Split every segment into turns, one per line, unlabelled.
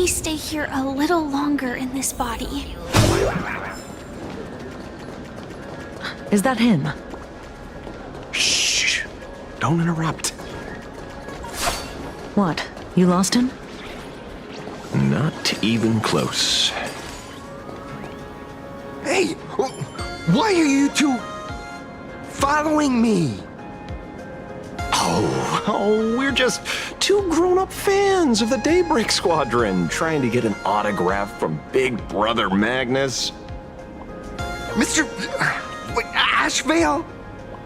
me stay here a little longer in this body.
Is that him?
Shh! Don't interrupt.
What? You lost him?
Not even close.
Hey! Why are you two following me?
Oh, we're just two grown-up fans of the Daybreak Squadron trying to get an autograph from Big Brother Magnus.
Mr. Ashvale?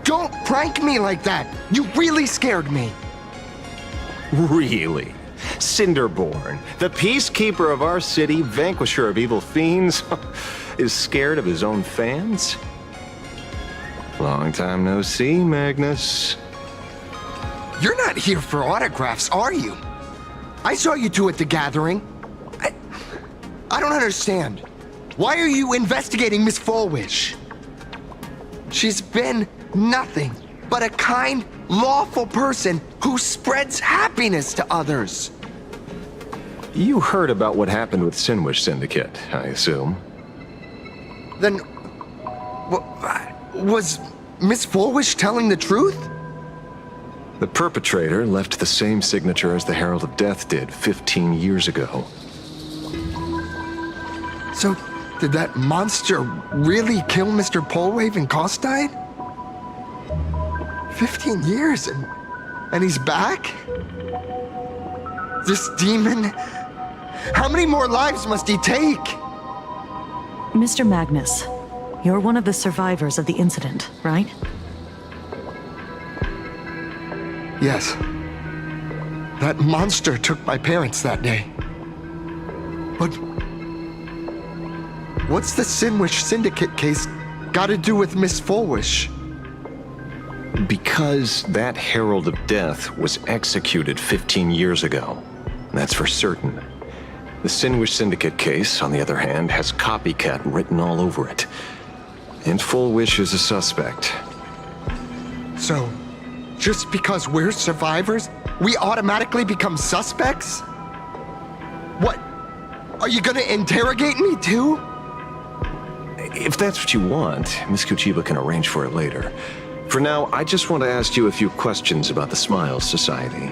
Don't prank me like that. You really scared me.
Really? Cinderborn, the peacekeeper of our city, vanquisher of evil fiends, is scared of his own fans? Long time no see, Magnus.
You're not here for autographs, are you? I saw you two at the gathering. I don't understand. Why are you investigating Miss Fulwish? She's been nothing but a kind, lawful person who spreads happiness to others.
You heard about what happened with Sinwish Syndicate, I assume.
Then, was Miss Fulwish telling the truth?
The perpetrator left the same signature as the Herald of Death did 15 years ago.
So, did that monster really kill Mr. Polwave and Costide? 15 years and he's back? This demon? How many more lives must he take?
Mr. Magnus, you're one of the survivors of the incident, right?
Yes. That monster took my parents that day. But what's the Sinwish Syndicate case got to do with Miss Fulwish?
Because that Herald of Death was executed 15 years ago. That's for certain. The Sinwish Syndicate case, on the other hand, has copycat written all over it. And Fulwish is a suspect.
So, just because we're survivors, we automatically become suspects? What? Are you gonna interrogate me too?
If that's what you want, Miss Kuchiba can arrange for it later. For now, I just want to ask you a few questions about the Smiles Society.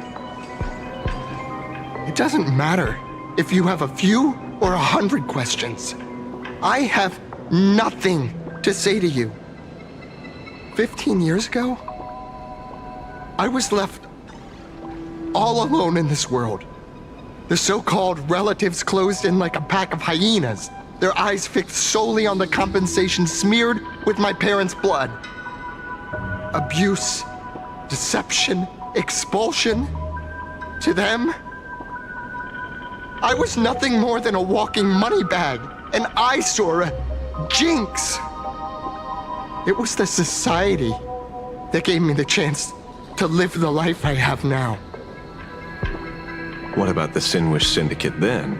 It doesn't matter if you have a few or 100 questions. I have nothing to say to you. 15 years ago, I was left all alone in this world. The so-called relatives closed in like a pack of hyenas, their eyes fixed solely on the compensation smeared with my parents' blood. Abuse, deception, expulsion. To them, I was nothing more than a walking money bag, an eyesore, a jinx. It was the society that gave me the chance to live the life I have now.
What about the Sinwish Syndicate then?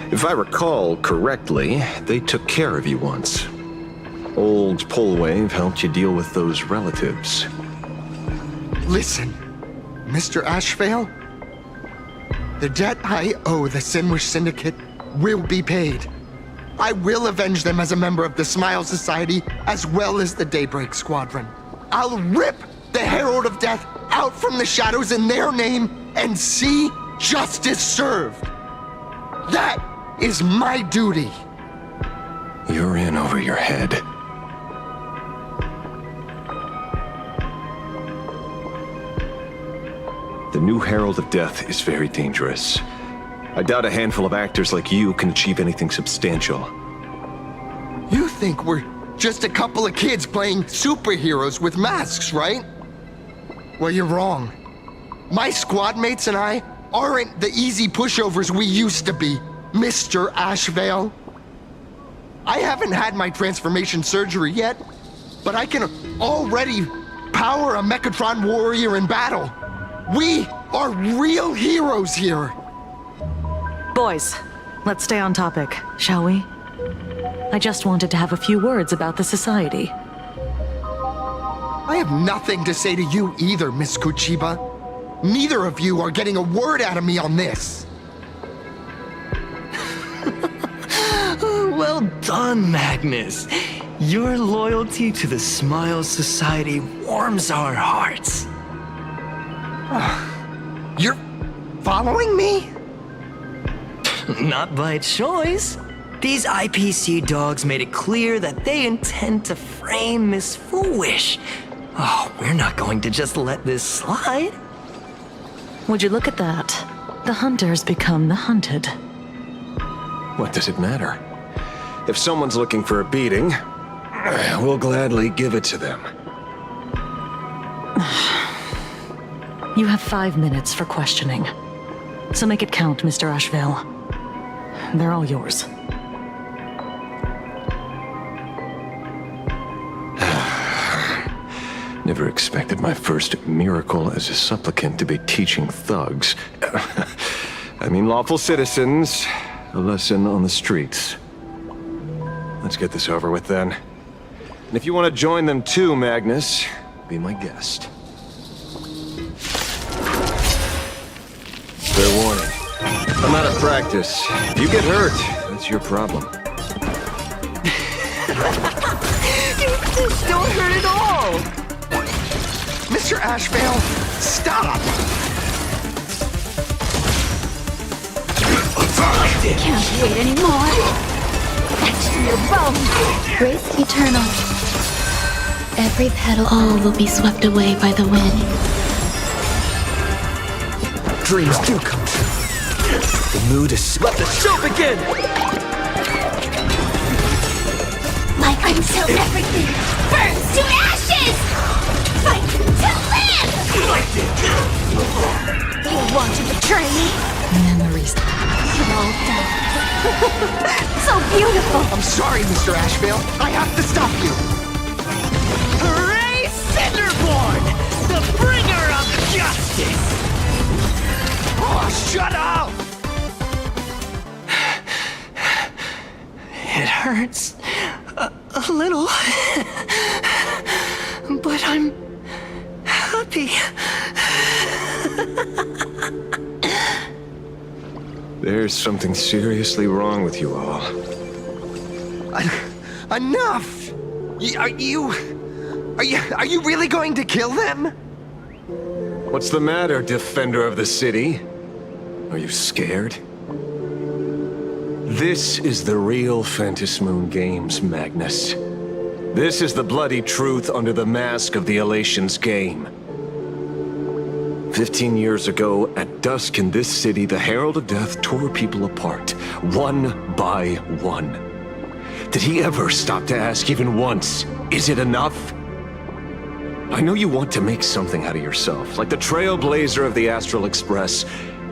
If I recall correctly, they took care of you once. Old Polwave helped you deal with those relatives.
Listen, Mr. Ashvale, the debt I owe the Sinwish Syndicate will be paid. I will avenge them as a member of the Smile Society, as well as the Daybreak Squadron. I'll rip the Herald of Death out from the shadows in their name and see justice served. That is my duty.
You're in over your head. The new Herald of Death is very dangerous. I doubt a handful of actors like you can achieve anything substantial.
You think we're just a couple of kids playing superheroes with masks, right? Well, you're wrong. My squad mates and I aren't the easy pushovers we used to be, Mr. Ashvale. I haven't had my transformation surgery yet, but I can already power a Mechatron warrior in battle. We are real heroes here.
Boys, let's stay on topic, shall we? I just wanted to have a few words about the society.
I have nothing to say to you either, Miss Kuchiba. Neither of you are getting a word out of me on this.
Well done, Magnus. Your loyalty to the Smile Society warms our hearts.
You're following me?
Not by choice. These IPC dogs made it clear that they intend to frame Miss Foolish. Oh, we're not going to just let this slide.
Would you look at that? The hunters become the hunted.
What does it matter? If someone's looking for a beating, we'll gladly give it to them.
You have 5 minutes for questioning. So make it count, Mr. Asheville. They're all yours.
Never expected my first miracle as a supplicant to be teaching thugs. I mean lawful citizens, a lesson on the streets. Let's get this over with then. And if you want to join them too, Magnus, be my guest. Fair warning. I'm out of practice. If you get hurt, that's your problem.
This don't hurt at all.
Mr. Asheville, stop!
Can't wait anymore. Etched in your bones. Grace eternal. Every petal, all will be swept away by the wind.
Dreams do come true. The mood is... Let the show begin!
Like until everything burns to ashes! Fight to live! You want to betray me?
Memories.
You're all done. So beautiful!
I'm sorry, Mr. Asheville. I have to stop you.
Hooray, Cinderborn! The bringer of justice!
Oh, shut up!
It hurts. A little. But I'm happy.
There's something seriously wrong with you all.
Enough! Are you really going to kill them?
What's the matter, defender of the city? Are you scared? This is the real Phantasmoon Games, Magnus. This is the bloody truth under the mask of the Elations game. 15 years ago, at dusk in this city, the Herald of Death tore people apart, one by one. Did he ever stop to ask even once, is it enough? I know you want to make something out of yourself, like the trailblazer of the Astral Express,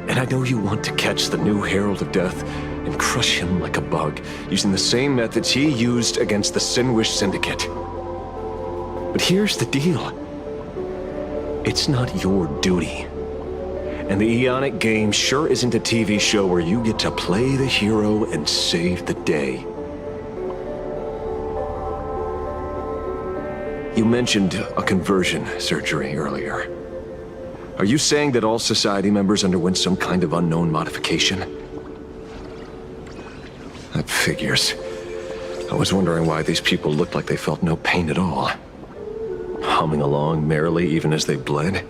and I know you want to catch the new Herald of Death and crush him like a bug, using the same methods he used against the Sinwish Syndicate. But here's the deal. It's not your duty. And the Eonic game sure isn't a TV show where you get to play the hero and save the day. You mentioned a conversion surgery earlier. Are you saying that all Society members underwent some kind of unknown modification? That figures. I was wondering why these people looked like they felt no pain at all. Humming along merrily even as they bled.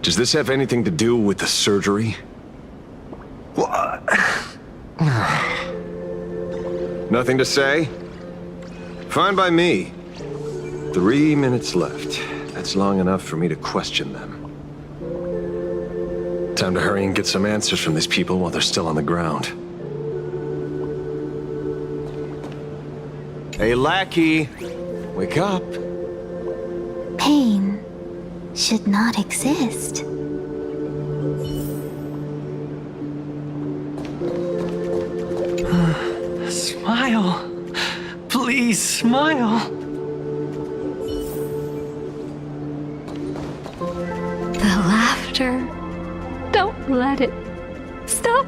Does this have anything to do with the surgery?
What?
Nothing to say? Fine by me. 3 minutes left. That's long enough for me to question them. Time to hurry and get some answers from these people while they're still on the ground. Hey, lackey! Wake up!
Pain should not exist.
Smile. Please smile.
The laughter. Don't let it stop.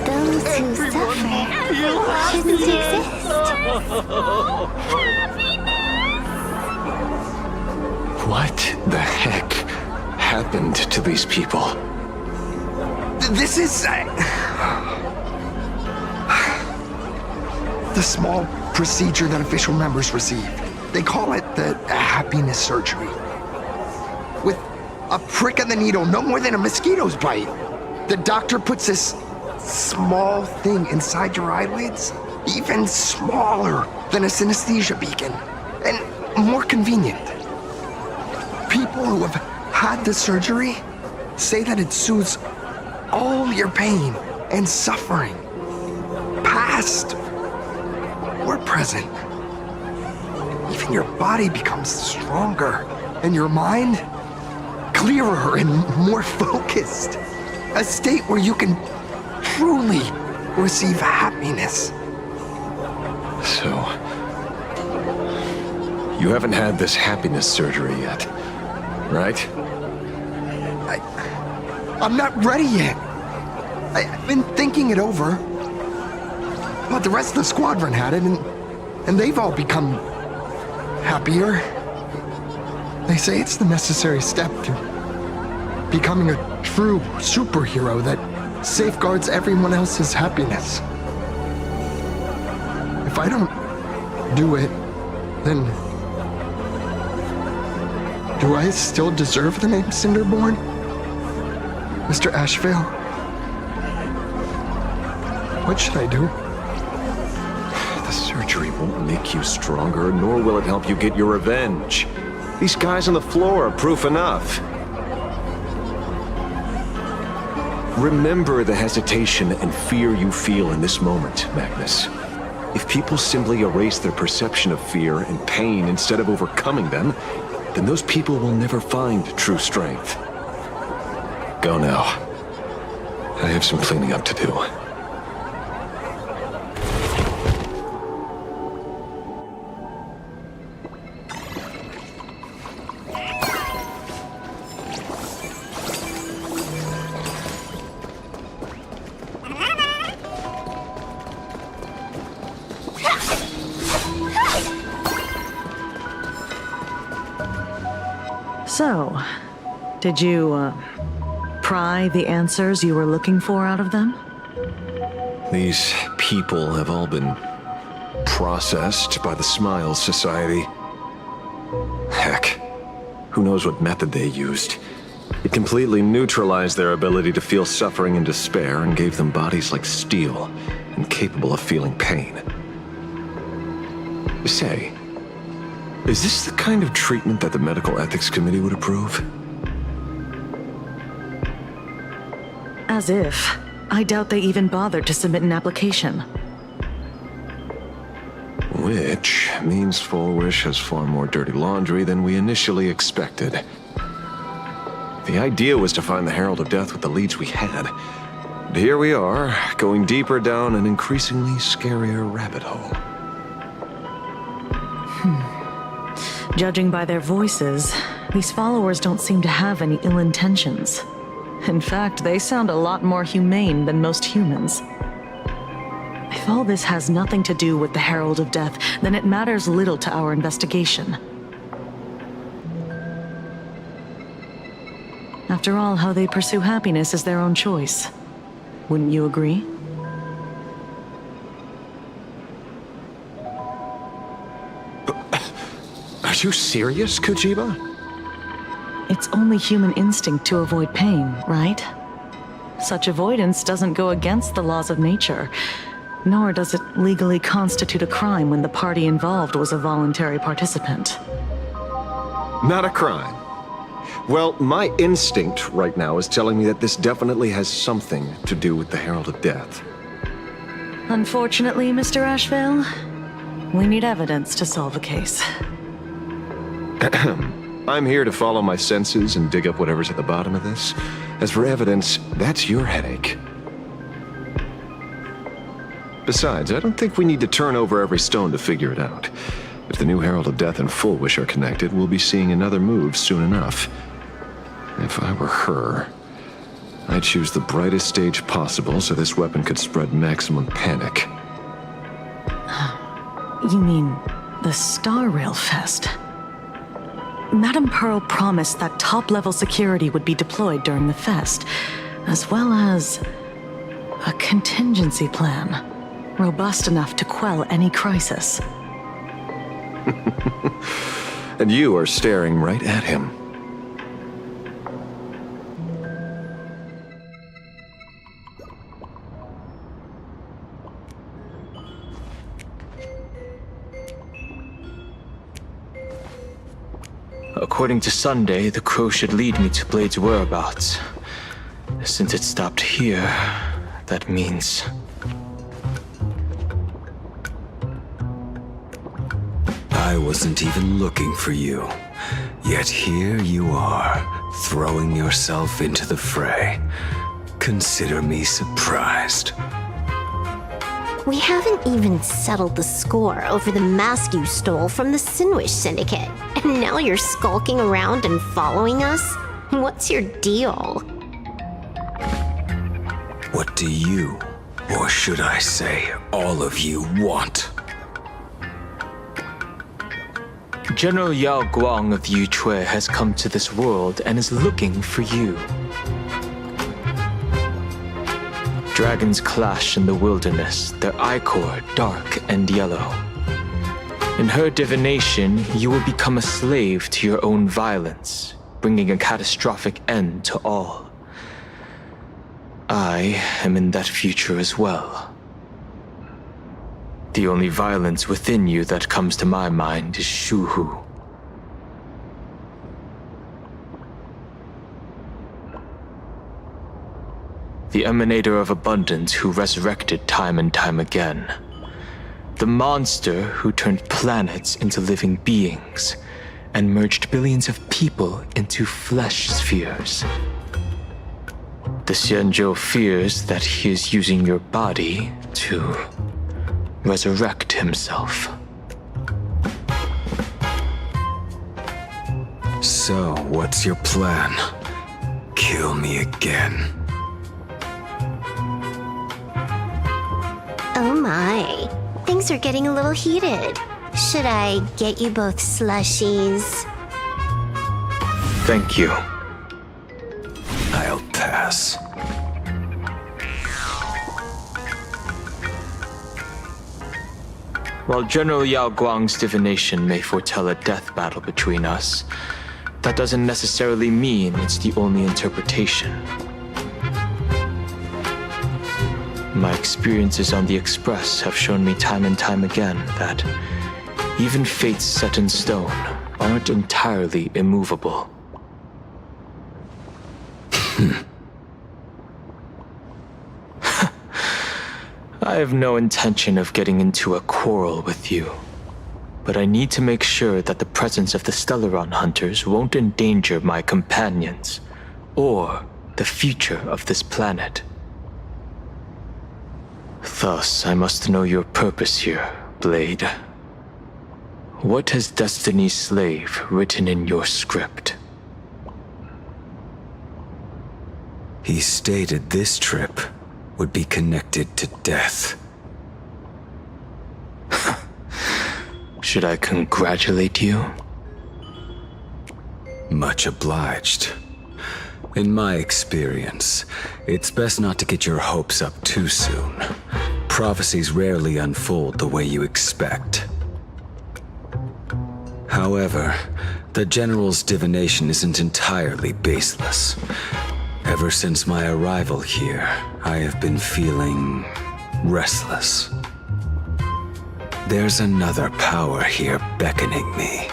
Those To suffer shouldn't exist.
What the heck happened to these people?
This is... the small procedure that official members receive. They call it the happiness surgery. With a prick of the needle, no more than a mosquito's bite. The doctor puts this small thing inside your eyelids, even smaller than a synesthesia beacon, and more convenient. People who have had the surgery say that it soothes all your pain and suffering, past or present. Even your body becomes stronger, and your mind clearer and more focused. A state where you can truly receive happiness.
So, you haven't had this happiness surgery yet, right?
I'm not ready yet. I've been thinking it over. But the rest of the squadron had it, and they've all become happier. They say it's the necessary step to becoming a true superhero that safeguards everyone else's happiness. If I don't do it, then do I still deserve the name Cinderborn? Mr. Ashvale? What should I do?
The surgery won't make you stronger, nor will it help you get your revenge. These guys on the floor are proof enough. Remember the hesitation and fear you feel in this moment, Magnus. If people simply erase their perception of fear and pain instead of overcoming them, then those people will never find true strength. Go now. I have some cleaning up to do.
So, did you, pry the answers you were looking for out of them?
These people have all been processed by the Smiles Society. Heck, who knows what method they used. It completely neutralized their ability to feel suffering and despair and gave them bodies like steel, incapable of feeling pain. Say, is this the kind of treatment that the Medical Ethics Committee would approve?
As if. I doubt they even bothered to submit an application.
Which means Fullwish has far more dirty laundry than we initially expected. The idea was to find the Herald of Death with the leads we had. And here we are, going deeper down an increasingly scarier rabbit hole.
Judging by their voices, these followers don't seem to have any ill intentions. In fact, they sound a lot more humane than most humans. If all this has nothing to do with the Herald of Death, then it matters little to our investigation. After all, how they pursue happiness is their own choice. Wouldn't you agree?
Are you serious, Kojima?
It's only human instinct to avoid pain, right? Such avoidance doesn't go against the laws of nature, nor does it legally constitute a crime when the party involved was a voluntary participant.
Not a crime. Well, my instinct right now is telling me that this definitely has something to do with the Herald of Death.
Unfortunately, Mr. Ashvale, we need evidence to solve a case.
I'm here to follow my senses and dig up whatever's at the bottom of this. As for evidence, that's your headache. Besides, I don't think we need to turn over every stone to figure it out. If the new Herald of Death and Fullwish are connected, we'll be seeing another move soon enough. If I were her, I choose the brightest stage possible so this weapon could spread maximum panic.
You mean the Star Rail Fest? Madame Pearl promised that top-level security would be deployed during the fest, as well as a contingency plan, robust enough to quell any crisis.
And you are staring right at him.
According to Sunday, the crow should lead me to Blade's whereabouts. Since it stopped here, that means...
I wasn't even looking for you. Yet here you are, throwing yourself into the fray. Consider me surprised.
We haven't even settled the score over the mask you stole from the Sinwish Syndicate. And now you're skulking around and following us? What's your deal?
What do you, or should I say, all of you, want?
General Yao Guang of Yue has come to this world and is looking for you. Dragons clash in the wilderness, their ichor dark and yellow. In her divination, you will become a slave to your own violence, bringing a catastrophic end to all. I am in that future as well. The only violence within you that comes to my mind is Shuhu. The emanator of abundance who resurrected time and time again. The monster who turned planets into living beings and merged billions of people into flesh spheres. The Xianzhou fears that he is using your body to resurrect himself.
So, what's your plan? Kill me again.
Oh my, things are getting a little heated. Should I get you both slushies?
Thank you.
I'll pass.
While General Yao Guang's divination may foretell a death battle between us, that doesn't necessarily mean it's the only interpretation. My experiences on the Express have shown me time and time again that even fates set in stone aren't entirely immovable. I have no intention of getting into a quarrel with you, but I need to make sure that the presence of the Stellaron hunters won't endanger my companions or the future of this planet. Thus, I must know your purpose here, Blade. What has Destiny's Slave written in your script?
He stated this trip would be connected to death.
Should I congratulate you?
Much obliged. In my experience, it's best not to get your hopes up too soon. Prophecies rarely unfold the way you expect. However, the General's divination isn't entirely baseless. Ever since my arrival here, I have been feeling restless. There's another power here beckoning me.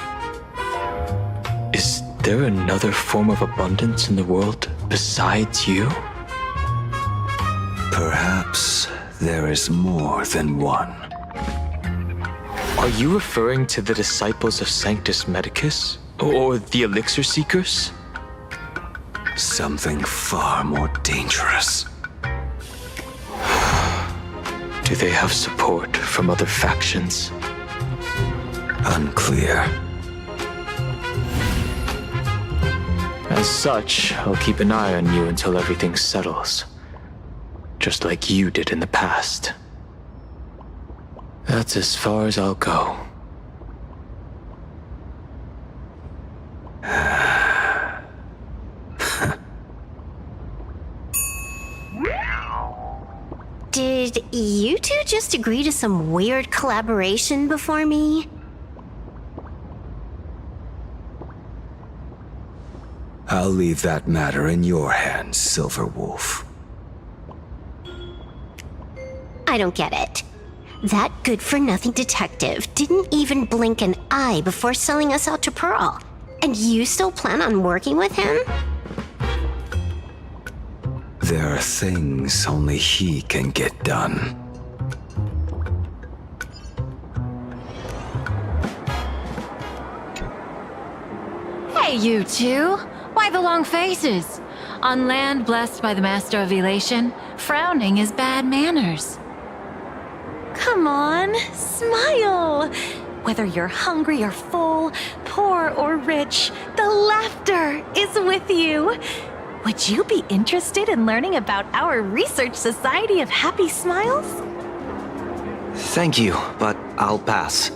Is there another form of abundance in the world besides you?
Perhaps there is more than one.
Are you referring to the disciples of Sanctus Medicus? Or the Elixir Seekers?
Something far more dangerous.
Do they have support from other factions?
Unclear.
As such, I'll keep an eye on you until everything settles. Just like you did in the past. That's as far as I'll go.
Did you two just agree to some weird collaboration before me?
I'll leave that matter in your hands, Silver Wolf.
I don't get it. That good-for-nothing detective didn't even blink an eye before selling us out to Pearl. And you still plan on working with him?
There are things only he can get done.
Hey, you two! Why the long faces? On land blessed by the Master of Elation, frowning is bad manners. Come on, smile! Whether you're hungry or full, poor or rich, the laughter is with you. Would you be interested in learning about our Research Society of Happy Smiles?
Thank you, but I'll pass.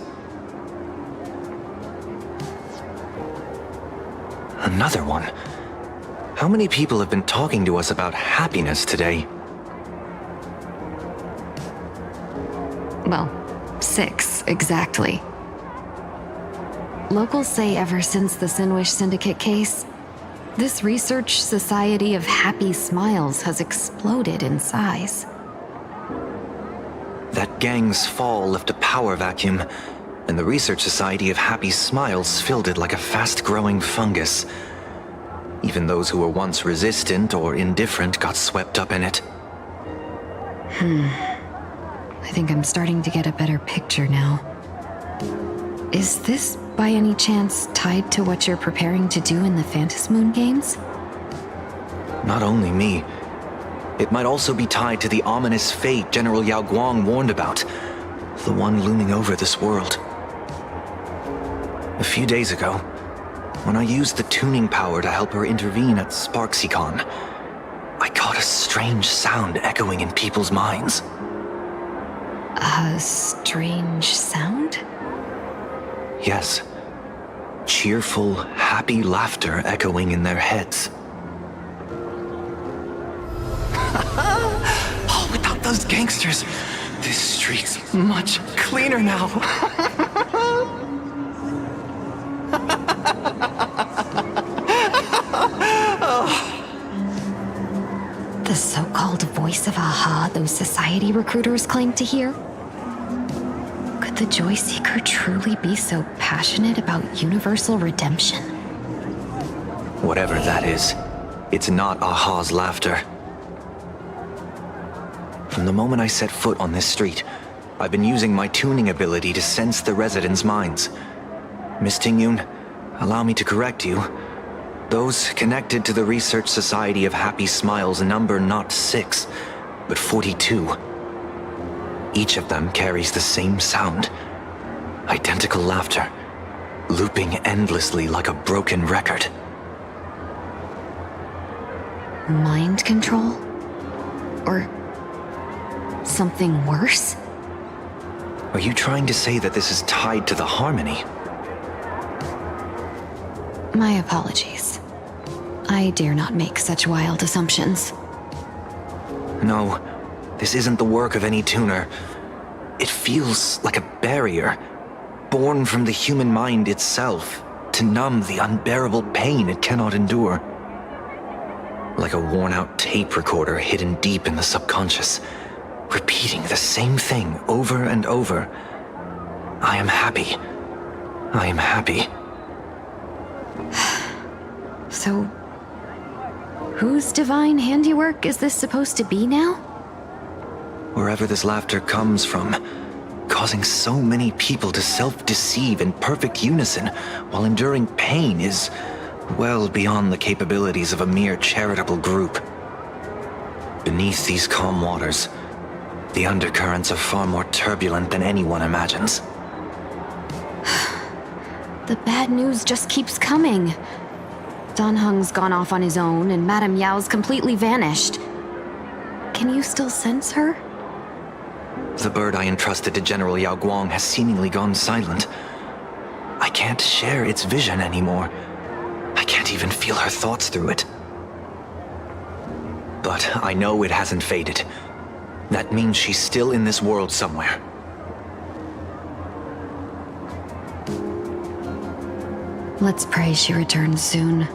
Another one. How many people have been talking to us about happiness today?
Well, 6, exactly. Locals say ever since the Sinwish Syndicate case, this Research Society of Happy Smiles has exploded in size.
That gang's fall left a power vacuum, and the Research Society of Happy Smiles filled it like a fast-growing fungus. Even those who were once resistant or indifferent got swept up in it.
I think I'm starting to get a better picture now. Is this, by any chance, tied to what you're preparing to do in the Phantasmoon games?
Not only me. It might also be tied to the ominous fate General Yao Guang warned about, the one looming over this world. A few days ago, when I used the tuning power to help her intervene at SparksyCon, I caught a strange sound echoing in people's minds.
A strange sound?
Yes. Cheerful, happy laughter echoing in their heads. Oh, without those gangsters, this street's much cleaner now.
The so-called voice of Aha those society recruiters claim to hear? Could the Joy Seeker truly be so passionate about universal redemption?
Whatever that is, it's not Aha's laughter. From the moment I set foot on this street, I've been using my tuning ability to sense the residents' minds. Miss Tingyun, allow me to correct you. Those connected to the Research Society of Happy Smiles number not 6, but 42. Each of them carries the same sound. Identical laughter, looping endlessly like a broken record.
Mind control? Or something worse?
Are you trying to say that this is tied to the harmony?
My apologies. I dare not make such wild assumptions.
No, this isn't the work of any tuner. It feels like a barrier, born from the human mind itself, to numb the unbearable pain it cannot endure. Like a worn-out tape recorder hidden deep in the subconscious, repeating the same thing over and over. I am happy. I am happy.
So, whose divine handiwork is this supposed to be now?
Wherever this laughter comes from, causing so many people to self-deceive in perfect unison while enduring pain is well beyond the capabilities of a mere charitable group. Beneath these calm waters, the undercurrents are far more turbulent than anyone imagines.
The bad news just keeps coming. Danheng's gone off on his own, and Madame Yao's completely vanished. Can you still sense her?
The bird I entrusted to General Yao Guang has seemingly gone silent. I can't share its vision anymore. I can't even feel her thoughts through it. But I know it hasn't faded. That means she's still in this world somewhere.
Let's pray she returns soon,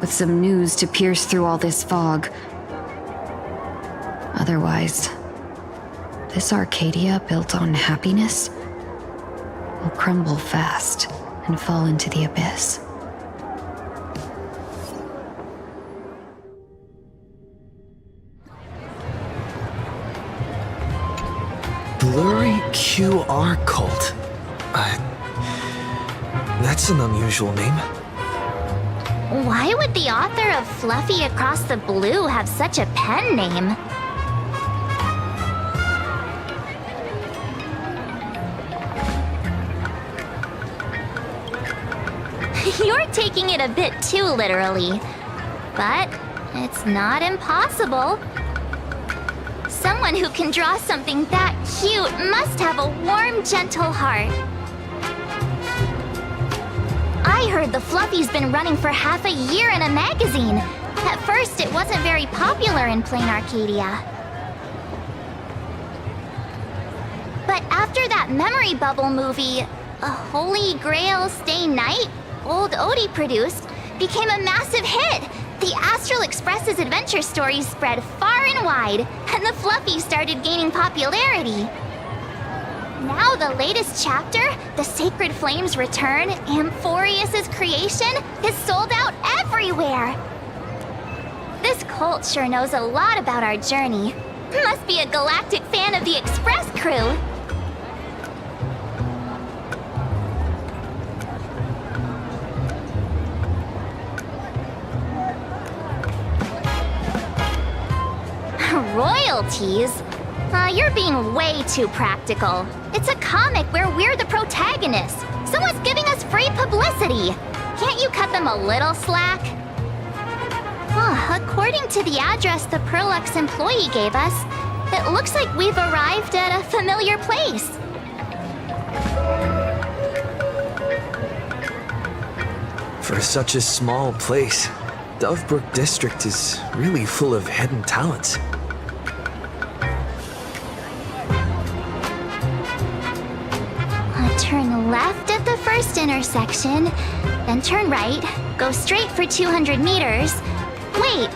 with some news to pierce through all this fog. Otherwise, this Arcadia built on happiness will crumble fast and fall into the abyss.
Blurry QR cult. That's an unusual name.
Why would the author of Fluffy Across the Blue have such a pen name? You're taking it a bit too literally. But it's not impossible. Someone who can draw something that cute must have a warm, gentle heart. I heard the Fluffy's been running for half a year in a magazine. At first, it wasn't very popular in plain Arcadia. But after that memory bubble movie, A Holy Grail Stay Night, Old Odie produced, became a massive hit. The Astral Express's adventure stories spread far and wide, and the Fluffy started gaining popularity. Now the latest chapter, The Sacred Flames Return, Amphorius's creation, is sold out everywhere. This cult sure knows a lot about our journey. Must be a galactic fan of the Express crew. Royalties? You're being way too practical. It's a comic where we're the protagonists. Someone's giving us free publicity. Can't you cut them a little slack? According to the address the Perlux employee gave us, it looks like we've arrived at a familiar place.
For such a small place, Dovebrook District is really full of hidden talents.
Turn left at the first intersection, then turn right, go straight for 200 meters. Wait,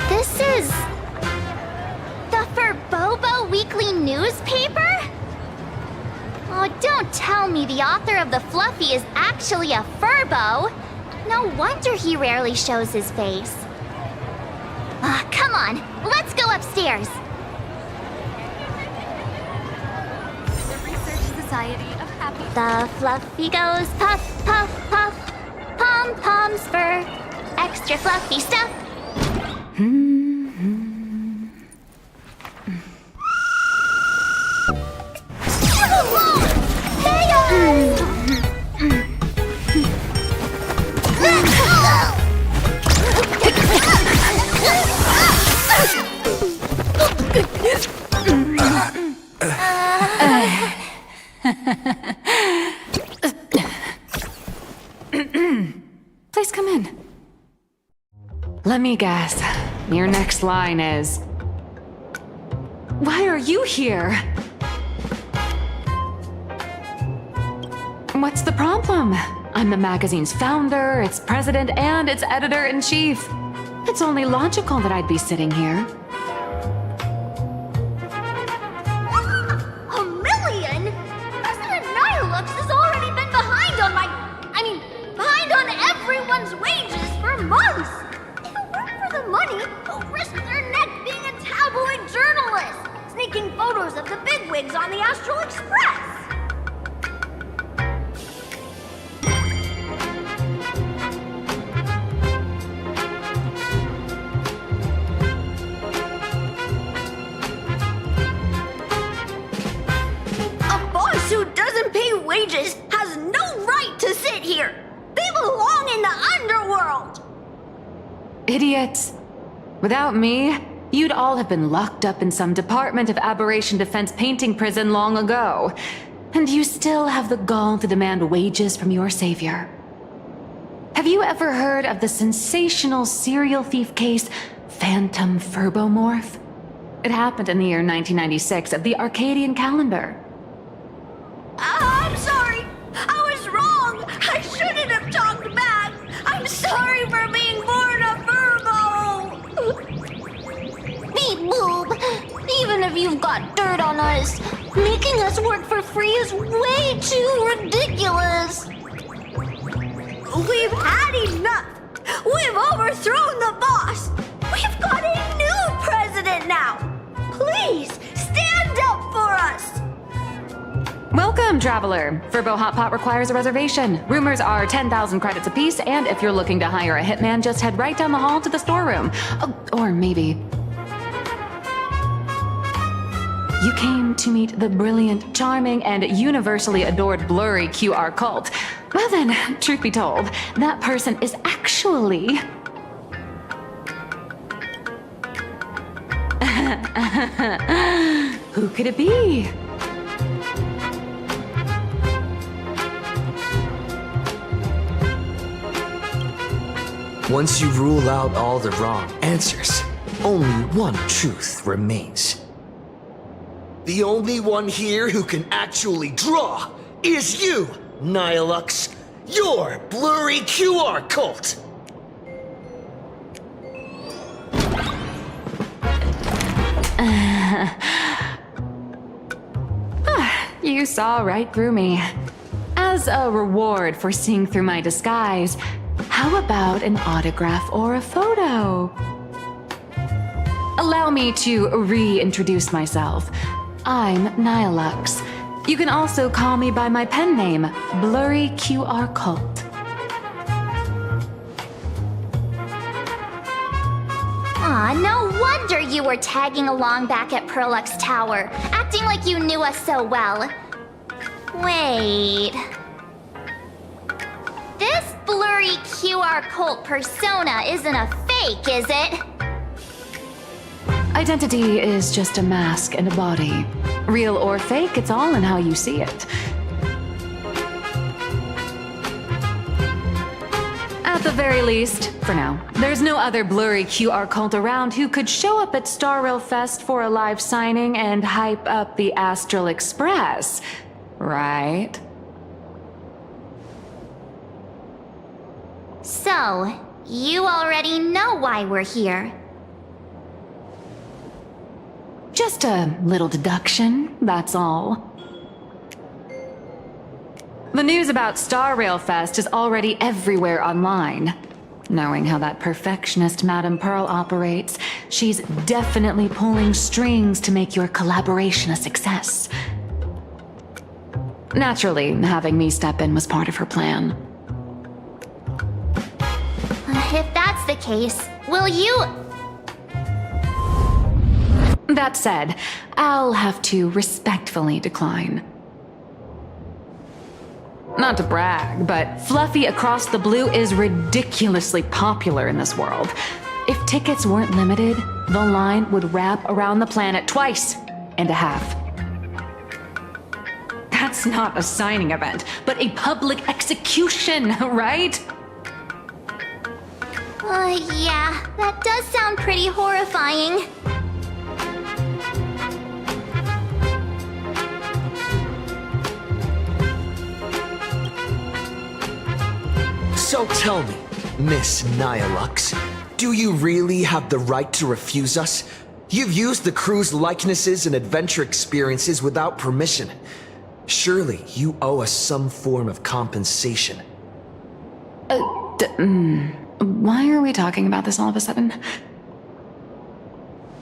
this is... the Furbobo Weekly newspaper? Oh, don't tell me the author of the Fluffy is actually a Furbo. No wonder he rarely shows his face. Come on, let's go upstairs.
The Research Society of Happy...
The Fluffy goes puff, puff, puff. Pom-poms for extra fluffy stuff.
Please come in. Let me guess. Your next line is... Why are you here? What's the problem? I'm the magazine's founder, its president, and its editor-in-chief. It's only logical that I'd be sitting here.
$1 million? President NHIဍU has already been behind on behind on everyone's wages for months. If it weren't for the money, they'll risk their neck being a tabloid journalist, sneaking photos of the bigwigs on the Astral Express. A boss who doesn't pay wages has no right to sit here. They belong in the underworld.
idiots. Without me, you'd all have been locked up in some Department of Aberration Defense painting prison long ago. And you still have the gall to demand wages from your savior. Have you ever heard of the sensational serial thief case, Phantom Furbomorph? It happened in the year 1996 of the Arcadian calendar.
I'm sorry. I was wrong. I shouldn't have talked back. I'm sorry for being born a Furbo.
Beep boop. Even if you've got dirt on us, making us work for free is way too ridiculous.
We've had enough. We've overthrown the boss. We've got a new president now. Please, stand up for us.
Welcome, traveler. Furbo Hot Pot requires a reservation. Rumors are 10,000 credits apiece, and if you're looking to hire a hitman, just head right down the hall to the storeroom. Oh, or maybe... You came to meet the brilliant, charming, and universally adored blurry QR cult. Well then, truth be told, that person is actually... Who could it be?
Once you rule out all the wrong answers, only one truth remains. The only one here who can actually draw is you, NHIİLU, your blurry QR cult!
You saw right through me. As a reward for seeing through my disguise, how about an autograph or a photo? Allow me to reintroduce myself. I'm NHIİLU. You can also call me by my pen name, Blurry QR Cult.
Aw, no wonder you were tagging along back at Perlux Tower, acting like you knew us so well. Wait... This blurry QR cult persona isn't a fake, is it?
Identity is just a mask and a body. Real or fake, it's all in how you see it. At the very least, for now, there's no other blurry QR cult around who could show up at Star Rail Fest for a live signing and hype up the Astral Express, right?
So, you already know why we're here.
Just a little deduction, that's all. The news about Star Rail Fest is already everywhere online. Knowing how that perfectionist Madame Pearl operates, she's definitely pulling strings to make your collaboration a success. Naturally, having me step in was part of her plan.
If that's the case, will you...
That said, I'll have to respectfully decline. Not to brag, but Fluffy Across the Blue is ridiculously popular in this world. If tickets weren't limited, the line would wrap around the planet twice and a half. That's not a signing event, but a public execution, right?
Yeah, that does sound pretty horrifying.
So tell me, Miss NHIİLU, do you really have the right to refuse us? You've used the crew's likenesses and adventure experiences without permission. Surely you owe us some form of compensation.
Why are we talking about this all of a sudden?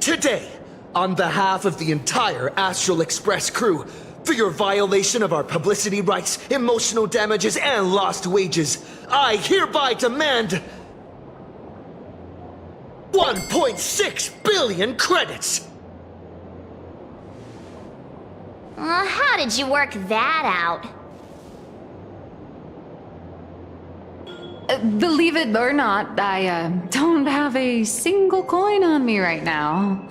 Today, on behalf of the entire Astral Express crew, for your violation of our publicity rights, emotional damages, and lost wages, I hereby demand 1.6 billion credits!
How did you work that out?
Believe it or not, I don't have a single coin on me right now.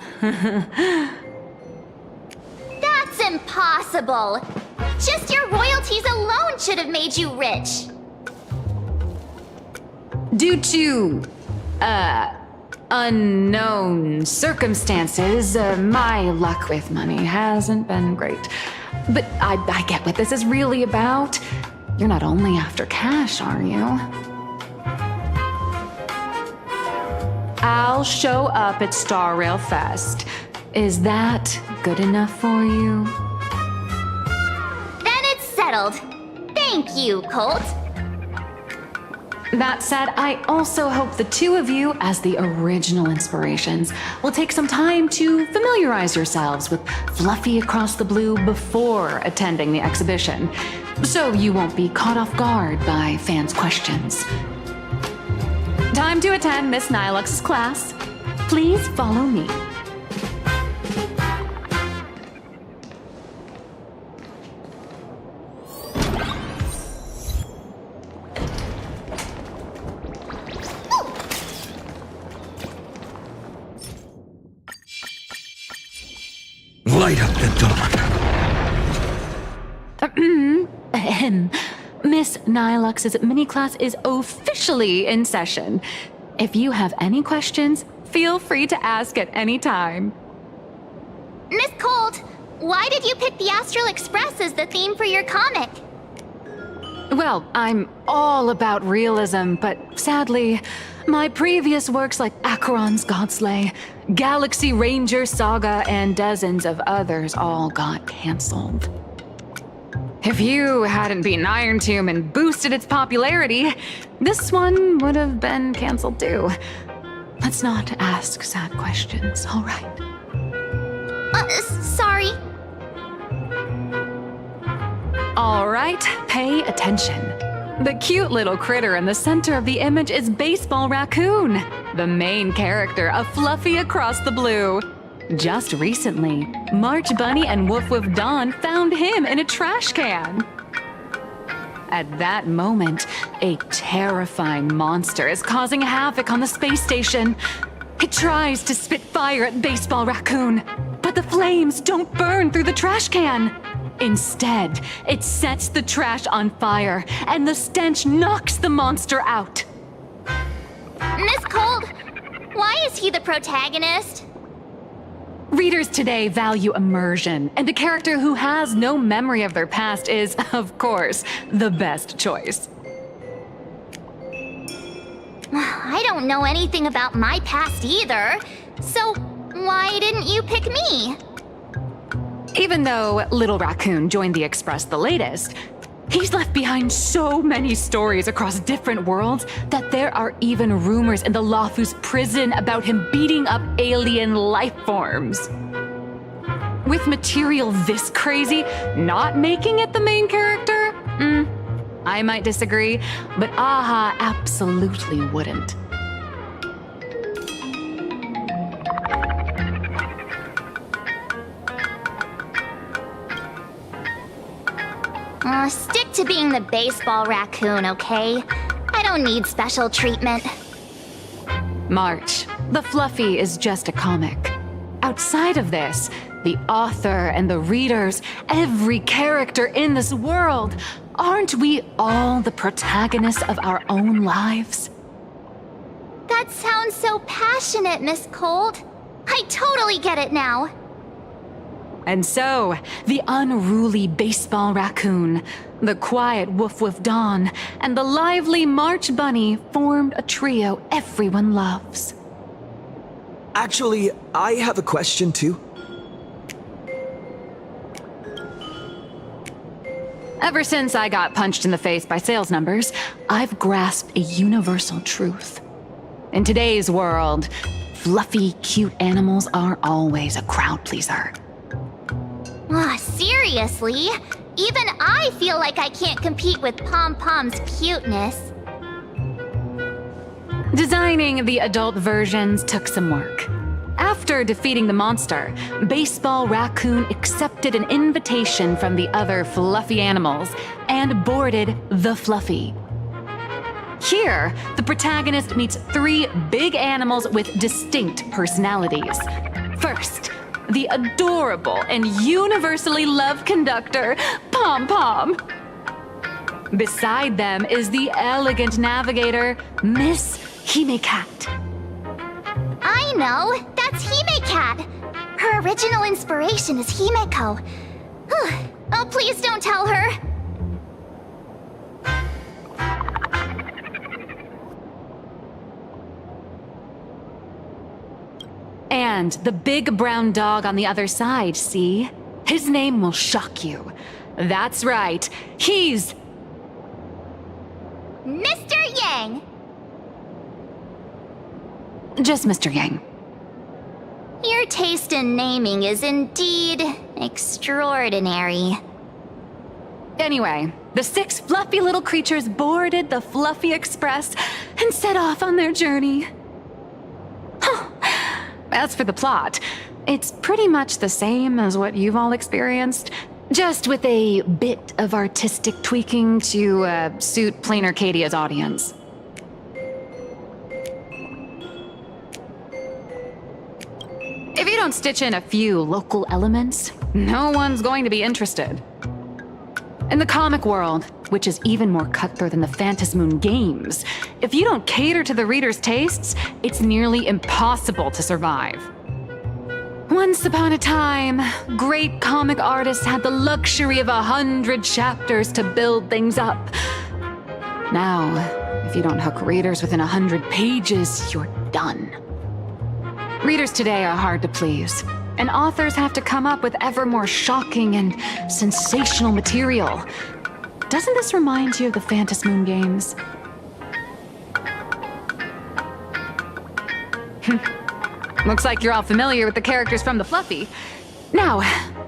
That's impossible. Just your royalties alone should have made you rich.
Due to, unknown circumstances, my luck with money hasn't been great. But I get what this is really about. You're not only after cash, are you? I'll show up at Star Rail Fest. Is that good enough for you?
Then it's settled. Thank you, Colt.
That said, I also hope the two of you, as the original inspirations, will take some time to familiarize yourselves with Fluffy Across the Blue before attending the exhibition, so you won't be caught off guard by fans' questions. Time to attend Miss Nilux's class. Please follow me.
Light up the
dawn. Miss Nilux's mini-class is officially in session. If you have any questions, feel free to ask at any time.
Miss Colt, why did you pick the Astral Express as the theme for your comic?
Well, I'm all about realism, but sadly, my previous works like Acheron's Godslay, Galaxy Ranger Saga, and dozens of others all got cancelled. If you hadn't beaten Iron Tomb and boosted its popularity, this one would have been cancelled too. Let's not ask sad questions, all right?
Sorry.
All right, pay attention. The cute little critter in the center of the image is Baseball Raccoon, the main character of Fluffy Across the Blue. Just recently, March Bunny and Woof Woof Dawn found him in a trash can. At that moment, a terrifying monster is causing havoc on the space station. It tries to spit fire at Baseball Raccoon, but the flames don't burn through the trash can. Instead, it sets the trash on fire, and the stench knocks the monster out.
Miss Colt, why is he the protagonist?
Readers today value immersion, and a character who has no memory of their past is, of course, the best choice.
I don't know anything about my past either, so why didn't you pick me?
Even though Little Raccoon joined the Express the latest, he's left behind so many stories across different worlds that there are even rumors in the Lafu's prison about him beating up alien life forms. With material this crazy, not making it the main character? I might disagree, but AHA absolutely wouldn't.
Stick to being the Baseball Raccoon, okay? I don't need special treatment.
March, the Fluffy is just a comic. Outside of this, the author and the readers, every character in this world, aren't we all the protagonists of our own lives?
That sounds so passionate, Miss Colt. I totally get it now.
And so, the unruly Baseball Raccoon, the quiet Woof Woof Dawn, and the lively March Bunny formed a trio everyone loves.
Actually, I have a question too.
Ever since I got punched in the face by sales numbers, I've grasped a universal truth. In today's world, fluffy, cute animals are always a crowd pleaser.
Seriously? Even I feel like I can't compete with Pom-Pom's cuteness.
Designing the adult versions took some work. After defeating the monster, Baseball Raccoon accepted an invitation from the other fluffy animals and boarded the Fluffy.
Here, the protagonist meets 3 big animals with distinct personalities. First, the adorable and universally loved conductor, Pom Pom. Beside them is the elegant navigator, Miss Hime-Cat.
I know! That's Hime-Cat! Her original inspiration is Himeko. Oh, please don't tell her!
And the big brown dog on the other side, see? His name will shock you. That's right, he's...
Mr. Yang!
just Mr. Yang.
Your taste in naming is indeed extraordinary.
Anyway, the 6 fluffy little creatures boarded the Fluffy Express and set off on their journey. As for the plot, it's pretty much the same as what you've all experienced, just with a bit of artistic tweaking to suit Plain Arcadia's audience. If you don't stitch in a few local elements, no one's going to be interested. In the comic world, which is even more cutthroat than the Phantasmoon games, if you don't cater to the reader's tastes, it's nearly impossible to survive. Once upon a time, great comic artists had the luxury of 100 chapters to build things up. Now, if you don't hook readers within 100 pages, you're done. Readers today are hard to please, and authors have to come up with ever more shocking and sensational material. Doesn't this remind you of the Phantasmoon games? Looks like you're all familiar with the characters from the Fluffy. Now,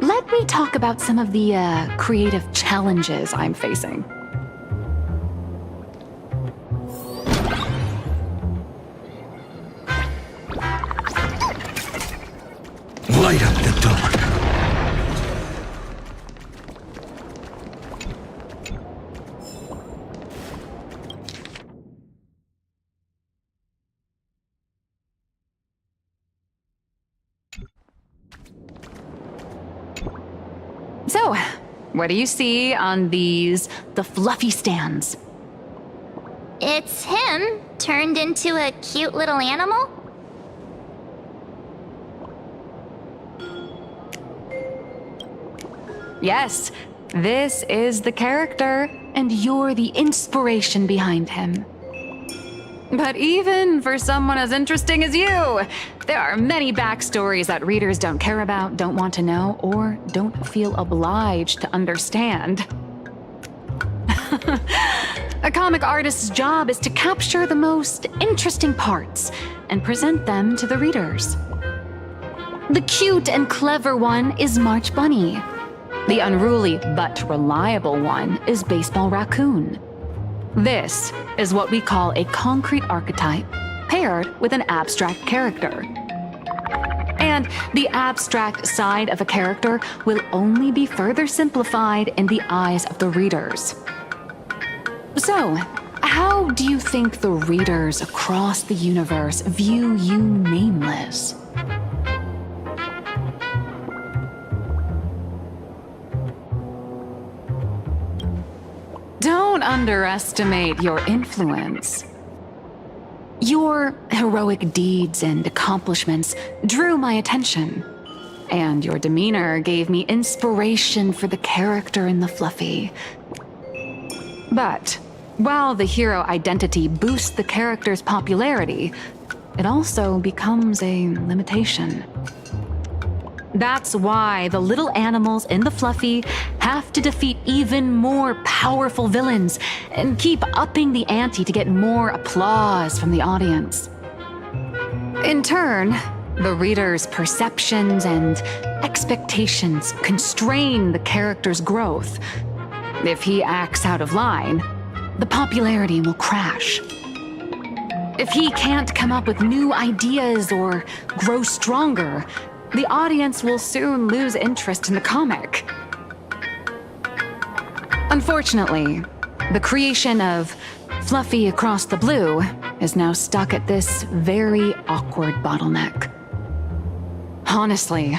let me talk about some of the creative challenges I'm facing.
Light up the dark.
So, what do you see on the Fluffy stands?
It's him turned into a cute little animal?
Yes, this is the character, and you're the inspiration behind him. But even for someone as interesting as you, there are many backstories that readers don't care about, don't want to know, or don't feel obliged to understand. A comic artist's job is to capture the most interesting parts and present them to the readers. The cute and clever one is March Bunny. The unruly but reliable one is Baseball Raccoon. This is what we call a concrete archetype paired with an abstract character. And the abstract side of a character will only be further simplified in the eyes of the readers. So, how do you think the readers across the universe view you nameless? Don't underestimate your influence. Your heroic deeds and accomplishments drew my attention, and your demeanor gave me inspiration for the character in the Fluffy. But while the hero identity boosts the character's popularity, it also becomes a limitation. That's why the little animals in the Fluffy have to defeat even more powerful villains and keep upping the ante to get more applause from the audience. In turn, the reader's perceptions and expectations constrain the character's growth. If he acts out of line, the popularity will crash. If he can't come up with new ideas or grow stronger, the audience will soon lose interest in the comic. Unfortunately, the creation of
Fluffy across the blue is now stuck at this very awkward bottleneck. Honestly,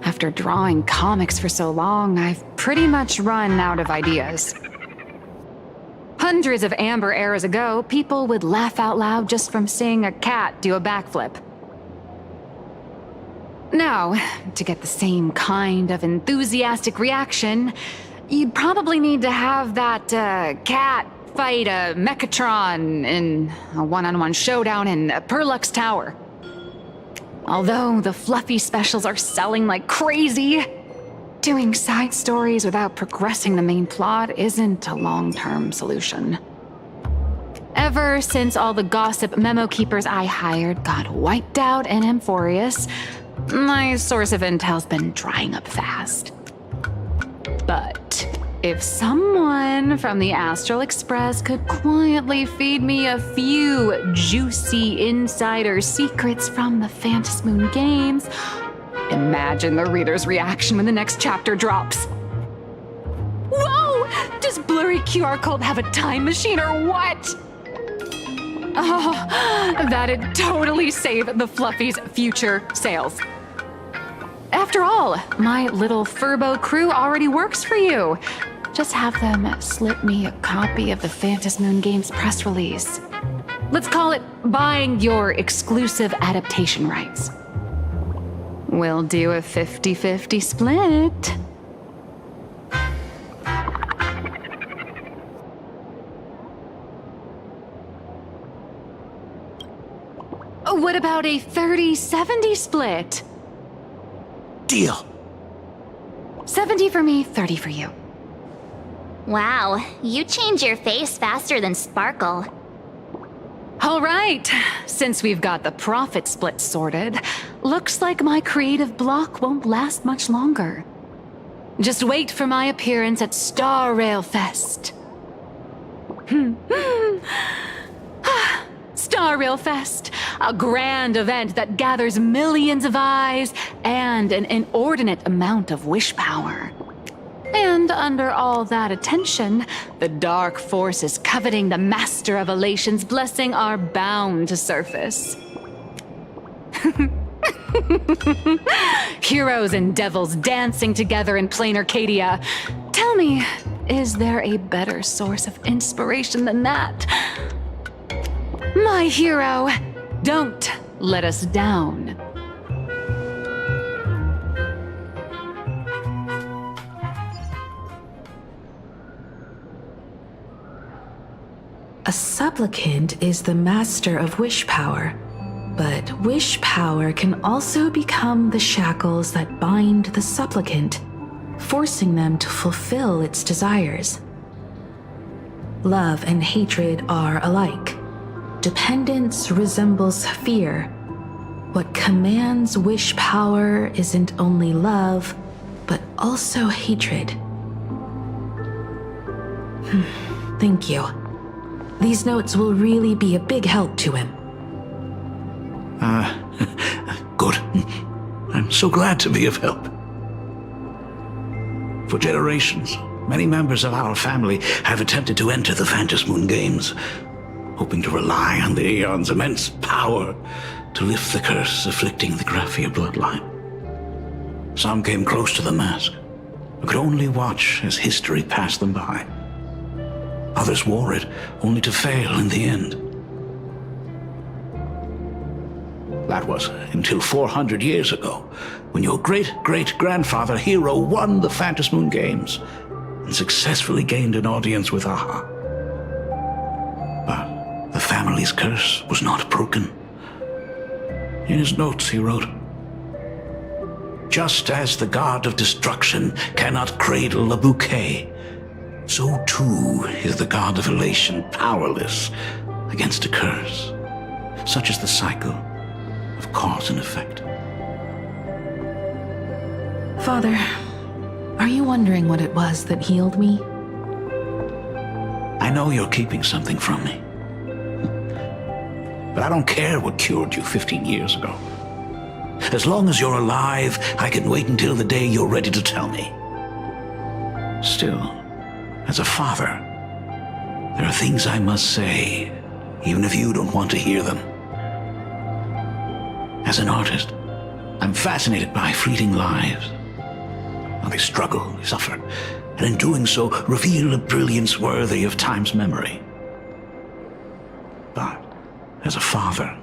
after drawing comics for so long, I've pretty much run out of ideas. Hundreds of amber eras ago, people would laugh out loud just from seeing a cat do a backflip. Now, to get the same kind of enthusiastic reaction, you'd probably need to have that cat fight a Mechatron in a one-on-one showdown in Perlux Tower. Although the Fluffy specials are selling like crazy, doing side stories without progressing the main plot isn't a long-term solution. Ever since all the gossip memo keepers I hired got wiped out in Amphorius, my source of intel's been drying up fast. But if someone from the Astral Express could quietly feed me a few juicy insider secrets from the Phantasmoon games, imagine the reader's reaction when the next chapter drops. Whoa! Does blurry QR code have a time machine or what? Oh, that'd totally save the Fluffy's future sales. After all, my little Furbo crew already works for you. Just have them slip me a copy of the Phantasmoon Games press release. Let's call it buying your exclusive adaptation rights. We'll do a 50-50 split. What about a 30-70 split?
Deal.
70 for me, 30 for you.
Wow, you change your face faster than Sparkle.
All right, since we've got the profit split sorted, looks like my creative block won't last much longer. Just wait for my appearance at Star Rail Fest. Star Rail Fest, a grand event that gathers millions of eyes and an inordinate amount of wish power. And under all that attention, the dark forces coveting the Master of Elation's blessing are bound to surface. Heroes and devils dancing together in plain Arcadia. Tell me, is there a better source of inspiration than that? My hero, don't let us down.
A supplicant is the master of wish power, but wish power can also become the shackles that bind the supplicant, forcing them to fulfill its desires. Love and hatred are alike. Dependence resembles fear. What commands wish power isn't only love, but also hatred. Thank you. These notes will really be a big help to him.
Good. I'm so glad to be of help. For generations, many members of our family have attempted to enter the Phantasmoon Games, hoping to rely on the Aeon's immense power to lift the curse afflicting the Graphia bloodline. Some came close to the mask, but could only watch as history passed them by. Others wore it, only to fail in the end. That was until 400 years ago, when your great-great-grandfather Hero won the Phantasmoon Games and successfully gained an audience with Aha. But the family's curse was not broken. In his notes he wrote, "Just as the god of destruction cannot cradle a bouquet, so too is the god of elation powerless against a curse. Such is the cycle of cause and effect."
Father, are you wondering what it was that healed me?
I know you're keeping something from me. But I don't care what cured you 15 years ago. As long as you're alive, I can wait until the day you're ready to tell me. Still, as a father, There are things I must say, even if you don't want to hear them. As an artist, I'm fascinated by fleeting lives. How they struggle, they suffer, and in doing so, reveal a brilliance worthy of time's memory. But, as a father,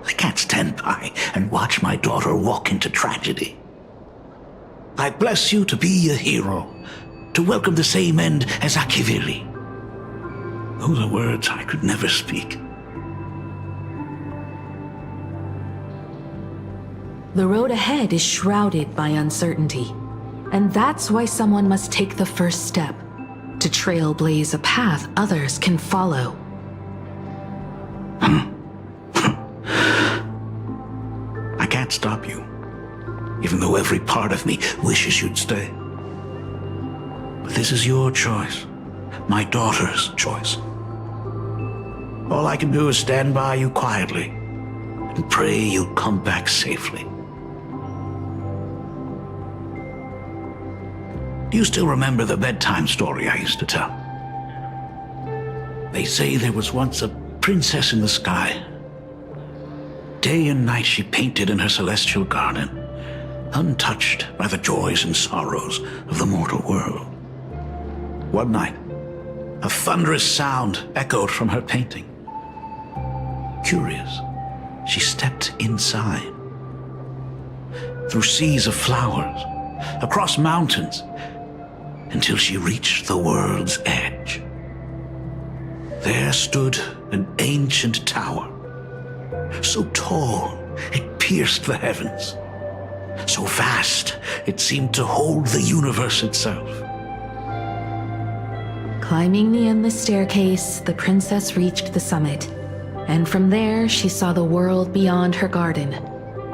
I can't stand by and watch my daughter walk into tragedy. I bless you to be a hero, to welcome the same end as Akivili. Those are words I could never speak.
The road ahead is shrouded by uncertainty, and that's why someone must take the first step to trailblaze a path others can follow.
I can't stop you, even though every part of me wishes you'd stay. But this is your choice, my daughter's choice. All I can do is stand by you quietly and pray you'll come back safely. Do you still remember the bedtime story I used to tell? They say there was once a princess in the sky. Day and night she painted in her celestial garden, untouched by the joys and sorrows of the mortal world. One night, a thunderous sound echoed from her painting. Curious, she stepped inside. Through seas of flowers, across mountains, until she reached the world's edge. There stood an ancient tower, so tall it pierced the heavens, so vast it seemed to hold the universe itself.
Climbing the endless staircase, the princess reached the summit, and from there she saw the world beyond her garden.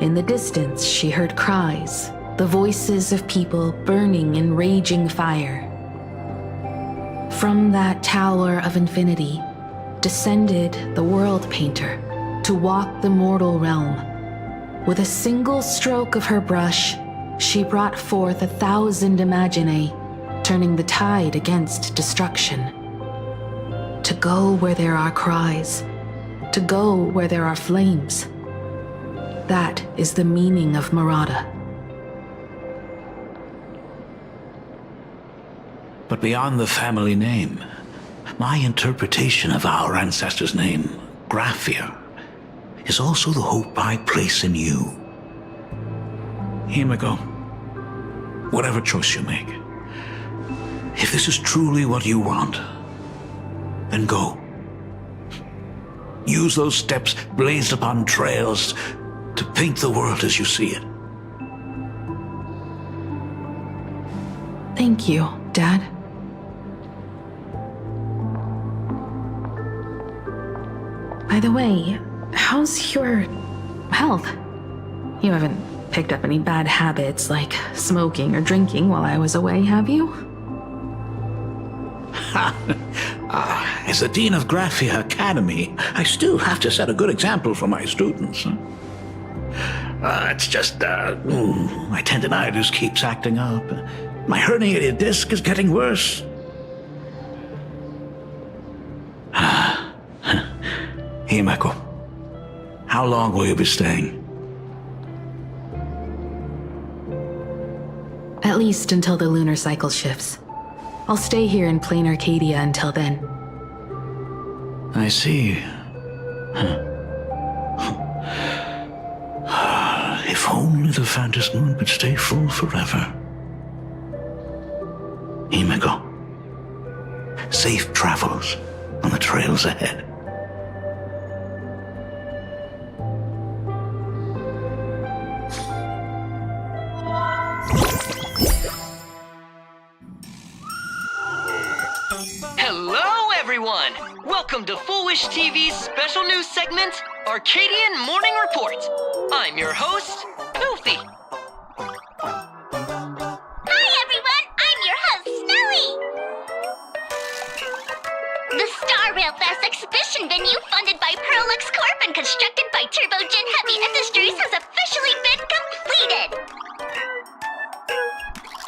In the distance, she heard cries, the voices of people burning in raging fire. From that tower of infinity descended the world painter to walk the mortal realm. With a single stroke of her brush, she brought forth 1,000 imaginae, turning the tide against destruction. To go where there are cries, to go where there are flames. That is the meaning of Murata.
But beyond the family name, my interpretation of our ancestor's name, Graphia, is also the hope I place in you. Himiko, whatever choice you make, if this is truly what you want, then go. Use those steps blazed upon trails to paint the world as you see it.
Thank you, Dad. By the way, how's your health? You haven't picked up any bad habits like smoking or drinking while I was away, have you?
As the Dean of Graphia Academy, I still have to set a good example for my students. It's just, my tendinitis keeps acting up. My herniated disc is getting worse. Himiko, how long will you be staying?
At least until the lunar cycle shifts. I'll stay here in plain Arcadia until then.
I see. If only the Phantom Moon could stay full forever. Himiko, safe travels on the trails ahead.
Hello, everyone! Welcome to Foolish TV's special news segment, Arcadian Morning Report. I'm your host, Goofy.
Hi, everyone! I'm your host, Snowy! The Star Rail Fest exhibition venue funded by Perlux Corp and constructed by Turbogen Heavy Industries has officially been completed!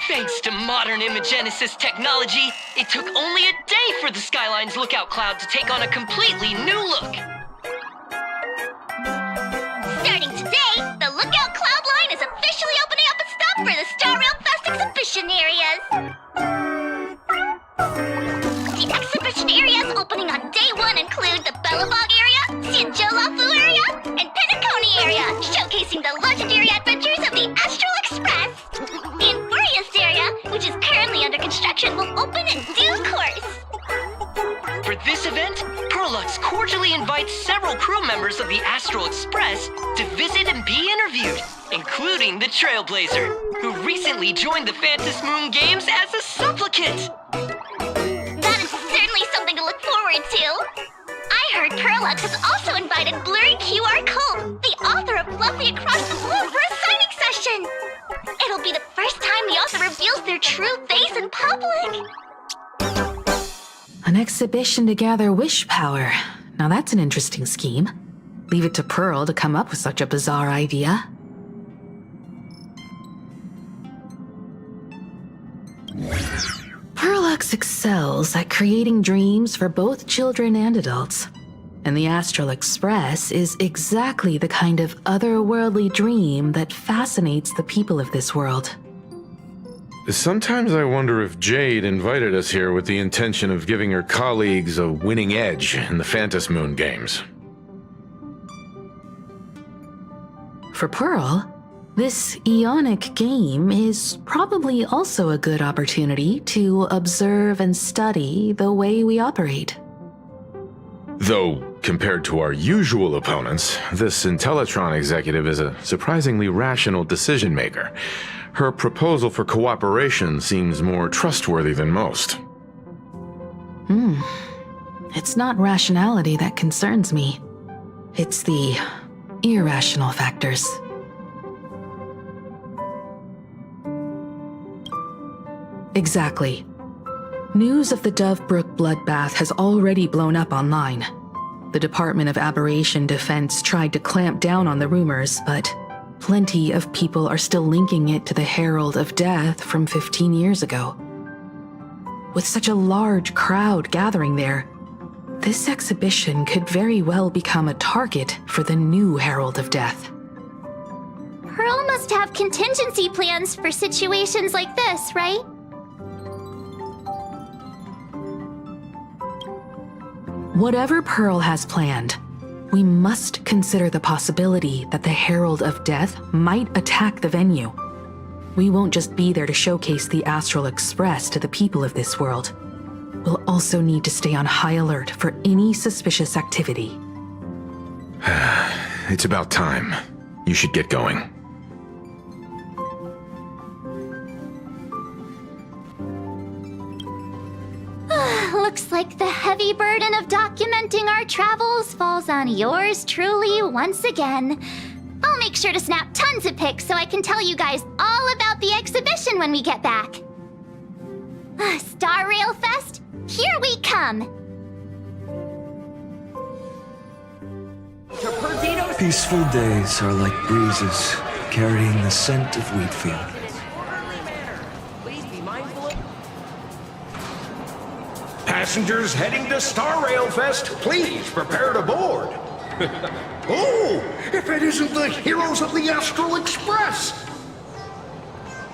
Thanks to my modern imagenesis technology, it took only a day for the Skyline's lookout cloud to take on a completely new look.
Starting today, the Lookout Cloud line is officially opening up its stop for the Star Rail Fest exhibition areas. The exhibition areas opening on day 1 include the Bellabog area, Sinjolafu area, and Penacony area, showcasing the legendary adventures of the Astral Express. The Infurious area, which is currently under construction, will open in due course.
For this event, Prolux cordially invites several crew members of the Astral Express to visit and be interviewed, including the Trailblazer, who recently joined the Phantom Moon Games as a supplicant.
That is certainly something to look forward to. I heard Prolux has also invited Blurry QR Code, the author of Lovely Across the Blue, for a signing session. It'll be the first time the author reveals their true face in public.
An exhibition to gather wish power. Now that's an interesting scheme. Leave it to Pearl to come up with such a bizarre idea. Prolux excels at creating dreams for both children and adults. And the Astral Express is exactly the kind of otherworldly dream that fascinates the people of this world.
Sometimes I wonder if Jade invited us here with the intention of giving her colleagues a winning edge in the Phantom Moon Games.
For Pearl, this Ionic game is probably also a good opportunity to observe and study the way we operate.
Though, compared to our usual opponents, this Intellitron executive is a surprisingly rational decision maker. Her proposal for cooperation seems more trustworthy than most.
It's not rationality that concerns me. It's the irrational factors. Exactly. News of the Dovebrook bloodbath has already blown up online. The Department of Aberration Defense tried to clamp down on the rumors, but plenty of people are still linking it to the Herald of Death from 15 years ago. With such a large crowd gathering there, this exhibition could very well become a target for the new Herald of Death.
Pearl must have contingency plans for situations like this, right?
Whatever Pearl has planned, we must consider the possibility that the Herald of Death might attack the venue. We won't just be there to showcase the Astral Express to the people of this world. We'll also need to stay on high alert for any suspicious activity.
It's about time. You should get going.
Looks like the heavy burden of documenting our travels falls on yours truly once again. I'll make sure to snap tons of pics so I can tell you guys all about the exhibition when we get back. Star Rail Fest, here we come!
Peaceful days are like breezes, carrying the scent of wheat field.
Passengers heading to Star Rail Fest, please prepare to board. Oh, if it isn't the heroes of the Astral Express!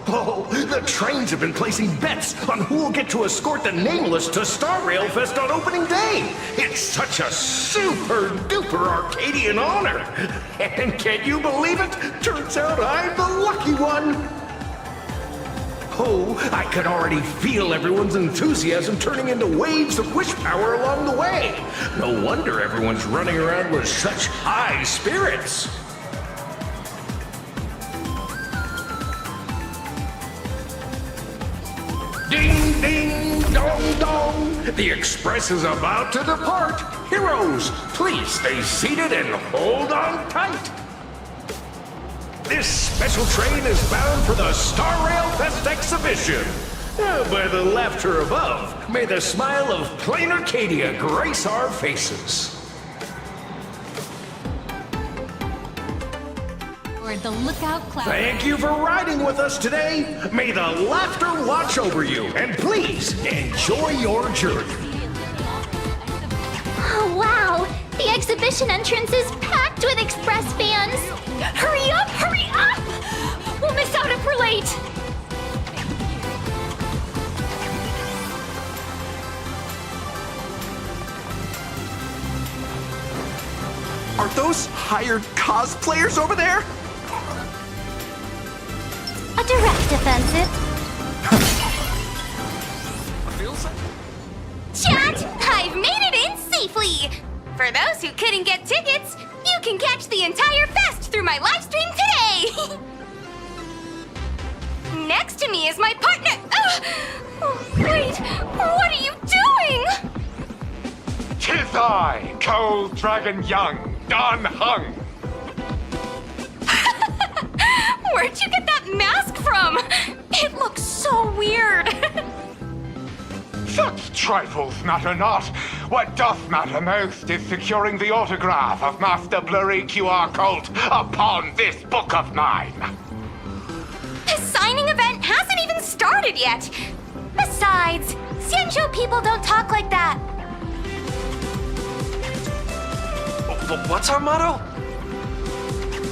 Oh, the trains have been placing bets on who will get to escort the Nameless to Star Rail Fest on opening day. It's such a super-duper Arcadian honor. And can you believe it? Turns out I'm the lucky one. Oh, I could already feel everyone's enthusiasm turning into waves of wish power along the way. No wonder everyone's running around with such high spirits. Ding, ding, dong, dong. The express is about to depart. Heroes, please stay seated and hold on tight. This special train is bound for the Star Rail Fest exhibition. By the laughter above, may the smile of plain Arcadia grace our faces.
Or
aboard the Lookout Cloud.
Thank you for riding with us today. May the laughter watch over you, and please enjoy your journey.
Oh, wow! The exhibition entrance is packed with Express fans! Hurry up! Hurry up! We'll miss out if we're late!
Are those hired cosplayers over there?
A direct offensive. Chat! I've made it in safely! For those who couldn't get tickets, you can catch the entire fest through my live stream today! Next to me is my partner. Wait, what are you doing?
'Tis I, Cold Dragon Young, Don Hung.
Where'd you get that mask from? It looks so weird.
Such trifles matter not. What doth matter most is securing the autograph of Master Blurry QR Cult upon this book of mine.
The signing event hasn't even started yet. Besides, Xianzhou people don't talk like that.
What's our motto?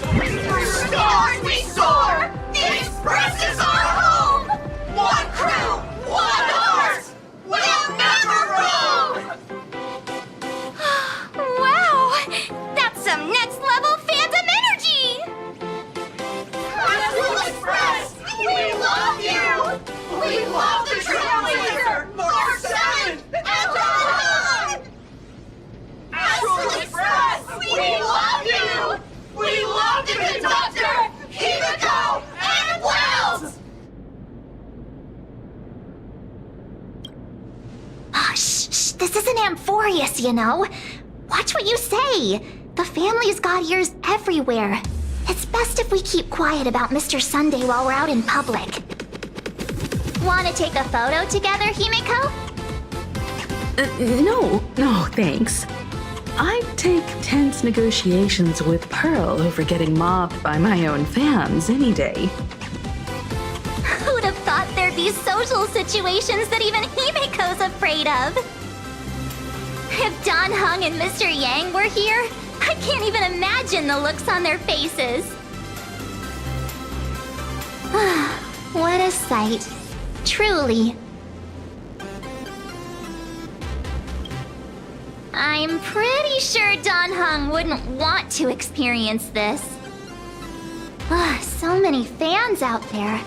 Through stars we soar! The Express is our home! One crew, one heart! We'll never roam! Wow! That's some next level fandom energy! Astral Express! We love you! We love the Trailblazer! Mark 7! And on! Astral Express! We love you! We love the conductor, Himiko, and Welp! Oh, shh, this isn't Amphorius, you know. Watch what you say. The family's got ears everywhere. It's best if we keep quiet about Mr. Sunday while we're out in public. Want to take a photo together, Himiko?
No, thanks. I'd take tense negotiations with Pearl over getting mobbed by my own fans any day.
Who'd have thought there'd be social situations that even Himiko's afraid of? If Don Hung and Mr. Yang were here, I can't even imagine the looks on their faces. What a sight. Truly. I'm pretty sure Don Hung wouldn't want to experience this. So many fans out there.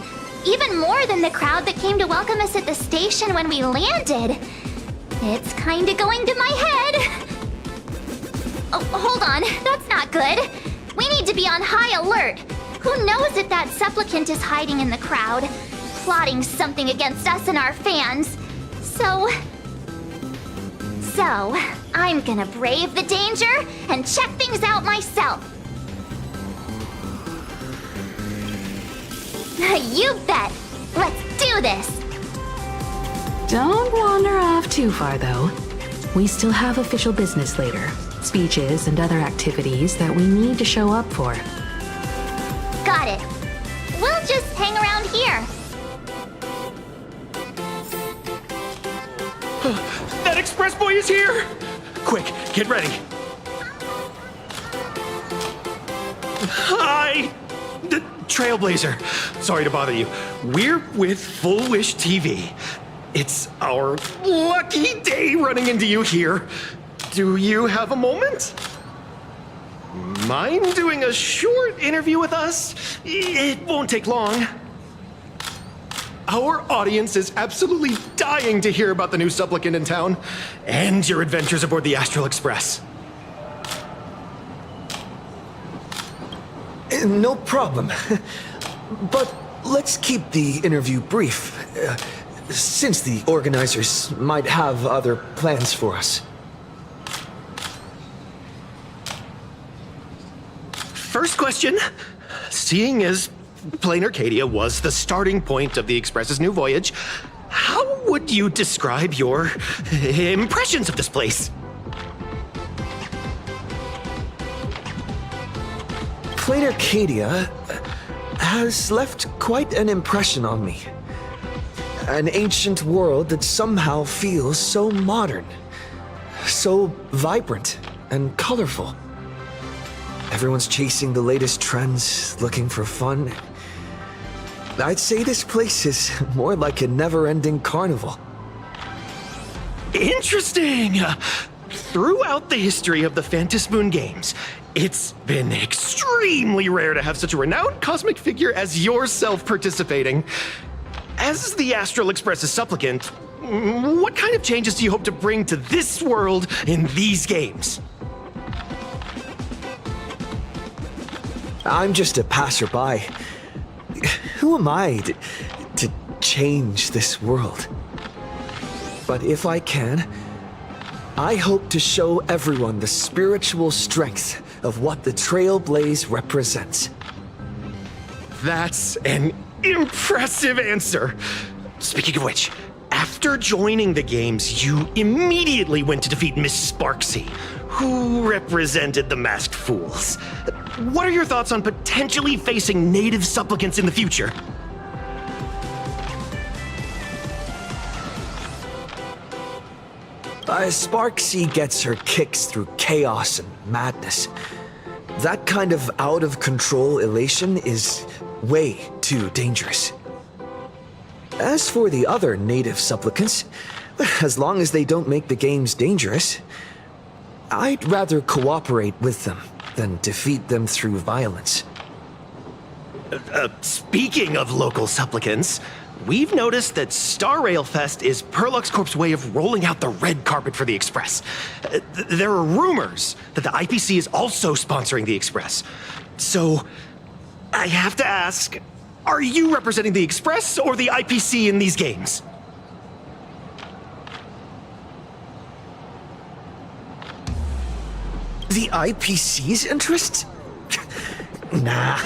Even more than the crowd that came to welcome us at the station when we landed. It's kinda going to my head. Oh, hold on. That's not good. We need to be on high alert. Who knows if that supplicant is hiding in the crowd, plotting something against us and our fans. So, I'm gonna brave the danger and check things out myself. You bet. Let's do this.
Don't wander off too far, though. We still have official business later. Speeches and other activities that we need to show up for.
Got it. We'll just hang around here.
That express boy is here! Quick, get ready. Hi! The Trailblazer. Sorry to bother you. We're with Full Wish TV. It's our lucky day running into you here. Do you have a moment? Mind doing a short interview with us? It won't take long. Our audience is absolutely dying to hear about the new supplicant in town and your adventures aboard the Astral Express.
No problem. But let's keep the interview brief, since the organizers might have other plans for us.
First question. Seeing as Plain Arcadia was the starting point of the Express's new voyage, how would you describe your impressions of this place?
planet Arcadia has left quite an impression on me. An ancient world that somehow feels so modern, so vibrant and colorful. Everyone's chasing the latest trends, looking for fun. I'd say this place is more like a never-ending carnival.
Interesting! Throughout the history of the Phantom Moon games, it's been extremely rare to have such a renowned cosmic figure as yourself participating. As the Astral Express's supplicant, what kind of changes do you hope to bring to this world in these games?
I'm just a passerby. Who am I to change this world? But if I can, I hope to show everyone the spiritual strength of what the Trailblaze represents.
That's an impressive answer. Speaking of which, after joining the games, you immediately went to defeat Miss Sparksy, who represented the Masked Fools. What are your thoughts on potentially facing native supplicants in the future?
Sparksy gets her kicks through chaos and madness. That kind of out-of-control elation is way too dangerous. As for the other native supplicants, as long as they don't make the games dangerous, I'd rather cooperate with them than defeat them through violence.
Speaking of local supplicants, we've noticed that Star Rail Fest is Perlux Corp's way of rolling out the red carpet for the Express. There are rumors that the IPC is also sponsoring the Express. So, I have to ask, are you representing the Express or the IPC in these games?
The IPC's interest? Nah.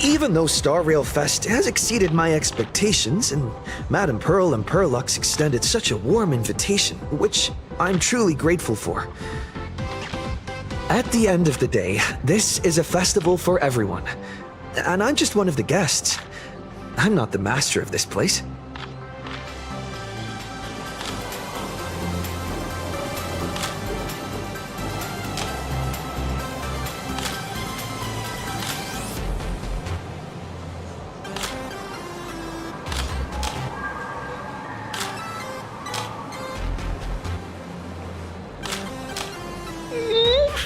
Even though Star Rail Fest has exceeded my expectations, and Madame Pearl and Perlux extended such a warm invitation, which I'm truly grateful for. At the end of the day, this is a festival for everyone. And I'm just one of the guests. I'm not the master of this place.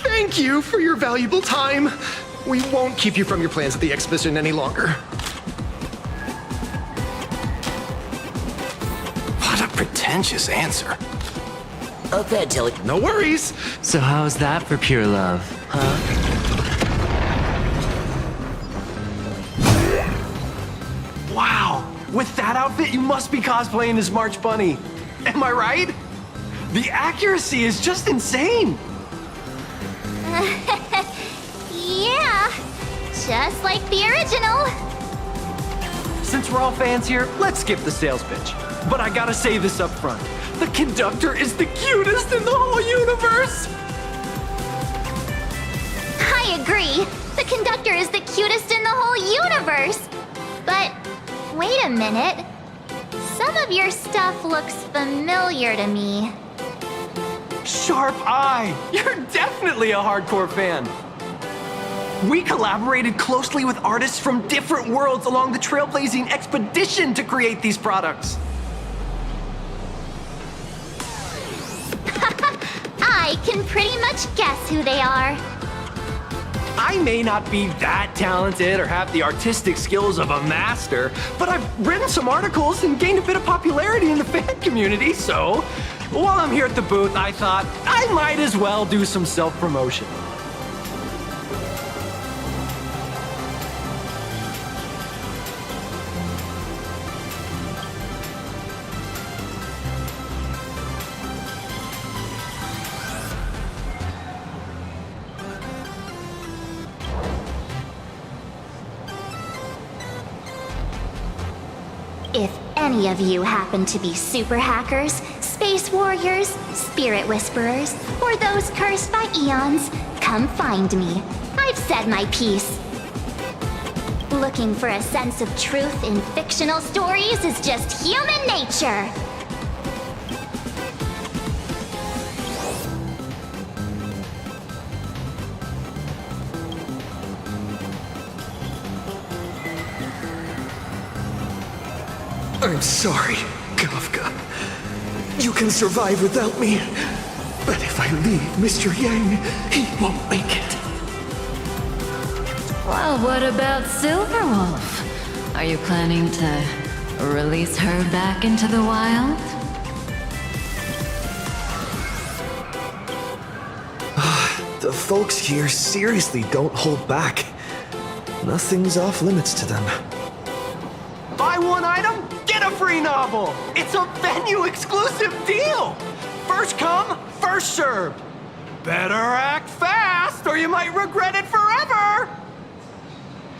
Thank you for your valuable time. We won't keep you from your plans at the exhibition any longer.
What a pretentious answer.
Okay, Tilly. No worries.
So how's that for pure love, huh?
Wow, with that outfit, you must be cosplaying as March Bunny. Am I right? The accuracy is just insane.
Yeah, just like the original.
Since we're all fans here, let's skip the sales pitch. But I gotta say this up front. The conductor is the cutest in the whole universe!
I agree. The conductor is the cutest in the whole universe. But wait a minute. Some of your stuff looks familiar to me.
Sharp eye! You're definitely a hardcore fan. We collaborated closely with artists from different worlds along the trailblazing expedition to create these products.
I can pretty much guess who they are.
I may not be that talented or have the artistic skills of a master, but I've written some articles and gained a bit of popularity in the fan community, so while I'm here at the booth, I thought I might as well do some self-promotion.
If any of you happen to be super hackers, space warriors, spirit whisperers, or those cursed by eons, come find me. I've said my piece. Looking for a sense of truth in fictional stories is just human nature.
I'm sorry, Kafka. You can survive without me. But if I leave Mr. Yang, he won't make it.
Well, what about Silverwolf? Are you planning to release her back into the wild?
The folks here seriously don't hold back. Nothing's off limits to them.
Buy one item, get a free novel! It's a venue-exclusive deal! First come, first served. Better act fast, or you might regret it forever!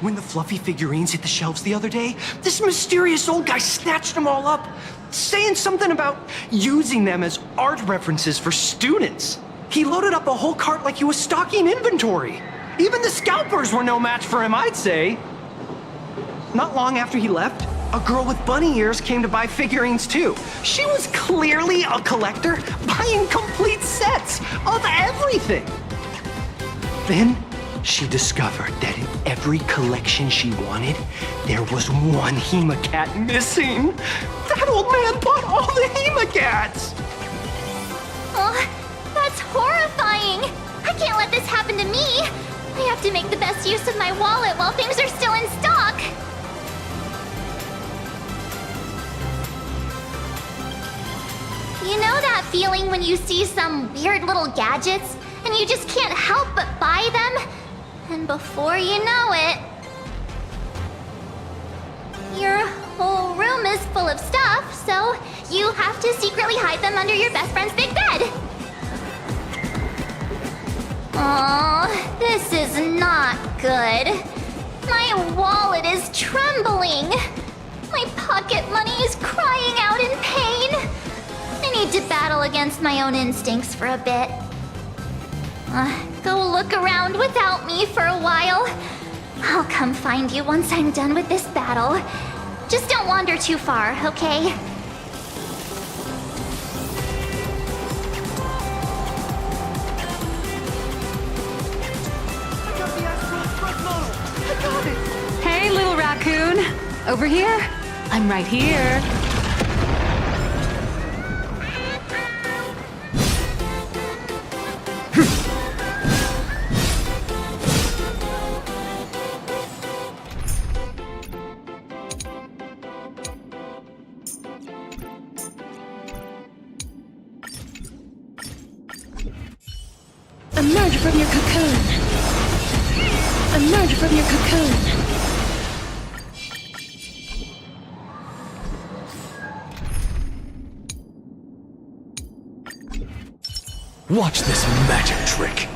When the fluffy figurines hit the shelves the other day, this mysterious old guy snatched them all up, saying something about using them as art references for students. He loaded up a whole cart like he was stocking inventory. Even the scalpers were no match for him, I'd say. Not long after he left, a girl with bunny ears came to buy figurines too. She was clearly a collector, buying complete sets of everything. Then she discovered that in every collection she wanted, there was one Hemacat missing. That old man bought all the Hemacats!
Oh, that's horrifying! I can't let this happen to me! I have to make the best use of my wallet while things are still in stock! You know that feeling when you see some weird little gadgets and you just can't help but buy them? And before you know it, your whole room is full of stuff, so you have to secretly hide them under your best friend's big bed. Aww, this is not good. My wallet is trembling. My pocket money is crying out in pain. I need to battle against my own instincts for a bit. Go look around without me for a while. I'll come find you once I'm done with this battle. Just don't wander too far, okay?
Hey, little raccoon. Over here? I'm right here.
Emerge from your cocoon. Emerge from your cocoon.
Watch this magic trick.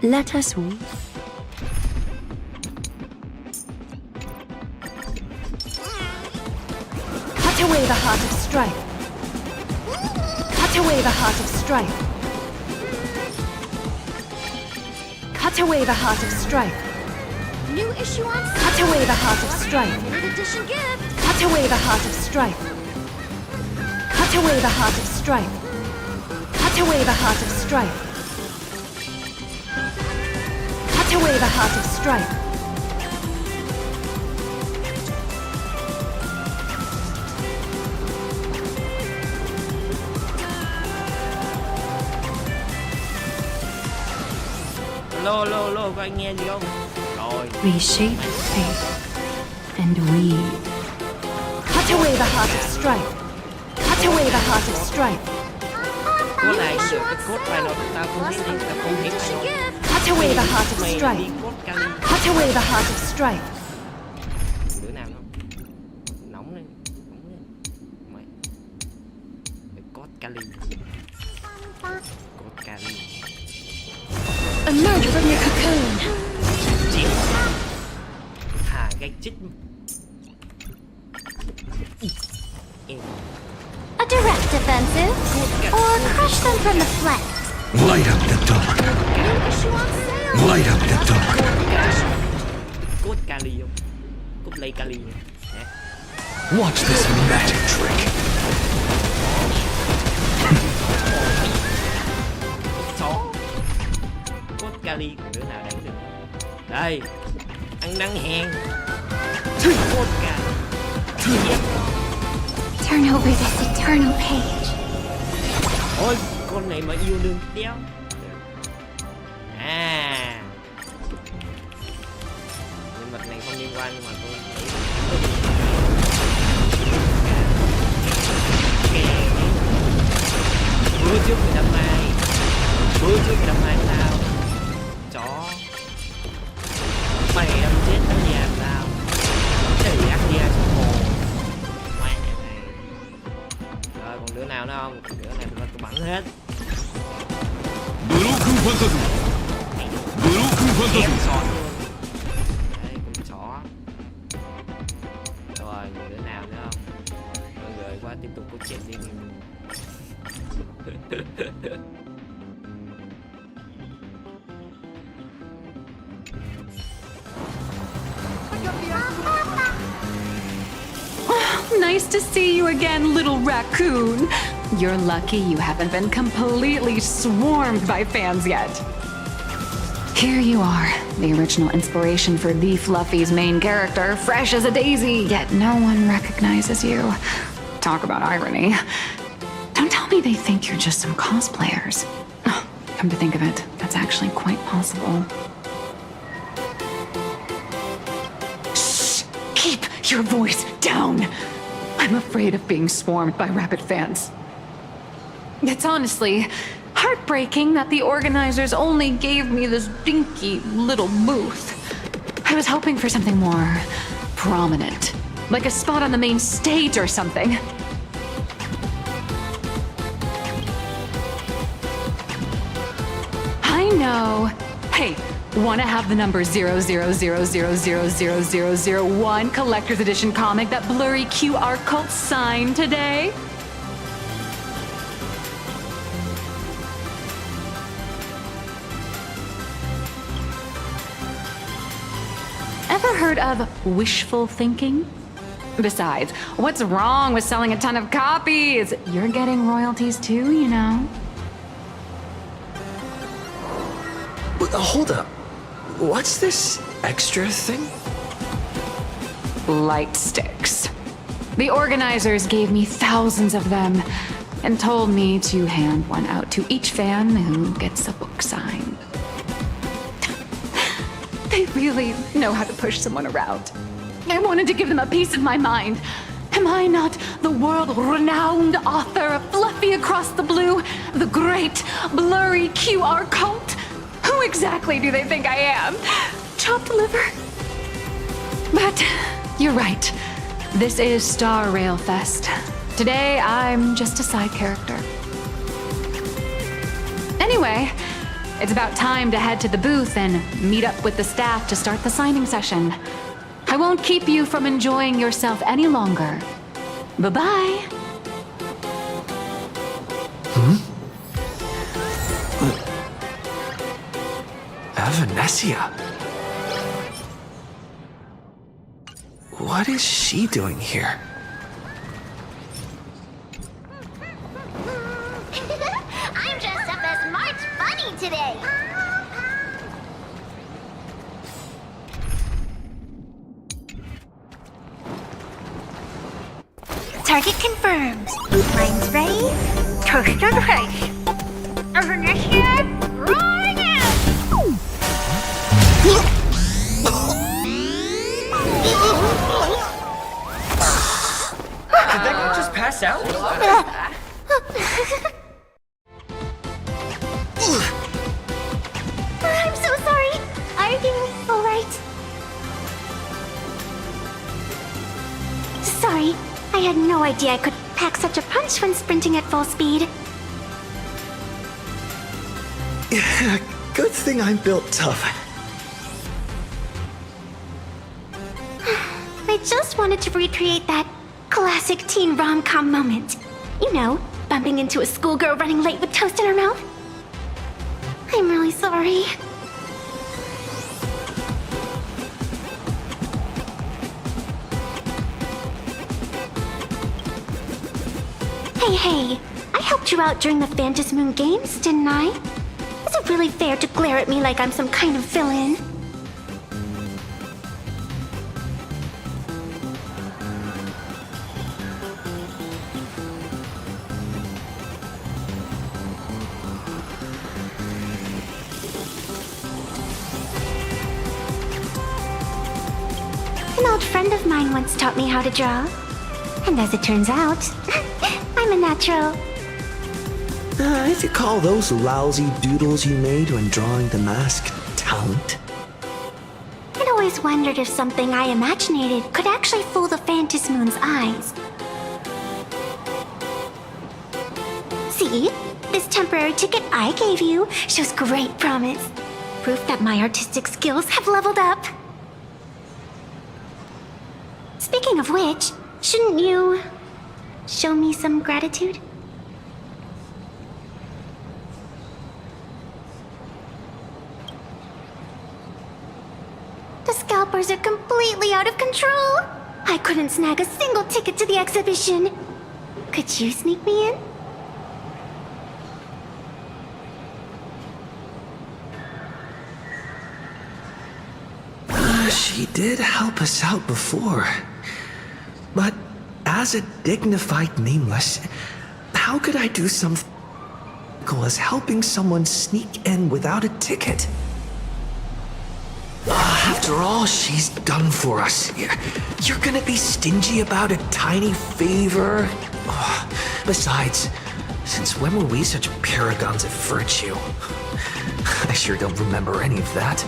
Let us weep. Cut away the heart of strife. Cut away the heart of strife.
Cut away the heart of strife.
New issue on sale.
Cut away the heart of strife.
Limited edition gift.
Cut away the heart of strife. Cut away the heart of strife. Cut away the heart of strife. Cut away the heart of strife.
Lô, có anh nghe gì không? Rồi.
Reshape fate and weave.
Cut away the heart of strife. Cut away the heart of strife.
Cốt này được cái cốt này rồi tao không biết đi, tao không biết mày đâu.
Cut away the heart of
Mày đi
strife.
cốt Kali.
Cut away the heart of strife.
Đứa nào không? Nóng lên. Mày. Cốt Kali. Cốt Kali.
Emerge from your cocoon.
Chịu. Thả cái chích.
A direct offensive, or crush them from the flank.
Light up the dark.
New issue on sale.
Light up the dark.
Cốt Kali không? Cốt lấy Kali không?
Watch this magic trick.
Chó. Cốt Kali của đứa nào đánh được? Đây, ăn năn hèn. Cốt Kali.
Turn over this eternal page.
Ôi, con này mà yêu đương đéo. À, nhân vật này không liên quan nhưng mà tôi bữa trước người đâm ai, bữa trước người đâm ai tao, chó, mày đâm chết tao nhà tao, chạy ác gia trong hồ, ngoan nhà này. Rồi còn đứa nào nữa không? Đứa này tôi bắn hết. Em sọt luôn. Đây con chó. Rồi còn đứa nào nữa không? Mọi người qua tiếp tục câu chuyện đi.
Nice to see you again, little raccoon. You're lucky you haven't been completely swarmed by fans yet. Here you are, the original inspiration for the Fluffy's main character, fresh as a daisy, yet no one recognizes you. Talk about irony. Don't tell me they think you're just some cosplayers. Oh, come to think of it, that's actually quite possible. Shh! Keep your voice down! I'm afraid of being swarmed by rabid fans. It's honestly heartbreaking that the organizers only gave me this dinky little booth. I was hoping for something more prominent, like a spot on the main stage or something. I know. Hey, wanna have the number 000000001 collector's edition comic that blurry QR cult signed today? Ever heard of wishful thinking? Besides, what's wrong with selling a ton of copies? You're getting royalties too, you know.
Hold up. What's this extra thing?
Light sticks. The organizers gave me thousands of them and told me to hand one out to each fan who gets a book signed. They really know how to push someone around. I wanted to give them a piece of my mind. Am I not the world-renowned author of Fluffy Across the Blue, the great blurry QR cult? Who exactly do they think I am? Chopped liver? But you're right. This is Star Rail Fest. Today, I'm just a side character. Anyway, it's about time to head to the booth and meet up with the staff to start the signing session. I won't keep you from enjoying yourself any longer. Bye-bye.
Venetia. What is she doing here?
I'm dressed up as March Bunny today. Target confirmed. Mine's ready. Toast on face. Venetia, rolling out.
Did that guy just pass out?
I'm so sorry. Are you alright? Sorry, I had no idea I could pack such a punch when sprinting at full speed.
Yeah, good thing I'm built tough.
I just wanted to recreate that classic teen rom-com moment. You know, bumping into a schoolgirl running late with toast in her mouth. I'm really sorry. Hey, I helped you out during the Phantom Moon Games, didn't I? Is it really fair to glare at me like I'm some kind of villain? An old friend of mine once taught me how to draw. And as it turns out, I'm a natural.
If you call those lousy doodles you made when drawing the mask talent.
I'd always wondered if something I imaginated could actually fool the Phantom Moon's eyes. See? This temporary ticket I gave you shows great promise. Proof that my artistic skills have leveled up. Speaking of which, shouldn't you show me some gratitude? The scalpers are completely out of control. I couldn't snag a single ticket to the exhibition. Could you sneak me in?
She did help us out before. But as a dignified nameless, how could I do something as helping someone sneak in without a ticket? After all she's done for us, you're gonna be stingy about a tiny favor? Besides, since when were we such paragons of virtue? I sure don't remember any of that.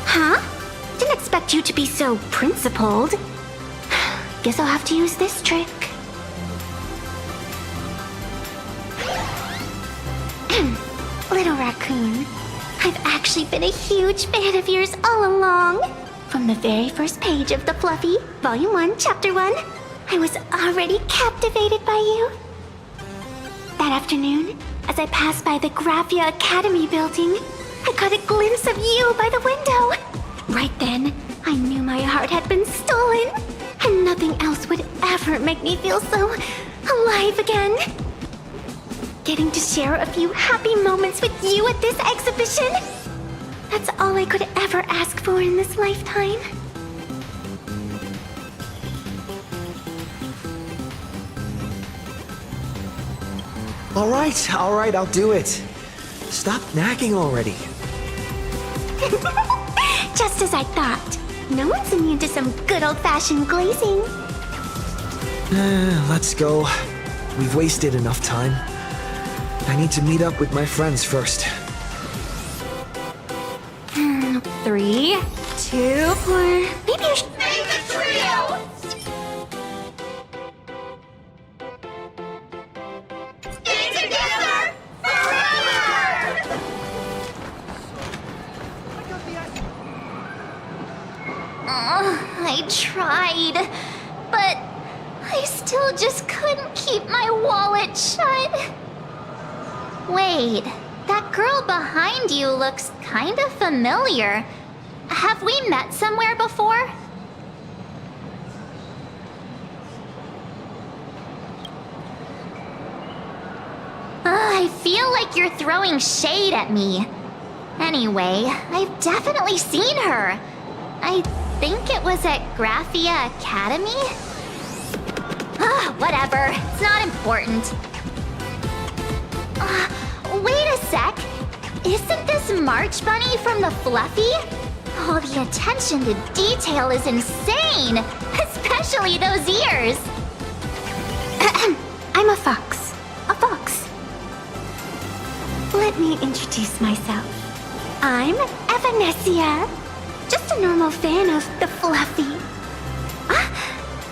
Huh? Didn't expect you to be so principled. Guess I'll have to use this trick. Little raccoon, I've actually been a huge fan of yours all along. From the very first page of The Fluffy, Volume 1, Chapter 1, I was already captivated by you. That afternoon, as I passed by the Graphia Academy building, I caught a glimpse of you by the window. Right then, I knew my heart had been stolen, and nothing else would ever make me feel so alive again. Getting to share a few happy moments with you at this exhibition, that's all I could ever ask for in this lifetime.
All right, I'll do it. Stop nagging already.
Just as I thought. No one's immune to some good old-fashioned glazing.
Let's go. We've wasted enough time. I need to meet up with my friends first.
3, 2, 4... Maybe I should... Make the trio! Stay together forever! I tried, but I still just couldn't keep my wallet shut. Wait, that girl behind you looks kind of familiar. Have we met somewhere before? I feel like you're throwing shade at me. Anyway, I've definitely seen her. I think it was at Graphia Academy? Whatever, it's not important. Wait a sec. Isn't this March Bunny from the Fluffy? Oh, the attention to detail is insane! Especially those ears!
I'm a fox. A fox. Let me introduce myself. I'm Evanesia. Just a normal fan of the Fluffy.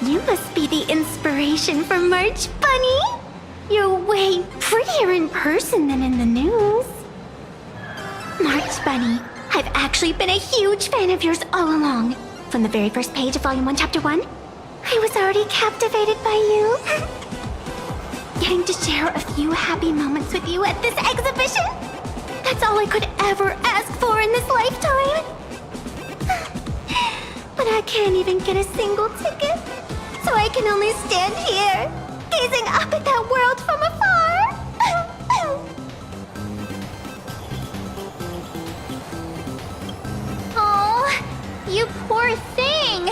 You must be the inspiration for March Bunny. You're way prettier in person than in the news. March Bunny, I've actually been a huge fan of yours all along. From the very first page of Volume 1, Chapter 1, I was already captivated by you. Getting to share a few happy moments with you at this exhibition, that's all I could ever ask for in this lifetime. But I can't even get a single ticket, so I can only stand here, gazing up at that world from afar.
Oh, you poor thing.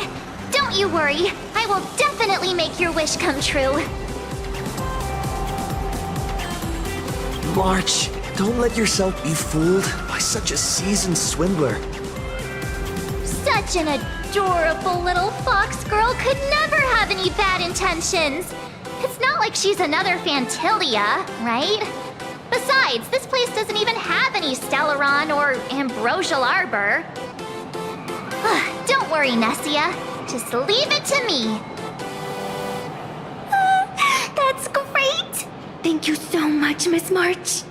Don't you worry, I will definitely make your wish come true.
March, don't let yourself be fooled by such a seasoned swindler.
Such an adorable little fox girl could never have any bad intentions. It's not like she's another Fantilia, right? Besides, this place doesn't even have any Stellaron or Ambrosial Arbor. Don't worry, Nessia. Just leave it to me.
That's great. Thank you so much, Miss March.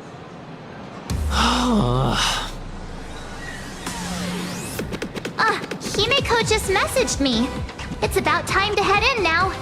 Himeko just messaged me. It's about time to head in now.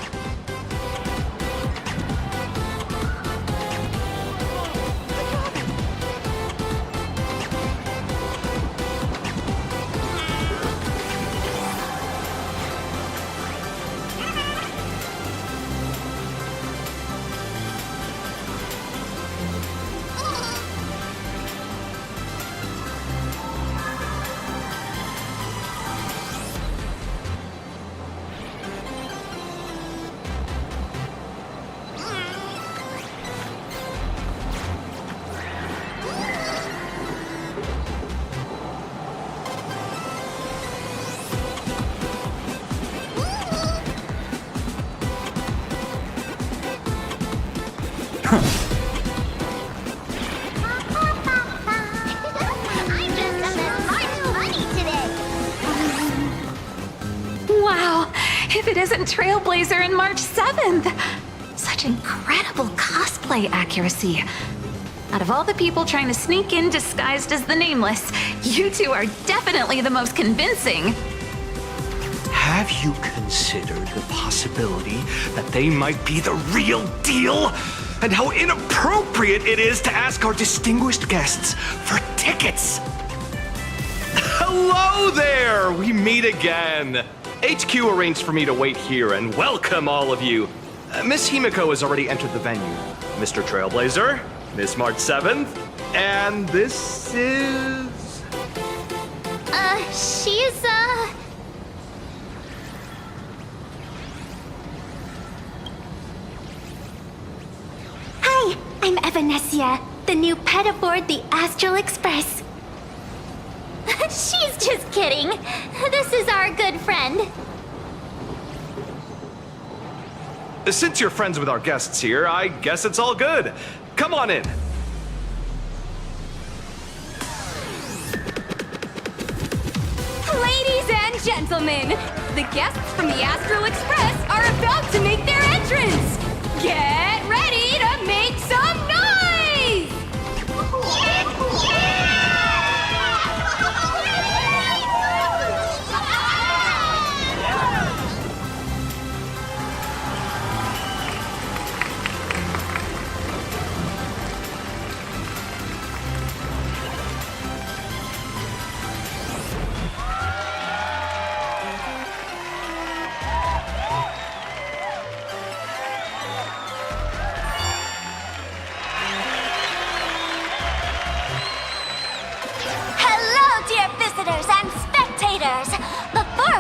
Wow, if it isn't Trailblazer and March 7th! Such incredible cosplay accuracy. Out of all the people trying to sneak in disguised as the Nameless, you two are definitely the most convincing.
Have you considered the possibility that they might be the real deal? And how inappropriate it is to ask our distinguished guests for tickets!
Hello there! We meet again! HQ arranged for me to wait here and welcome all of you. Miss Himeko has already entered the venue. Mr. Trailblazer, Miss March 7th, and this is...
She's,
Hi, I'm Evanesia, the new pet aboard the Astral Express.
She's just kidding. This is our good friend.
Since you're friends with our guests here, I guess it's all good. Come on in.
Ladies and gentlemen, the guests from the Astral Express are about to make their entrance. Get ready to make some noise!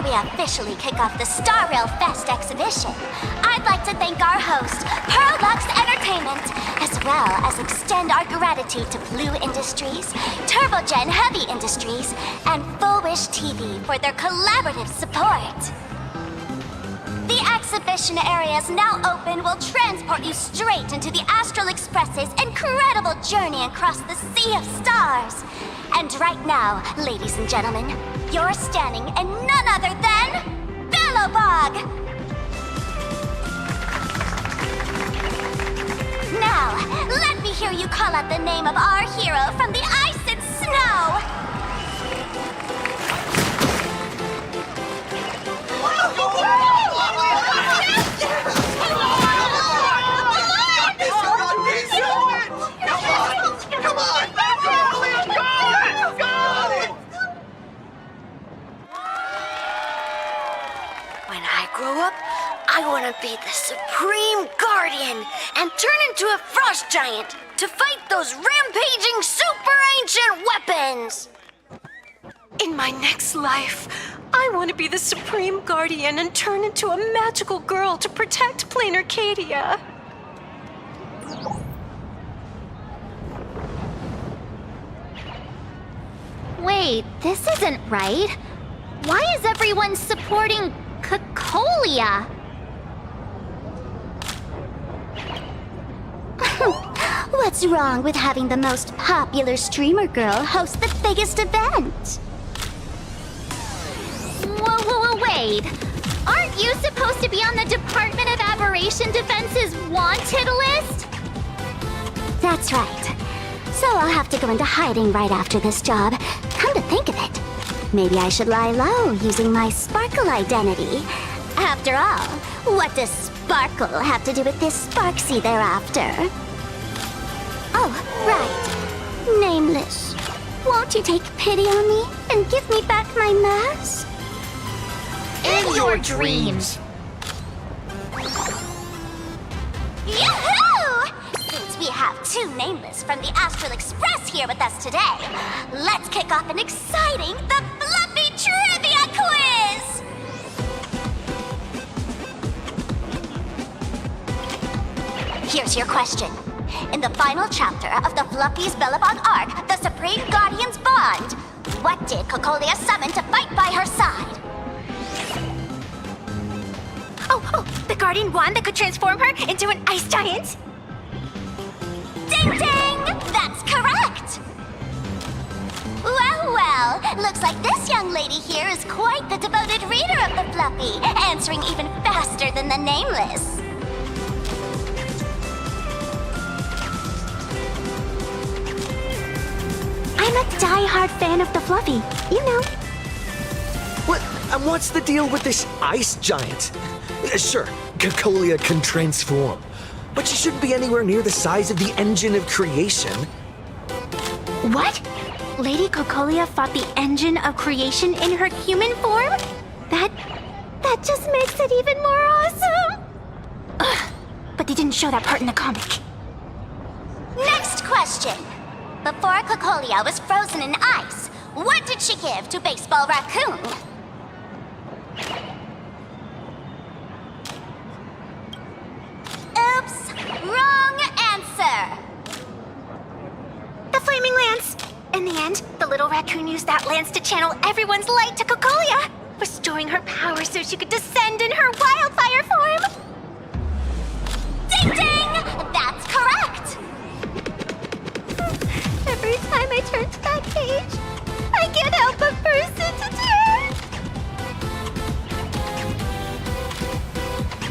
we officially kick off the Star Rail Fest exhibition, I'd like to thank our host, Perlux Entertainment, as well as extend our gratitude to Blue Industries, Turbogen Heavy Industries, and Full Wish TV for their collaborative support. The exhibition area is now open will transport you straight into the Astral Express's incredible journey across the Sea of Stars. And right now, ladies and gentlemen, you're standing in none other than BaroBog! Now, let me hear you call out the name of our hero from the ice and snow!
When I grow up, I want to be the Supreme Guardian and turn into a frost giant to fight those rampaging super ancient weapons.
In my next life, I want to be the Supreme Guardian and turn into a magical girl to protect Plain Arcadia.
Wait, this isn't right. Why is everyone supporting Cocolia? What's wrong with having the most popular streamer girl host the biggest event? Whoa, wait. Aren't you supposed to be on the Department of Aberration Defense's wanted list? That's right. So I'll have to go into hiding right after this job. Come to think of it, maybe I should lie low using my Sparkle identity. After all, what does Sparkle have to do with this Sparksy thereafter? Oh, right. Nameless. Won't you take pity on me and give me back my mask?
In your dreams.
Yoo-hoo! Since we have two Nameless from the Astral Express here with us today, let's kick off an exciting The Fluffy Trivia Quiz! Here's your question. In the final chapter of the Fluffy's BaroBanhsBao arc, The Supreme Guardian's Bond, what did Cocolia summon to fight by her side?
Oh, the Guardian wand that could transform her into an ice giant?
Ding ding! That's correct! Well, looks like this young lady here is quite the devoted reader of the Fluffy, answering even faster than the Nameless. I'm a die-hard fan of the Fluffy, you know.
What's the deal with this ice giant? Sure, Cocolia can transform, but she shouldn't be anywhere near the size of the engine of creation.
What? Lady Cocolia fought the engine of creation in her human form? That just makes it even more awesome! Ugh, but they didn't show that part in the comic. Next question. Before Cocolia was frozen in ice, what did she give to Baseball Raccoon? Oops, wrong answer.
The Flaming Lance. In the end, the little raccoon used that lance to channel everyone's light to Cocolia, restoring her power so she could descend in her wildfire form.
Ding ding! That's correct! Every time I turn to that page, I can't help but burst into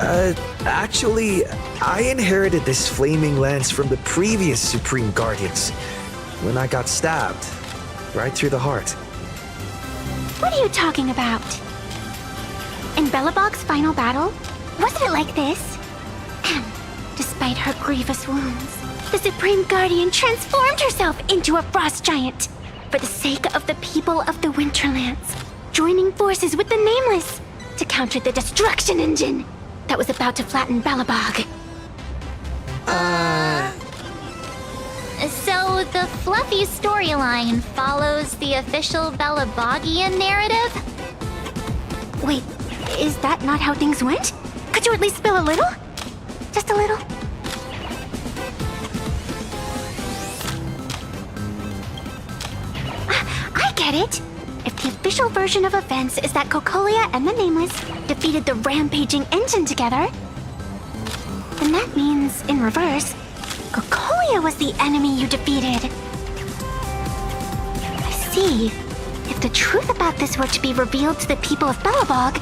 tears.
Actually, I inherited this flaming lance from the previous Supreme Guardians when I got stabbed right through the heart.
What are you talking about? In BaroBanhsBao's final battle, wasn't it like this? Despite her grievous wounds, the Supreme Guardian transformed herself into a frost giant for the sake of the people of the Winterlands, joining forces with the Nameless to counter the destruction engine that was about to flatten BaroBanhsBao. So the Fluffy storyline follows the official BaroBanhsBaoian narrative?
Wait, is that not how things went? Could you at least spill a little? Just a little? I get it! If the official version of events is that Cocolia and the Nameless defeated the rampaging engine together, then that means, in reverse, Cocolia was the enemy you defeated. I see. If the truth about this were to be revealed to the people of Belobog,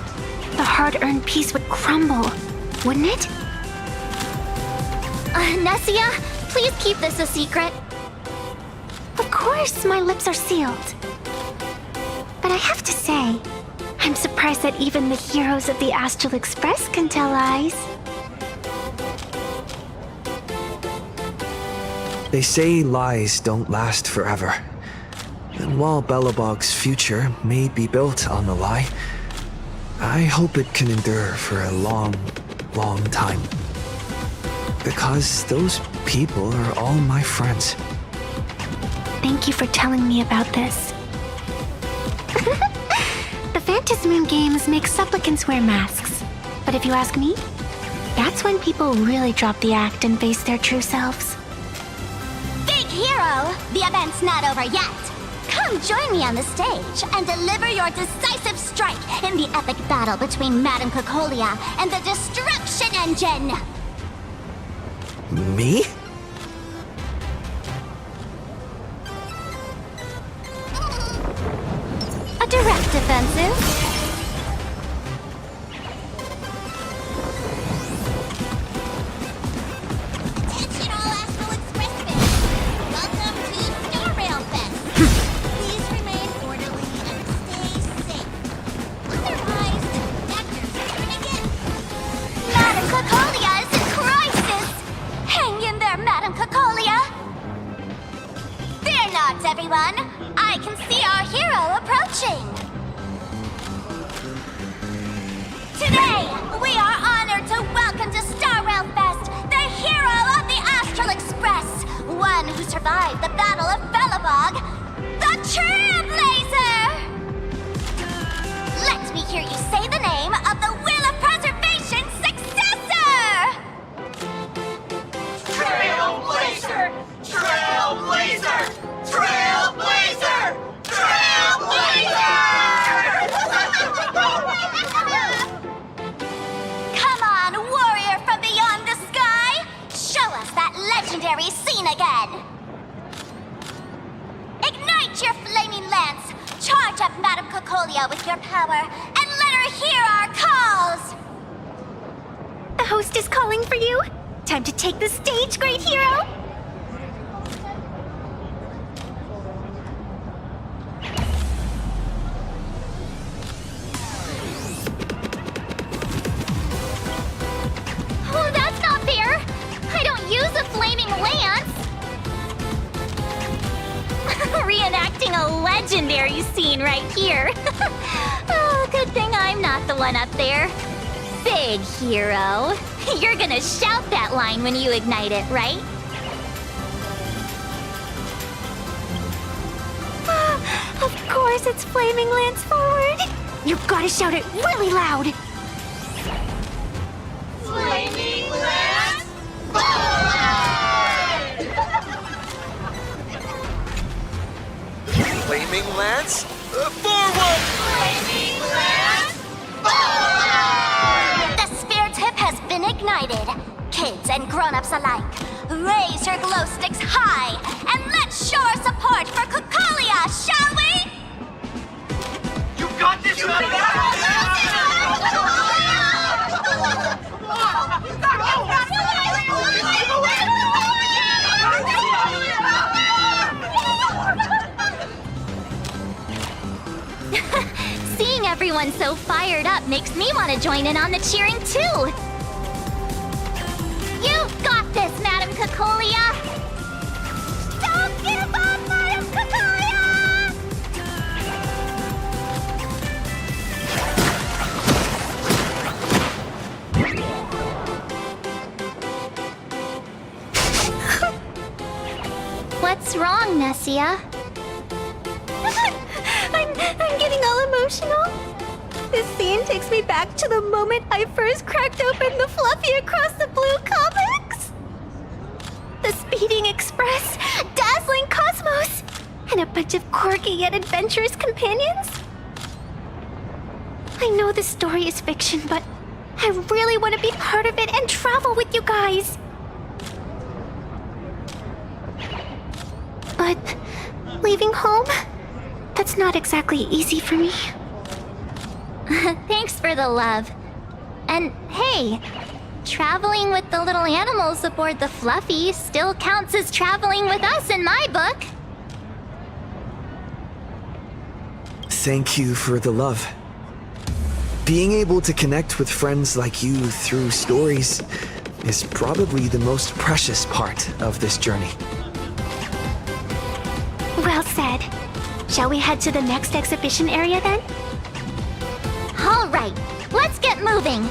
the hard-earned peace would crumble, wouldn't it?
Nessia, please keep this a secret.
Of course, my lips are sealed. But I have to say, I'm surprised that even the heroes of the Astral Express can tell lies.
They say lies don't last forever. And while Belobog's future may be built on a lie, I hope it can endure for a long, long time. Because those people are all my friends.
Thank you for telling me about this. The Phantasmoon games make supplicants wear masks. But if you ask me, that's when people really drop the act and face their true selves.
Big hero! The event's not over yet! Come join me on the stage and deliver your decisive strike in the epic battle between Madame Cocolia and the Destruction Engine!
Me?
A direct offensive. Attention all Astral Express fans. Welcome to Star Rail Fest. Please remain orderly and stay safe. Otherwise, the actors are turning in. Madame Cocolia is in crisis! Hang in there, Madame Cocolia! Fear not, everyone! I can see our hero approaching! Today, we are honored to welcome to Star Rail Fest the hero of the Astral Express, one who survived the Battle of Belobog, the Trailblazer! Let me hear you say the name of the Wheel of Preservation's successor! Trailblazer! Trailblazer! Trailblazer! Come on, warrior from beyond the sky! Show us that legendary scene again! Ignite your flaming lance! Charge up Madame Cocolia with your power, and let her hear our calls!
The host is calling for you. Time to take the stage, great hero!
Oh, that's not fair! I don't use a flaming lance! Reenacting a legendary scene right here. Oh, good thing I'm not the one up there. Big hero. You're gonna shout that line when you ignite it, right?
Of course, it's flaming lance forward. You've got to shout it really loud.
Flaming lance forward!
Flaming lance forward!
Flaming lance forward! The spirit tip has been ignited. Kids and grown-ups alike, raise your glow sticks high and let's show our support for Cocolia, shall we?
You got this,
Seeing everyone so fired up makes me want to join in on the cheering too. You've got this, Madame Cocolia! Don't give up, Madame Cocolia! What's wrong, Nessia?
I'm getting all emotional. This scene takes me back to the moment I first cracked open the Fluffy Across the Blue comics. The speeding express, dazzling cosmos, and a bunch of quirky yet adventurous companions. I know the story is fiction, but I really want to be part of it and travel with you guys. But leaving home, that's not exactly easy for me.
Thanks for the love. And hey, traveling with the little animals aboard the Fluffy still counts as traveling with us in my book.
Thank you for the love. Being able to connect with friends like you through stories is probably the most precious part of this journey.
Well said. Shall we head to the next exhibition area then?
All right, let's get moving.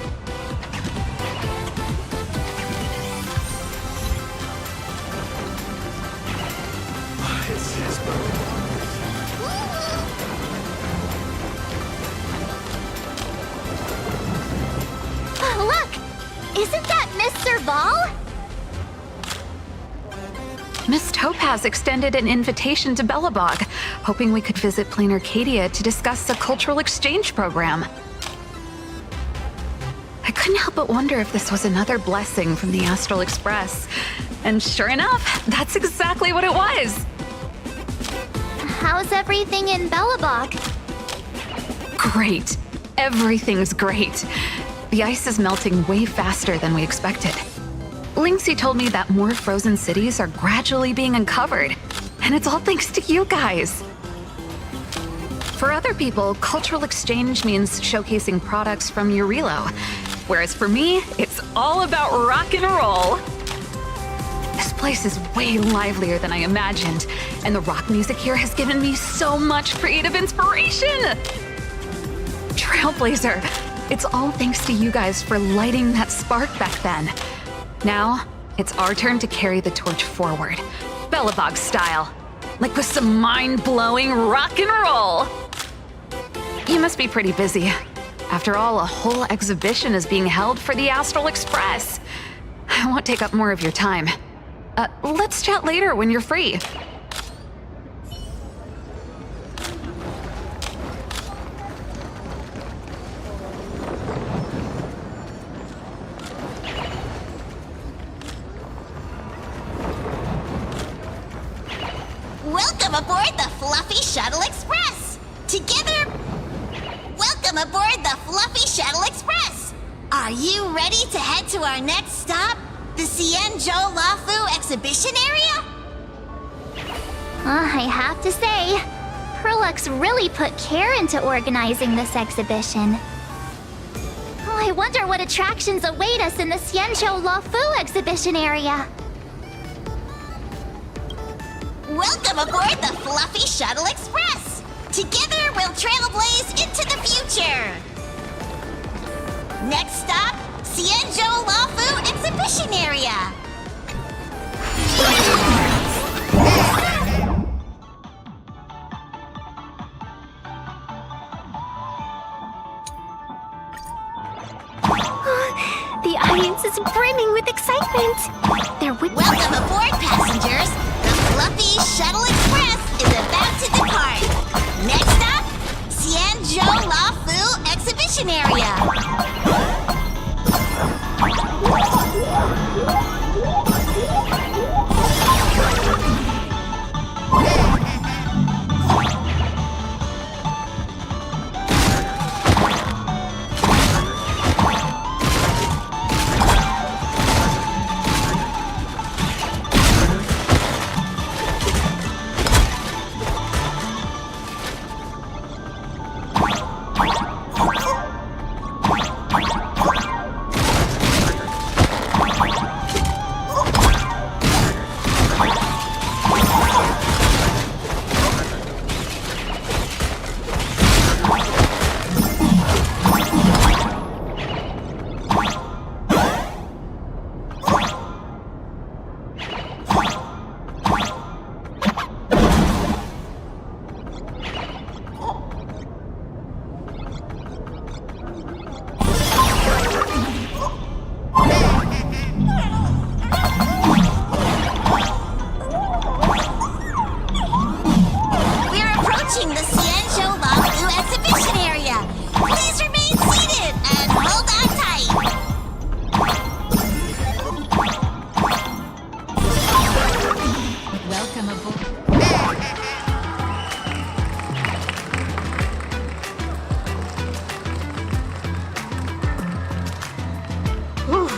Look! Isn't that Miss Serval?
Miss Topaz extended an invitation to Belobog, hoping we could visit Plain Arcadia to discuss a cultural exchange program. I couldn't help but wonder if this was another blessing from the Astral Express. And sure enough, that's exactly what it was.
How's everything in Belobog?
Great. Everything's great. The ice is melting way faster than we expected. Lynxie told me that more frozen cities are gradually being uncovered, and it's all thanks to you guys. For other people, cultural exchange means showcasing products from NHIİU, whereas for me, it's all about rock and roll. This place is way livelier than I imagined, and the rock music here has given me so much creative inspiration. Trailblazer, it's all thanks to you guys for lighting that spark back then. Now, it's our turn to carry the torch forward, Belobog style, like with some mind-blowing rock and roll. You must be pretty busy. After all, a whole exhibition is being held for the Astral Express. I won't take up more of your time. Let's chat later when you're free.
Welcome aboard the Fluffy Shuttle Express! Together... Welcome aboard the Fluffy Shuttle Express! Are you ready to head to our next stop? The Xianzhou Lafu exhibition area?
I have to say, Perlux really put care into organizing this exhibition. Oh, I wonder what attractions await us in the Xianzhou Lafu exhibition area.
Welcome aboard the Fluffy Shuttle Express! Together we'll trailblaze into the future! Next stop, Xianzhou Lafu exhibition area!
The audience is brimming with excitement.
Welcome aboard, passengers! The Fluffy Shuttle Express is about to depart. Next stop, Xianzhou Lafu exhibition area.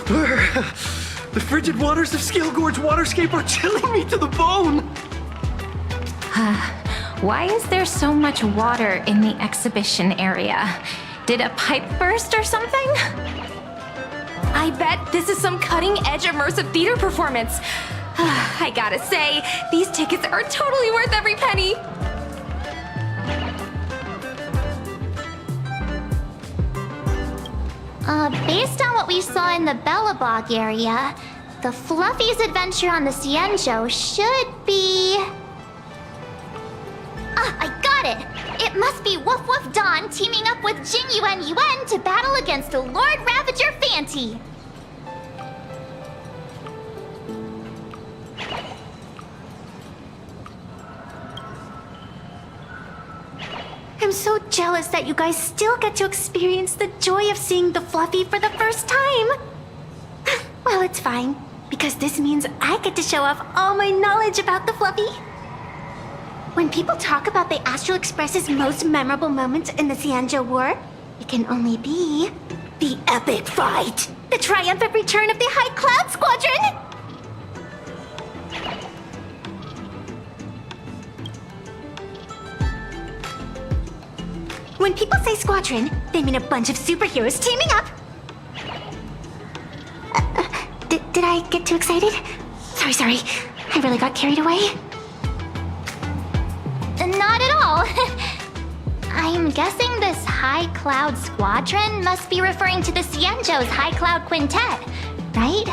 The frigid waters of Scale Gorge Waterscape are chilling me to the bone!
Why is there so much water in the exhibition area? Did a pipe burst or something?
I bet this is some cutting-edge immersive theater performance. I gotta say, these tickets are totally worth every penny.
Based on what we saw in the Bellabog area, the Fluffy's adventure on the Cienjo should be... Ah, I got it! It must be Woof Woof Dawn teaming up with Jing Yuan Yuan to battle against the Lord Ravager Fanti.
I'm so jealous that you guys still get to experience the joy of seeing the Fluffy for the first time. Well, it's fine, because this means I get to show off all my knowledge about the Fluffy. When people talk about the Astral Express's most memorable moments in the Cienjo War, it can only be the epic fight, the triumphant return of the High Cloud Squadron. When people say squadron, they mean a bunch of superheroes teaming up. Did I get too excited? Sorry. I really got carried away.
Not at all. I'm guessing this High Cloud Squadron must be referring to the Cienjo's High Cloud Quintet, right?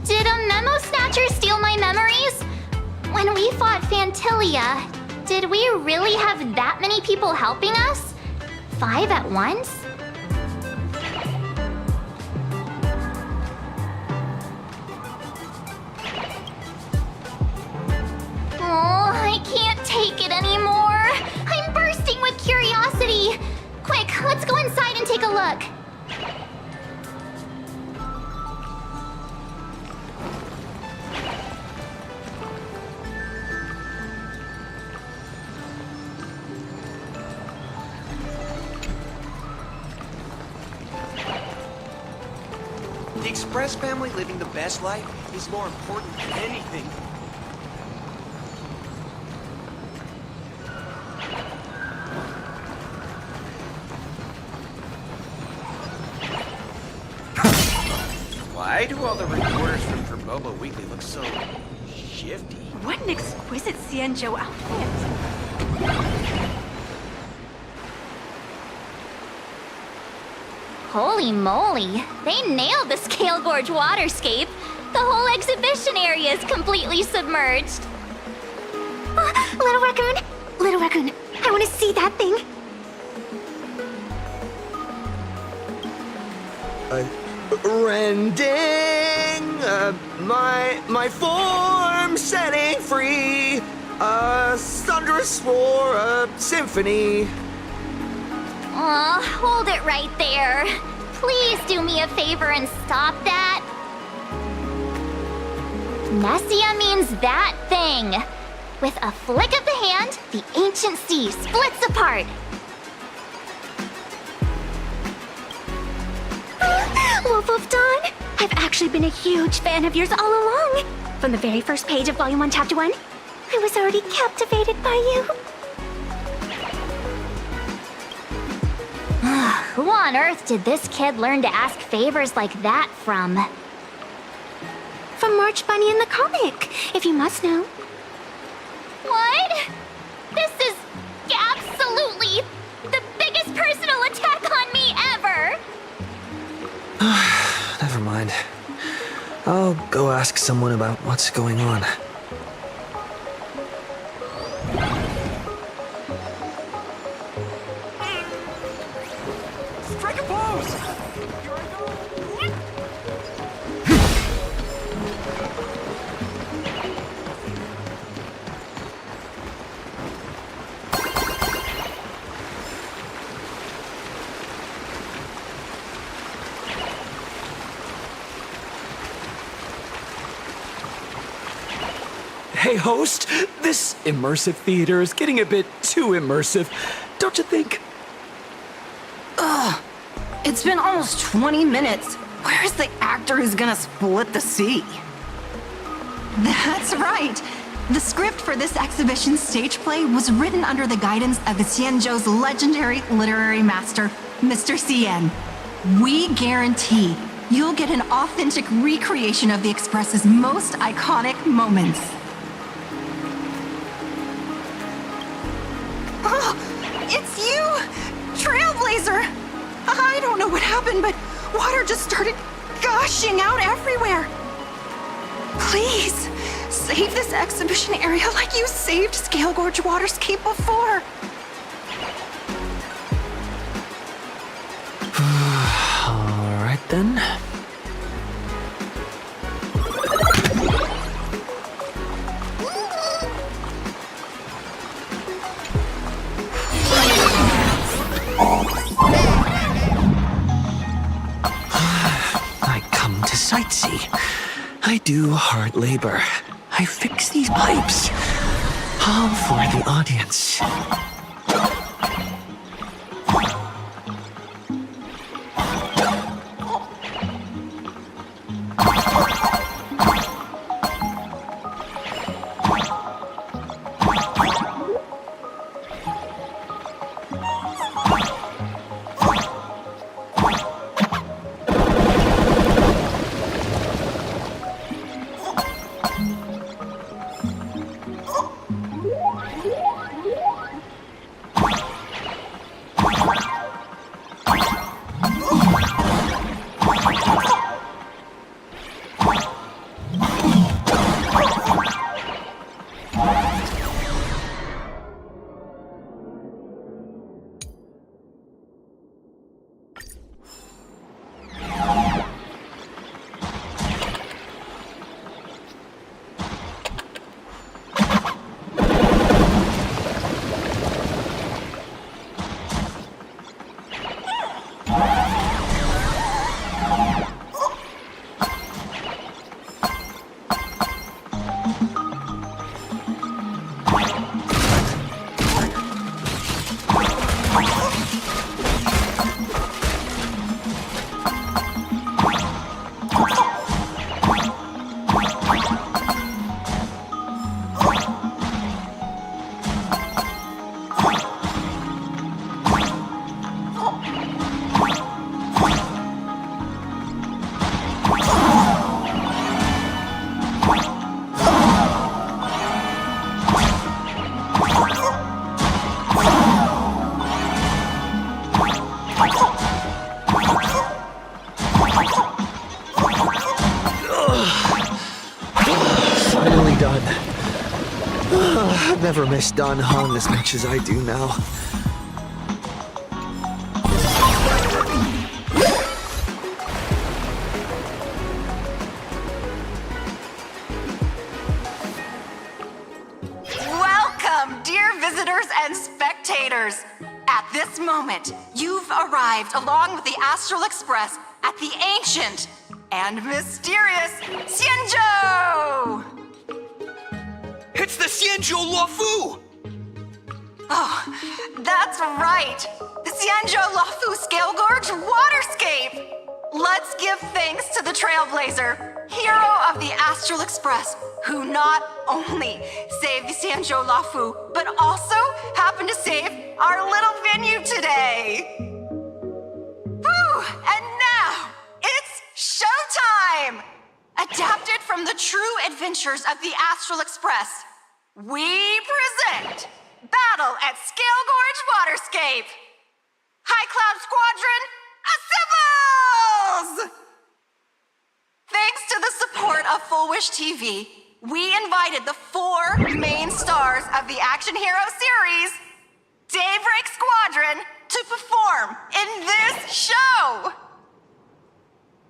Did a memo snatcher steal my memories? When we fought Fantilia, did we really have that many people helping us? 5 at once? Oh, I can't take it anymore. I'm bursting with curiosity. Quick, let's go inside and take a look.
The Express family living the best life is more important than anything. Why do all the reporters from Bobo Weekly look so shifty?
What an exquisite Cienjo outfit.
Holy moly, they nailed the Scale Gorge waterscape. The whole exhibition area is completely submerged.
Little raccoon, I want to see that thing.
Rending my form setting free, a thunderous roar, a symphony.
Aw, hold it right there. Please do me a favor and stop that. Nessia means that thing. With a flick of the hand, the ancient sea splits apart.
Wolf of Dawn, I've actually been a huge fan of yours all along. From the very first page of Volume 1, Chapter 1, I was already captivated by you.
Who on earth did this kid learn to ask favors like that from?
From March Bunny in the comic, if you must know.
What? This is absolutely the biggest personal attack on me ever!
Never mind. I'll go ask someone about what's going on.
Strike a pose!
Hey, host, this immersive theater is getting a bit too immersive, don't you think?
Ugh, it's been almost 20 minutes.
Where's the actor who's gonna split the sea? That's right. The script for this exhibition stage play was written under the guidance of the Xianzhou's legendary literary master, Mr. Xian. We guarantee you'll get an authentic recreation of the Express's most iconic moments. Oh, it's you! Trailblazer! I don't know what happened, but water just started gushing out everywhere. Please, save this exhibition area like you saved Scale Gorge Waterscape before.
All right then. I come to sightsee. I do hard labor. I fix these pipes. All for the audience. I've never missed Dan Heng as much as I do now.
Welcome, dear visitors and spectators. At this moment, you've arrived along with the Astral Express at the ancient and mysterious Xianzhou!
It's the Xianzhou Luofu!
Oh, that's right! The Xianzhou Luofu Scale Gorge Waterscape! Let's give thanks to the Trailblazer, hero of the Astral Express, who not only saved the Xianzhou Luofu, but also happened to save our little venue today! Whew! And now, it's showtime! Adapted from the true adventures of the Astral Express, we present Battle at Scale Gorge Waterscape! High Cloud Squadron, assembles! Thanks to the support of Full Wish TV, we invited the 4 main stars of the action hero series, Daybreak Squadron, to perform in this show!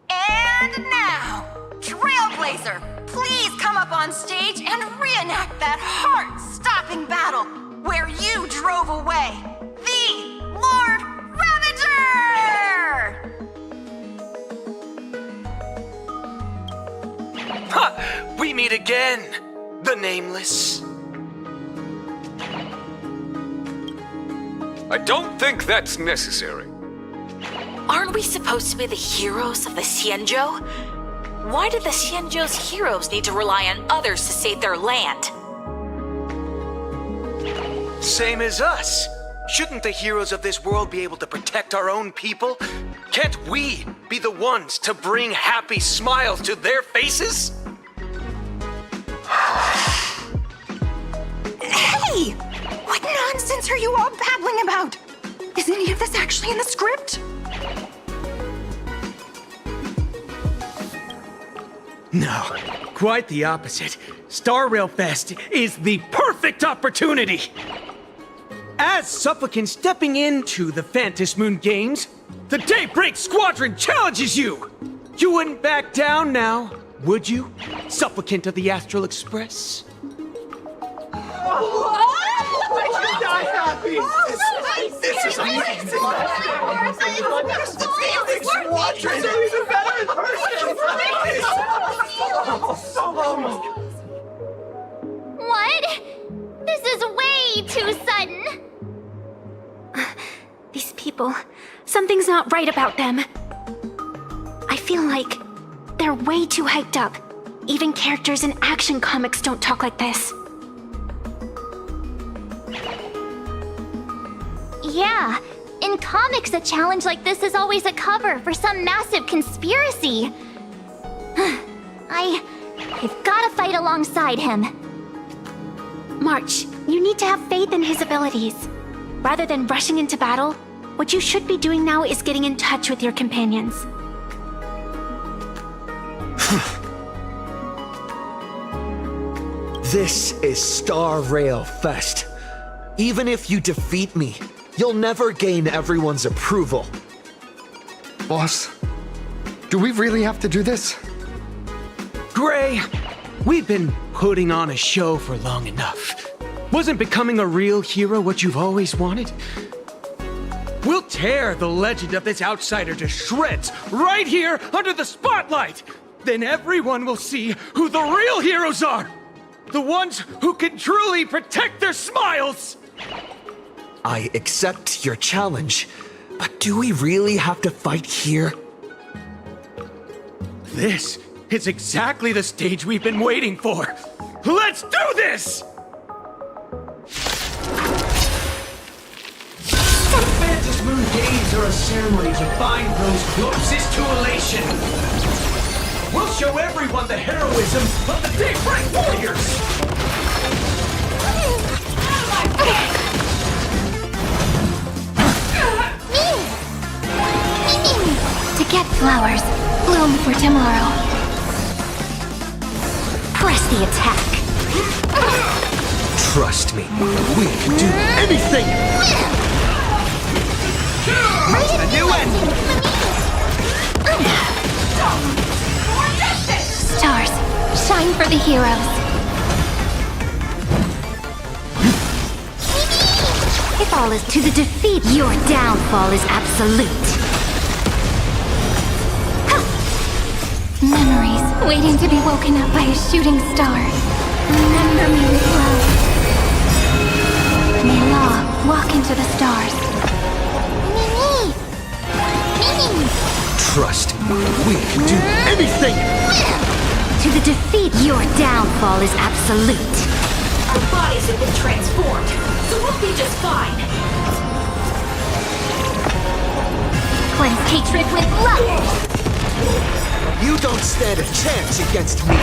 And now, Trailblazer, please come up on stage and reenact that heart-stopping battle where you drove away the Lord Ravager!
Ha! We meet again, the Nameless.
I don't think that's necessary.
Our
Aren't we supposed to be the heroes of the Xianzhou? Why do the Xianzhou's heroes need to rely on others to save their land?
Same as us. Shouldn't the heroes of this world be able to protect our own people? Can't we be the ones to bring happy smiles to their faces?
Hey! What nonsense are you all babbling about? Is any of this actually in the script?
No, quite the opposite. Star Rail Fest is the perfect opportunity! As supplicants stepping into the Phantom Moon Games, the Daybreak Squadron challenges you! You wouldn't back down now, would you, supplicant of the Astral Express?
This is amazing!
What? This is way too sudden.
These people, something's not right about them. I feel like they're way too hyped up. Even characters in action comics don't talk like this.
Yeah, in comics, a challenge like this is always a cover for some massive conspiracy. I've gotta fight alongside him.
March, you need to have faith in his abilities. Rather than rushing into battle, what you should be doing now is getting in touch with your companions.
This is Star Rail Fest. Even if you defeat me, you'll never gain everyone's approval.
Boss, do we really have to do this?
Gray, we've been putting on a show for long enough. Wasn't becoming a real hero what you've always wanted? We'll tear the legend of this outsider to shreds right here under the spotlight! Then everyone will see who the real heroes are! The ones who can truly protect their smiles!
I accept your challenge, but do we really have to fight here?
This is exactly the stage we've been waiting for! Let's do this!
Phantom Moon Games are a ceremony to bind those closest to elation. We'll show everyone the heroism of the Daybreak Warriors!
To get flowers, bloom for tomorrow. Press the attack.
Trust me, we can do anything!
A new ending!
Stars, shine for the heroes. If all is to the defeat, your downfall is absolute. Memories waiting to be woken up by a shooting star. Remember me with love. May Law walk into the stars. Mimi!
Trust me, we can do anything!
To the defeat, your downfall is absolute.
Our bodies have been transformed, so we'll be just fine.
Cleanse hatred with love.
You don't stand a chance against me!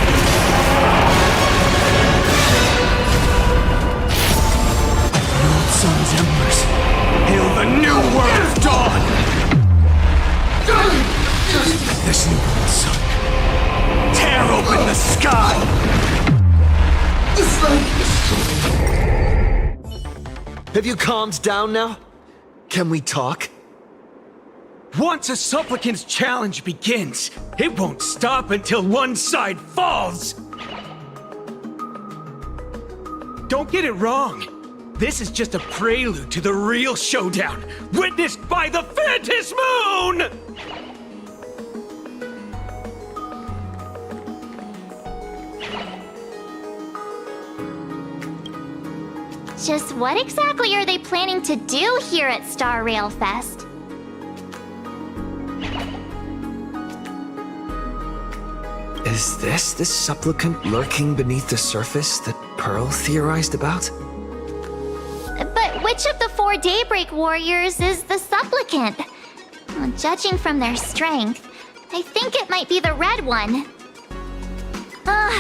Old sun's embers, hail the new world of dawn! This new world sun, tear open the sky!
Have you calmed down now? Can we talk?
Once a supplicant's challenge begins, it won't stop until one side falls! Don't get it wrong. This is just a prelude to the real showdown, witnessed by the Phantom Moon!
Just what exactly are they planning to do here at Star Rail Fest?
Is this the supplicant lurking beneath the surface that Pearl theorized about?
But which of the 4 Daybreak Warriors is the supplicant? Well, judging from their strength, I think it might be the red one.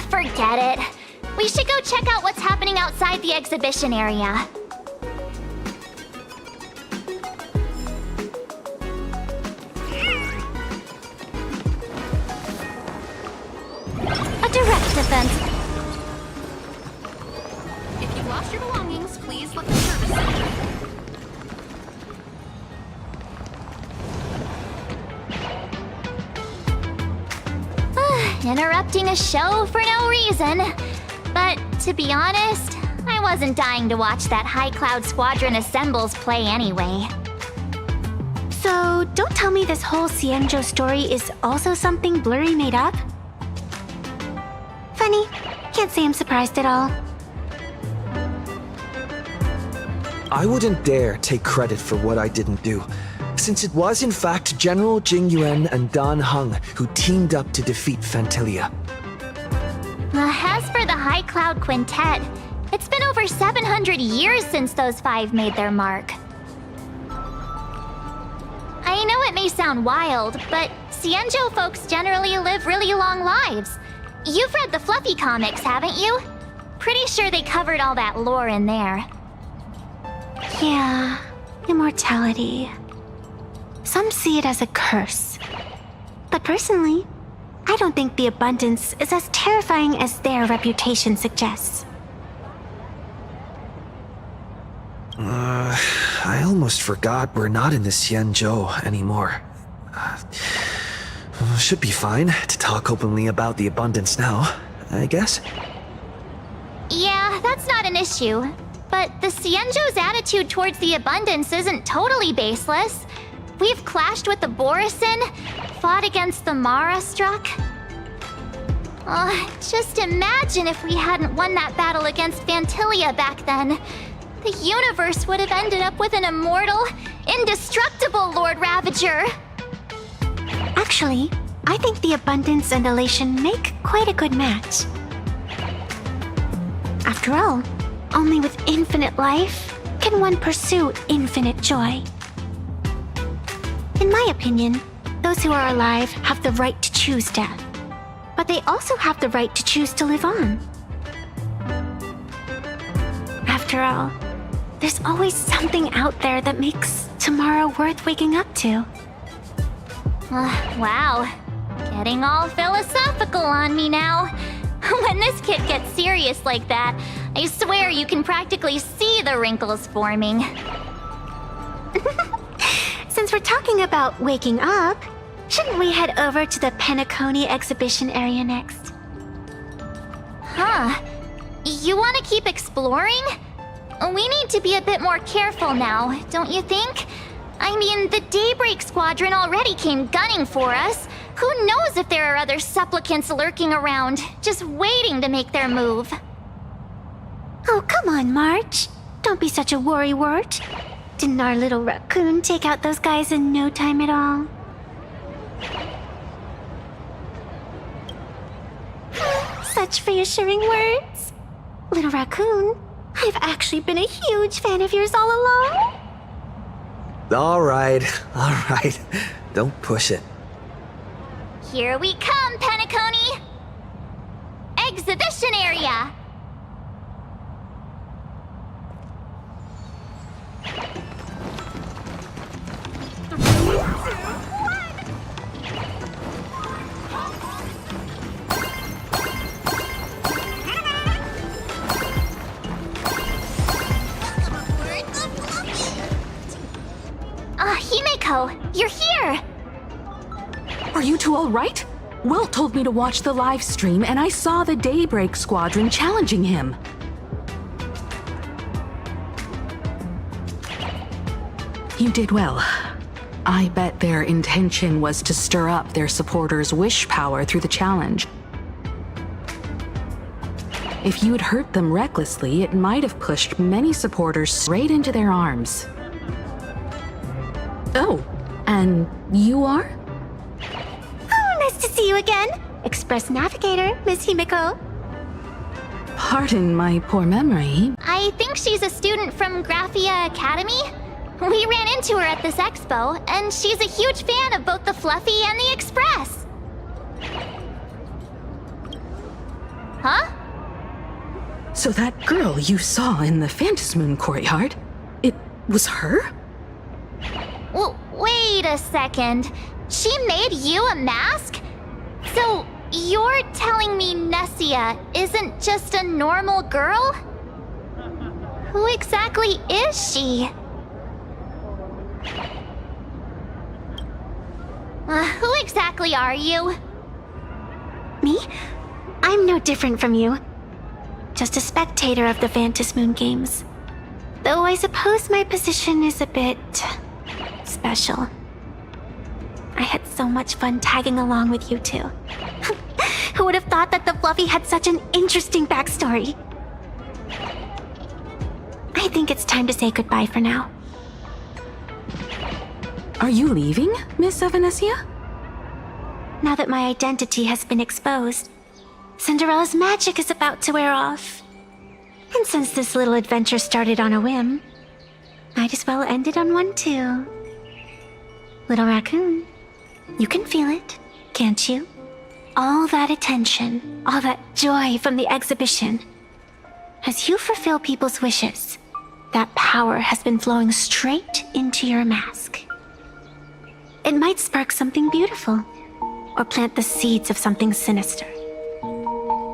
Forget it. We should go check out what's happening outside the exhibition area. A direct defense.
If you lost your belongings, please let the service center.
Interrupting a show for no reason. But to be honest, I wasn't dying to watch that High Cloud Squadron Assembles play anyway.
So, don't tell me this whole Xianzhou story is also something Blurry made up? Funny. Can't say I'm surprised at all.
I wouldn't dare take credit for what I didn't do, since it was in fact General Jing Yuan and Dan Heng who teamed up to defeat Fantilia.
As for the High Cloud Quintet, it's been over 700 years since those 5 made their mark. I know it may sound wild, but Xianzhou folks generally live really long lives. You've read the Fluffy comics, haven't you? Pretty sure they covered all that lore in there.
Yeah, immortality. Some see it as a curse. But personally, I don't think the abundance is as terrifying as their reputation suggests.
I almost forgot we're not in the Xianzhou anymore. Should be fine to talk openly about the abundance now, I guess.
Yeah, that's not an issue. But the Xianzhou's attitude towards the abundance isn't totally baseless. We've clashed with the Borisin, fought against the Mara struck. Just imagine if we hadn't won that battle against Fantilia back then. The universe would have ended up with an immortal, indestructible Lord Ravager.
Actually, I think the abundance and elation make quite a good match. After all, only with infinite life can one pursue infinite joy. In my opinion, those who are alive have the right to choose death, but they also have the right to choose to live on. After all, there's always something out there that makes tomorrow worth waking up to.
Wow, getting all philosophical on me now. When this kid gets serious like that, I swear you can practically see the wrinkles forming.
Since we're talking about waking up, shouldn't we head over to the Penacony exhibition area next?
Huh. You want to keep exploring? We need to be a bit more careful now, don't you think? I mean, the Daybreak Squadron already came gunning for us. Who knows if there are other supplicants lurking around, just waiting to make their move.
Oh, come on, March. Don't be such a worrywart. Didn't our little raccoon take out those guys in no time at all? Such reassuring words. Little raccoon, I've actually been a huge fan of yours all along.
All right. Don't push it.
Here we come, Penacony! Exhibition area! Himeko, you're here!
Are you two all right? Welp told me to watch the live stream, and I saw the Daybreak Squadron challenging him. You did well. I bet their intention was to stir up their supporters' wish power through the challenge. If you had hurt them recklessly, it might have pushed many supporters straight into their arms. Oh, and you are?
Oh, nice to see you again.
Express Navigator, Miss Himiko.
Pardon my poor memory.
I think she's a student from Graphia Academy. We ran into her at this expo, and she's a huge fan of both the Fluffy and the Express. Huh?
So that girl you saw in the Phantasmoon courtyard, it was her?
Wait a second. She made you a mask? So, you're telling me Nessia isn't just a normal girl? Who exactly is she? Who exactly are you?
Me? I'm no different from you. Just a spectator of the Phantasmoon games. Though I suppose my position is a bit special. I had so much fun tagging along with you two. Who would have thought that the Fluffy had such an interesting backstory? I think it's time to say goodbye for now.
Are you leaving, Miss Evanescia?
Now that my identity has been exposed, Cinderella's magic is about to wear off. And since this little adventure started on a whim, might as well end it on one too. Little raccoon, you can feel it, can't you? All that attention, all that joy from the exhibition. As you fulfill people's wishes, that power has been flowing straight into your mask. It might spark something beautiful, or plant the seeds of something sinister.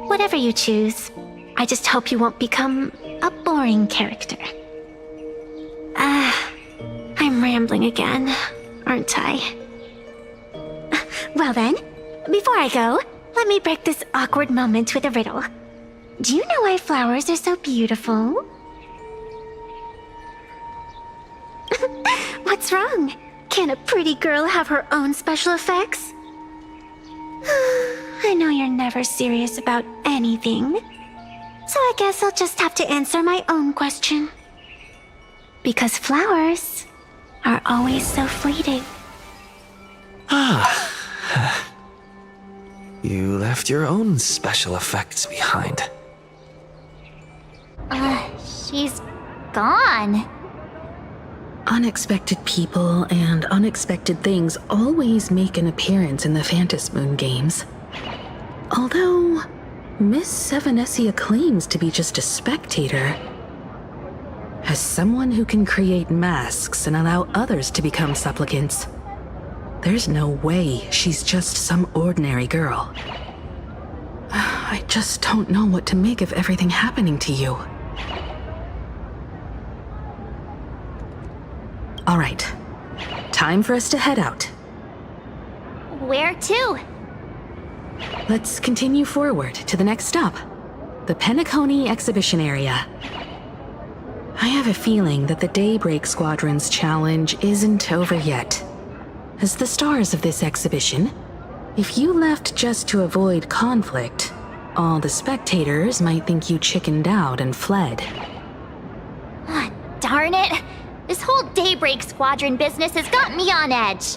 Whatever you choose, I just hope you won't become a boring character. I'm rambling again, aren't I? Well then, before I go, let me break this awkward moment with a riddle. Do you know why flowers are so beautiful? What's wrong? Can a pretty girl have her own special effects? I know you're never serious about anything, so I guess I'll just have to answer my own question. Because flowers are always so fleeting.
You left your own special effects behind.
She's gone.
Unexpected people and unexpected things always make an appearance in the Phantasmoon games. Although, Miss Evanescia claims to be just a spectator. As someone who can create masks and allow others to become supplicants, there's no way she's just some ordinary girl. I just don't know what to make of everything happening to you. All right, time for us to head out.
Where to?
Let's continue forward to the next stop, the Penacony exhibition area. I have a feeling that the Daybreak Squadron's challenge isn't over yet. As the stars of this exhibition, if you left just to avoid conflict, all the spectators might think you chickened out and fled.
Darn it! This whole Daybreak Squadron business has got me on edge.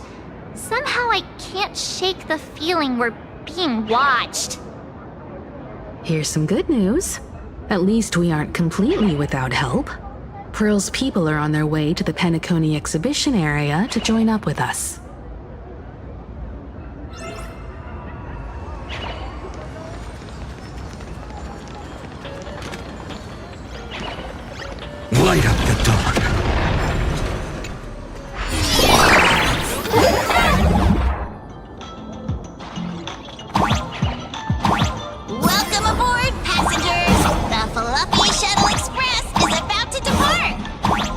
Somehow I can't shake the feeling we're being watched.
Here's some good news. At least we aren't completely without help. Pearl's people are on their way to the Penacony exhibition area to join up with us.
Light up the dark.
Welcome aboard, passengers! The Fluffy Shuttle Express is about to depart!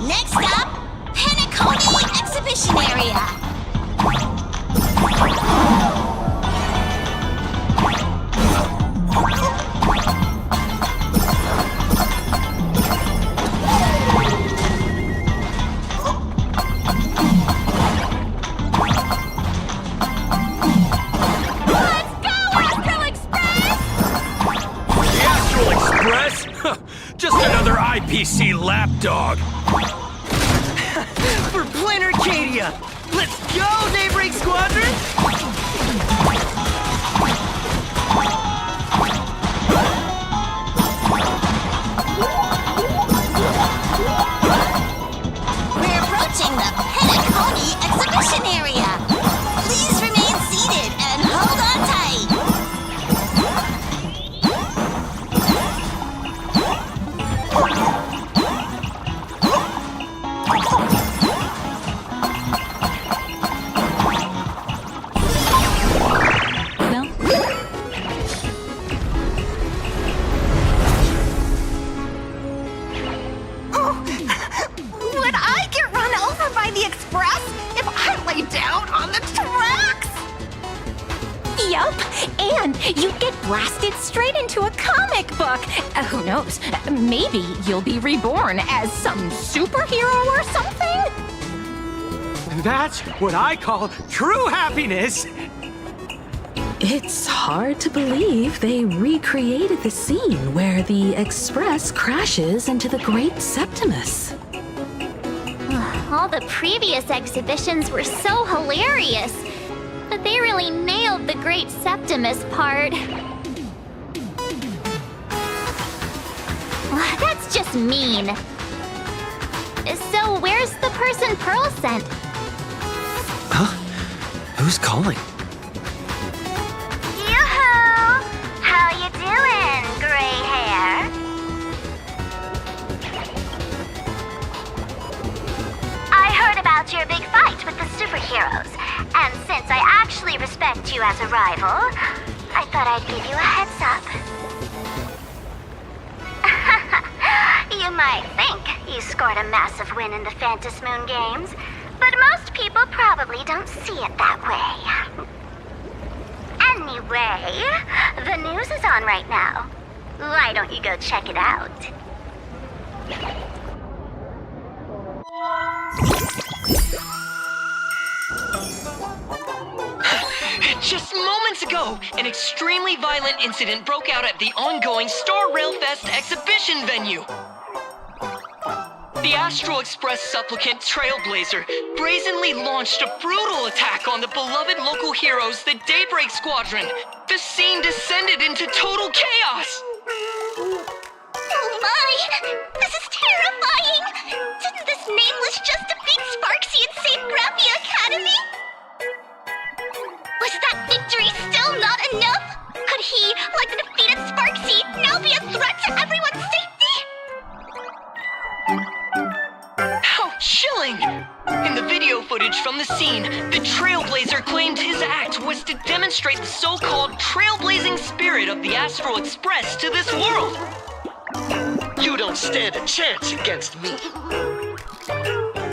Next stop, Penacony Exhibition Area!
Just another IPC lapdog.
For Plain Arcadia! Let's go, Daybreak Squadron!
man, you'd get blasted straight into a comic book. Who knows? Maybe you'll be reborn as some superhero or something?
That's what I call true happiness!
It's hard to believe they recreated the scene where the Express crashes into the Great Septimus.
All the previous exhibitions were so hilarious, but they really nailed the Great Septimus part. That's just mean. So where's the person Pearl sent?
Huh? Who's calling?
Yoo-hoo! How you doing, gray hair? I heard about your big fight with the superheroes, and since I actually respect you as a rival, I thought I'd give you a heads up. You might think you scored a massive win in the Phantasmoon Games, but most people probably don't see it that way. Anyway, the news is on right now. Why don't you go check it out?
Just moments ago, an extremely violent incident broke out at the ongoing Star Rail Fest exhibition venue. The Astral Express supplicant Trailblazer brazenly launched a brutal attack on the beloved local heroes, the Daybreak Squadron. The scene descended into total chaos.
Oh my! This is terrifying! Didn't this nameless just defeat Sparksy and save Graphia Academy? Was that victory still not enough? Could he, like the defeated Sparksy, now be a threat to everyone's safety?
How chilling! In the video footage from the scene, the Trailblazer claimed his act was to demonstrate the so-called trailblazing spirit of the Astral Express to this world.
You don't stand a chance against me.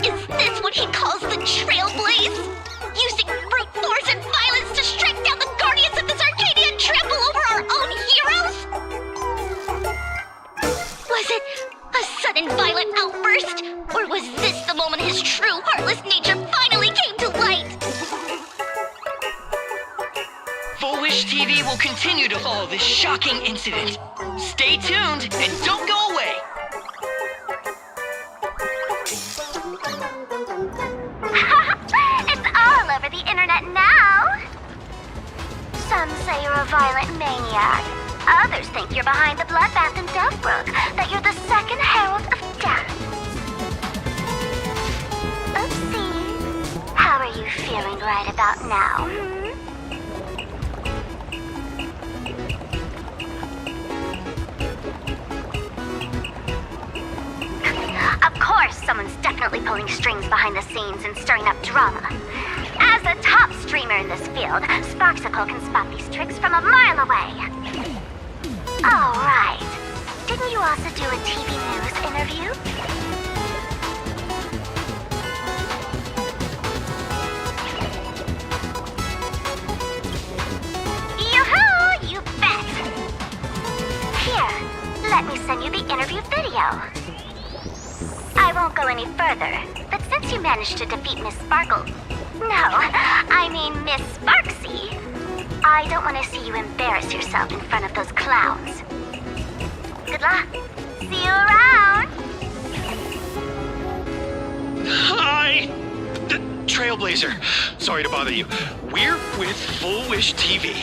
Is this what he calls the Trailblaze? Using brute force and violence to strike down the guardians of this Arcadia and trample over our own heroes? Was it a sudden violent outburst? Or was this the moment his true heartless nature finally came to light?
Full Wish TV will continue to follow this shocking incident. Stay tuned and don't go away.
It's all over the internet now. Some say you're a violent maniac. Others think you're behind the bloodbath in Deathbrook, that you're the second herald of death. Oopsie. How are you feeling right about now? Of course, someone's definitely pulling strings behind the scenes and stirring up drama. As a top streamer in this field, Sparksicle can spot these tricks from a mile away. Oh, right. Didn't you also do a TV news interview? Yoo-hoo! You bet! Here, let me send you the interview video. I won't go any further, but since you managed to defeat Miss Sparkle... No, I mean Miss Sparksy. I don't want to see you embarrass yourself in front of those clowns. Good luck. See you around.
Hi! Trailblazer. Sorry to bother you. We're with Full Wish TV.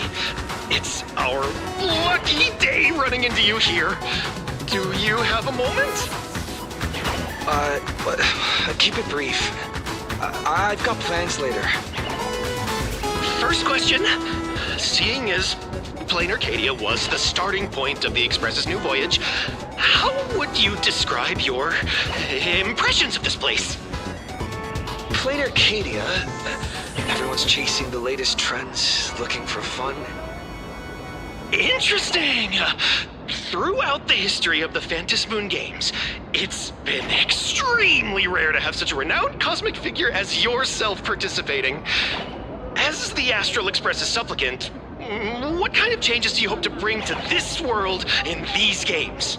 It's our lucky day running into you here. Do you have a moment?
Keep it brief. I've got plans later.
First question. Seeing as Plain Arcadia was the starting point of the Express's new voyage, how would you describe your impressions of this place?
Plain Arcadia. Everyone's chasing the latest trends, looking for fun.
Interesting! Throughout the history of the Phantasmoon Games, it's been extremely rare to have such a renowned cosmic figure as yourself participating. As the Astral Express's supplicant, What kind of changes do you hope to bring to this world in these games?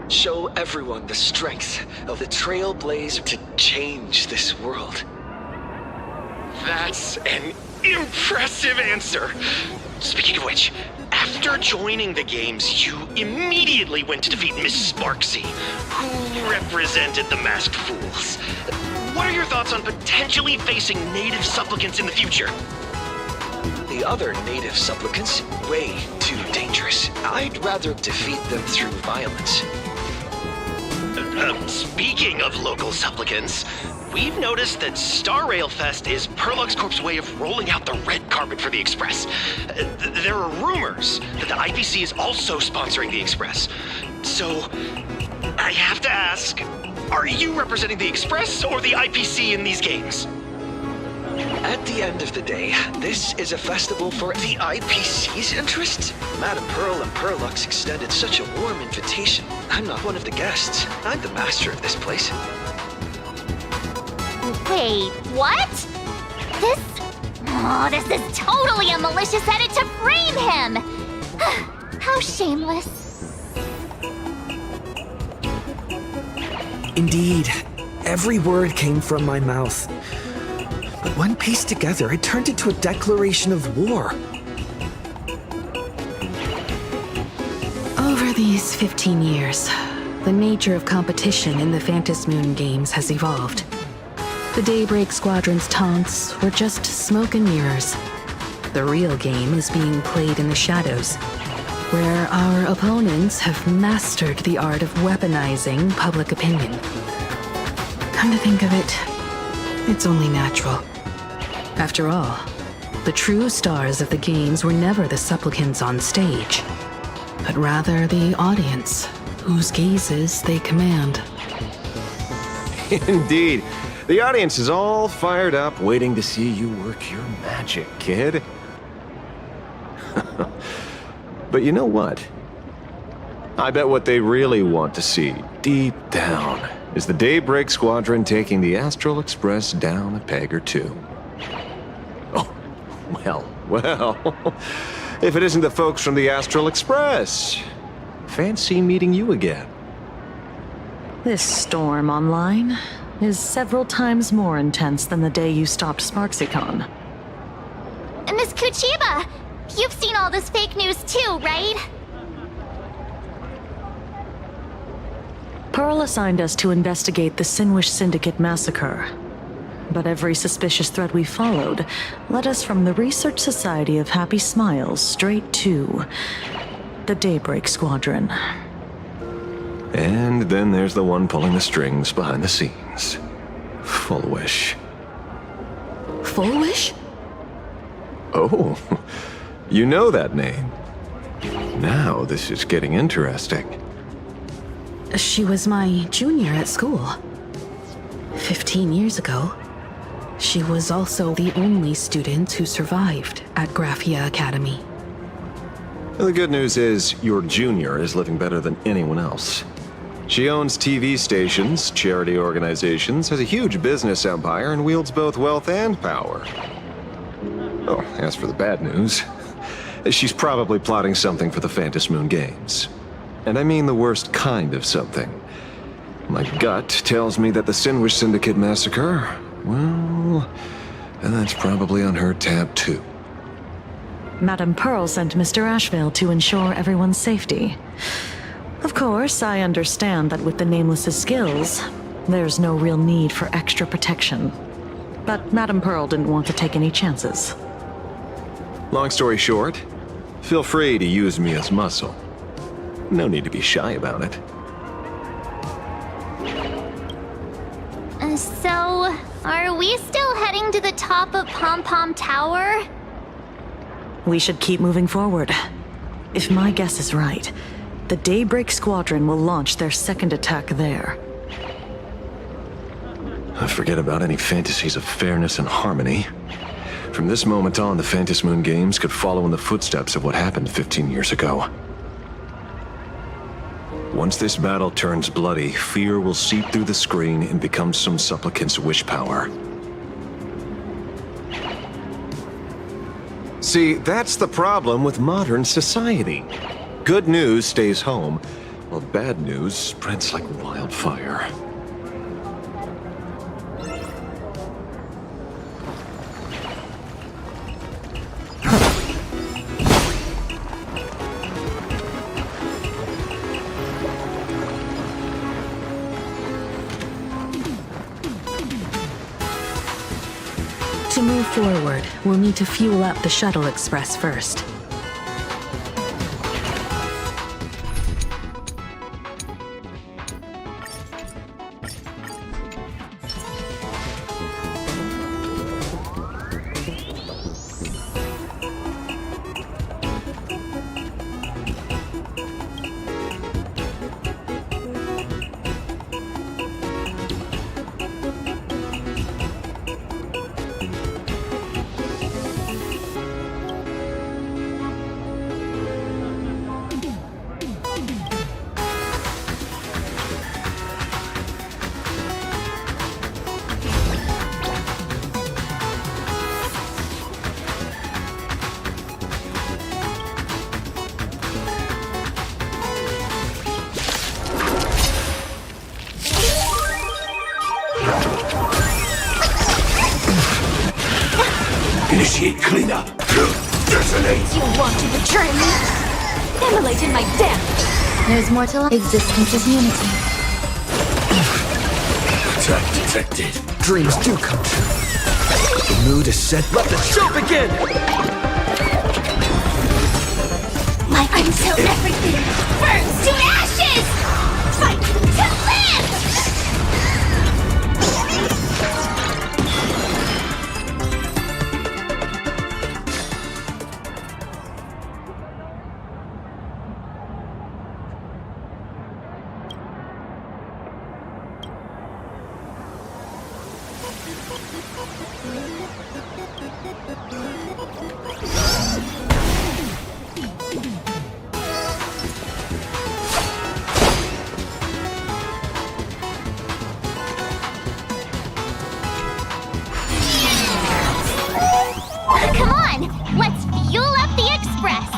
Show everyone the strength of the Trailblazer to change this world.
That's an impressive answer. Speaking of which, after joining the games, you immediately went to defeat Miss Sparksy, who represented the Masked Fools. What are your thoughts on potentially facing native supplicants in the future?
The other native supplicants, way too dangerous. I'd rather defeat them through violence.
Speaking of local supplicants, we've noticed that Star Rail Fest is Perlux Corp's way of rolling out the red carpet for the Express. There are rumors that the IPC is also sponsoring the Express. So, I have to ask, are you representing the Express or the IPC in these games?
At the end of the day, this is a festival for the IPC's interests. Madame Pearl and Perlux extended such a warm invitation. I'm not one of the guests. I'm the master of this place.
Wait, what? This is totally a malicious edit to frame him! How shameless.
Indeed, every word came from my mouth. But when pieced together, it turned into a declaration of war.
Over these 15 years, the nature of competition in the Phantasmoon games has evolved. The Daybreak Squadron's taunts were just smoke and mirrors. The real game is being played in the shadows, where our opponents have mastered the art of weaponizing public opinion. Come to think of it, it's only natural. After all, the true stars of the games were never the supplicants on stage, but rather the audience, whose gazes they command.
Indeed. The audience is all fired up, waiting to see you work your magic, kid. But you know what? I bet what they really want to see, deep down, is the Daybreak Squadron taking the Astral Express down a peg or two. Oh, well. If it isn't the folks from the Astral Express, fancy meeting you again.
This storm online is several times more intense than the day you stopped SparksyCon.
Miss Kuchiba, you've seen all this fake news too, right?
Pearl assigned us to investigate the Sinwish Syndicate massacre. But every suspicious thread we followed led us from the Research Society of Happy Smiles straight to the Daybreak Squadron.
And then there's the one pulling the strings behind the scenes. Fullwish.
Fullwish?
Oh, you know that name. Now this is getting interesting.
She was my junior at school. 15 years ago, she was also the only student who survived at Graphia Academy.
The good news is your junior is living better than anyone else. She owns TV stations, charity organizations, has a huge business empire, and wields both wealth and power. Oh, as for the bad news, she's probably plotting something for the Phantasmoon games. And I mean the worst kind of something. My gut tells me that the Sinwish Syndicate massacre, well, that's probably on her tab too.
Madame Pearl sent Mr. Ashvale to ensure everyone's safety. Of course, I understand that with the Nameless's skills, there's no real need for extra protection. But Madame Pearl didn't want to take any chances.
Long story short, feel free to use me as muscle. No need to be shy about it.
So, are we still heading to the top of Pom Pom Tower?
We should keep moving forward. If my guess is right, the Daybreak Squadron will launch their second attack there.
Forget about any fantasies of fairness and harmony. From this moment on, the Phantasmoon games could follow in the footsteps of what happened 15 years ago. Once this battle turns bloody, fear will seep through the screen and become some supplicant's wish power. See, that's the problem with modern society. Good news stays home, while bad news spreads like wildfire.
To move forward, we'll need to fuel up the shuttle express first.
Initiate cleanup. Detonate.
You want to betray me? Immolate in my death. There's more to life. Existence is unity.
Attack detected.
Dreams do come true. The mood is set. Let the show begin!
Until everything burns to ashes! Fight to live! Come on, let's fuel up the express.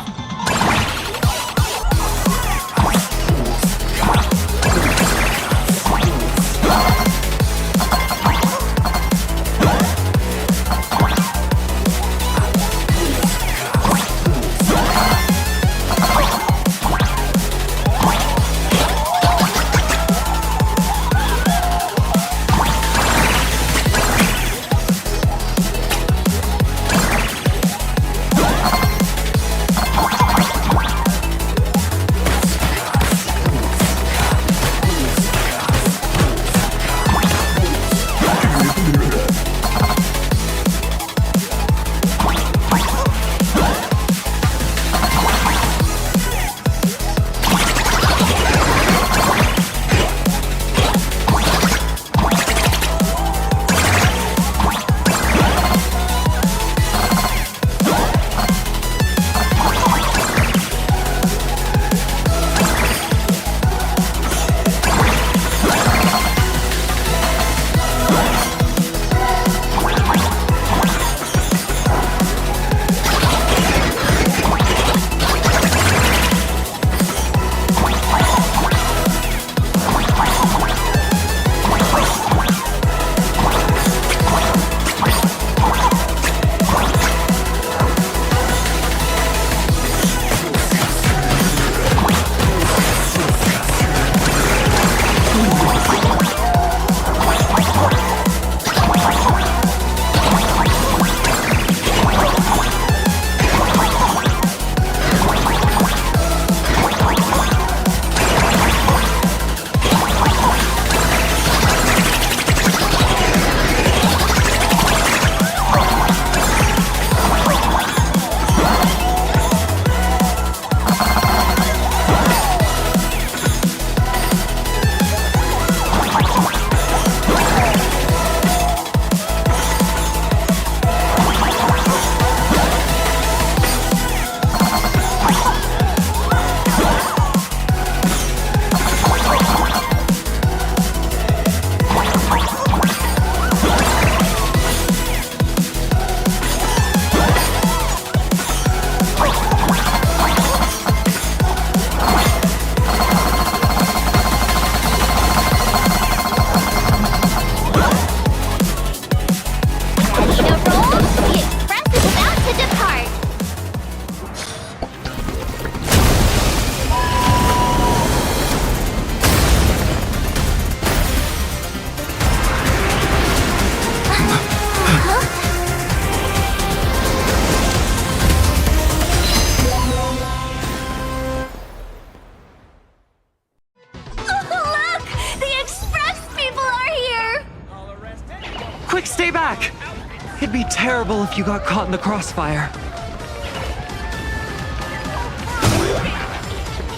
terrible if you got caught in the crossfire.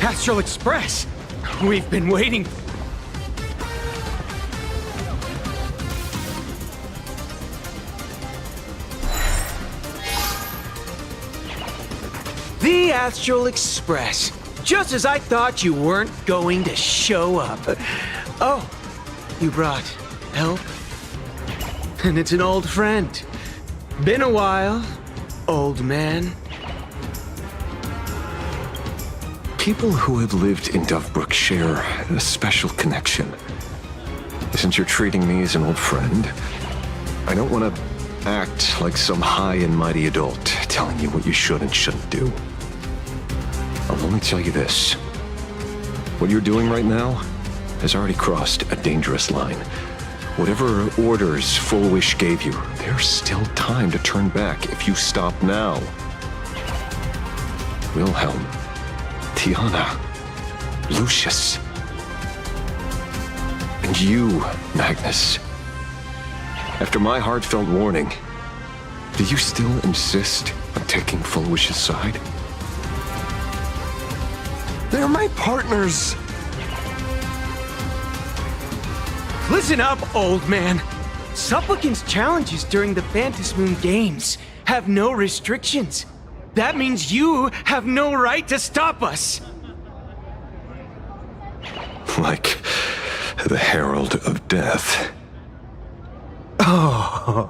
Astral Express! We've been waiting. The Astral Express. Just as I thought you weren't going to show up. Oh, you brought help? And it's an old friend. Been a while, old man.
People who have lived in Dovebrook share a special connection. Since you're treating me as an old friend, I don't want to act like some high and mighty adult telling you what you should and shouldn't do. I'll only tell you this. What you're doing right now has already crossed a dangerous line. Whatever orders Full Wish gave you, there's still time to turn back if you stop now. Wilhelm, Tiana, Lucius, and you, Magnus. After my heartfelt warning, do you still insist on taking Full Wish's side?
They're my partners.
Listen up, old man. Supplicants' challenges during the Phantasmoon Games have no restrictions. That means you have no right to stop us.
Like the Herald of Death.
Oh.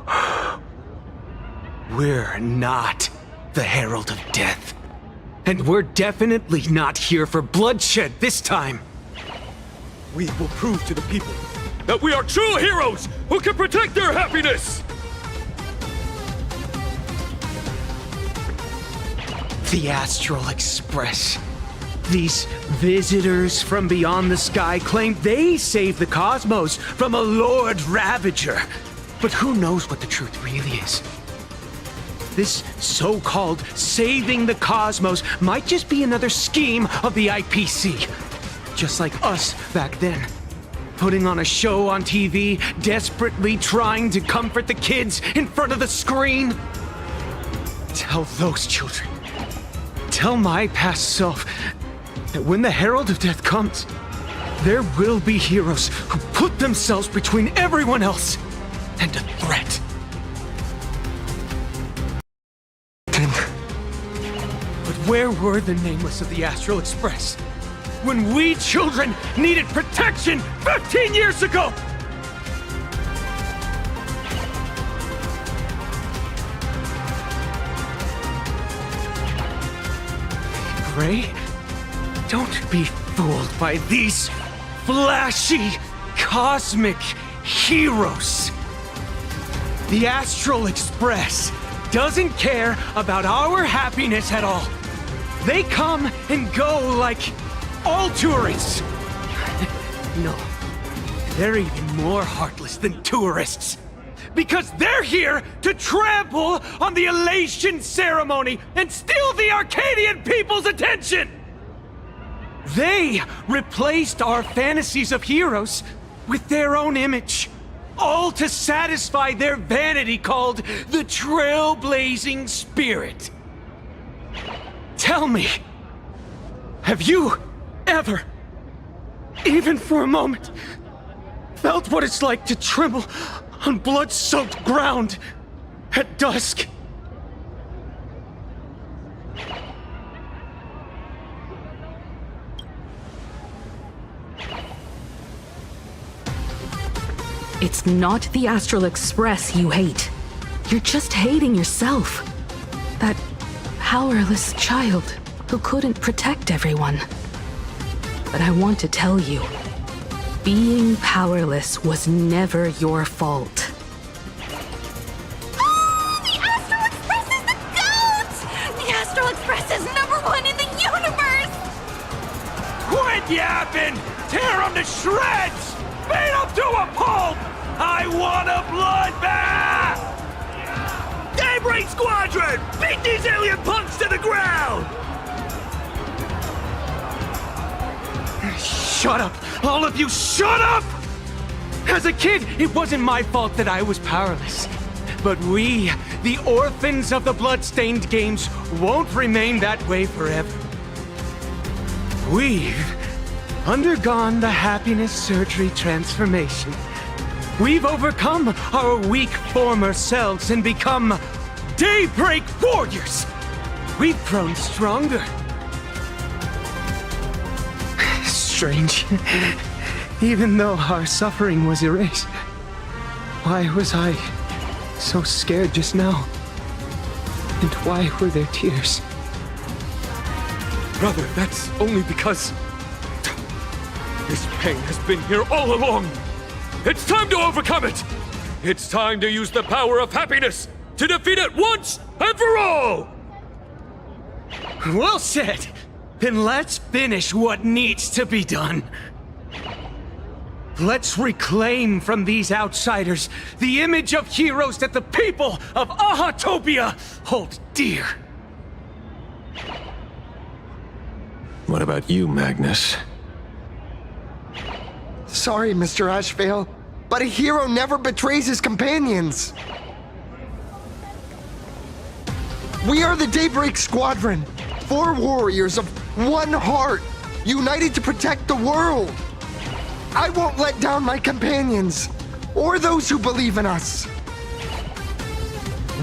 We're not the Herald of Death. And we're definitely not here for bloodshed this time.
We will prove to the people that we are true heroes who can protect their happiness!
The Astral Express. These visitors from beyond the sky claim they saved the cosmos from a Lord Ravager. But who knows what the truth really is? This so-called saving the cosmos might just be another scheme of the IPC. Just like us back then. Putting on a show on TV, desperately trying to comfort the kids in front of the screen. Tell those children. Tell my past self that when the Herald of Death comes, there will be heroes who put themselves between everyone else and a threat. But where were the nameless of the Astral Express when we children needed protection 15 years ago? Gray, don't be fooled by these flashy, cosmic heroes. The Astral Express doesn't care about our happiness at all. They come and go like all tourists. No, they're even more heartless than tourists. Because they're here to trample on the elation ceremony and steal the Arcadian people's attention! They replaced our fantasies of heroes with their own image. All to satisfy their vanity called the trailblazing spirit. Tell me, have you ever, even for a moment, felt what it's like to tremble on blood-soaked ground at dusk?
It's not the Astral Express you hate. You're just hating yourself. That powerless child who couldn't protect everyone. But I want to tell you, being powerless was never your fault.
Oh, the Astral Express is the GOAT! The Astral Express is #1 in the universe!
Quit yapping! Tear them to shreds! Beat them to a pulp! I want a bloodbath!
Daybreak Squadron! Beat these alien punks to the ground!
Shut up! All of you, shut up! As a kid, it wasn't my fault that I was powerless. But we, the orphans of the bloodstained games, won't remain that way forever. We've undergone the happiness surgery transformation. We've overcome our weak former selves and become daybreak warriors. We've grown stronger. Strange. Even though our suffering was erased, why was I so scared just now? And why were there tears?
Brother, that's only because this pain has been here all along. It's time to overcome it. It's time to use the power of happiness to defeat it once and for all.
Well said. Then let's finish what needs to be done. Let's reclaim from these outsiders the image of heroes that the people of Ahatopia hold dear.
What about you, Magnus?
Sorry, Mr. Ashvale, but a hero never betrays his companions. We are the Daybreak Squadron, 4 warriors of one heart, united to protect the world. I won't let down my companions, or those who believe in us.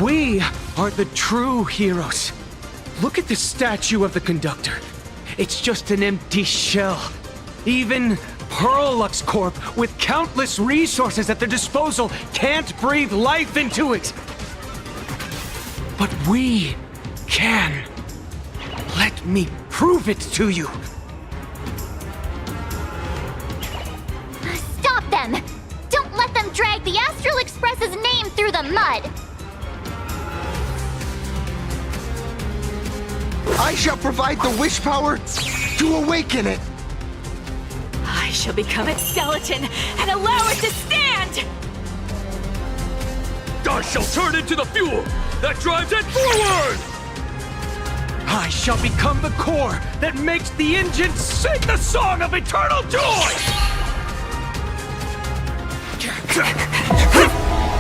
We are the true heroes. Look at the statue of the conductor. It's just an empty shell. Even Perlux Corp, with countless resources at their disposal, can't breathe life into it. But we can. Let me prove it to you.
Stop them! Don't let them drag the Astral Express's name through the mud!
I shall provide the wish power to awaken it.
I shall become its skeleton and allow it to stand!
I shall turn into the fuel that drives it forward!
I shall become the core that makes the engine sing the song of eternal joy!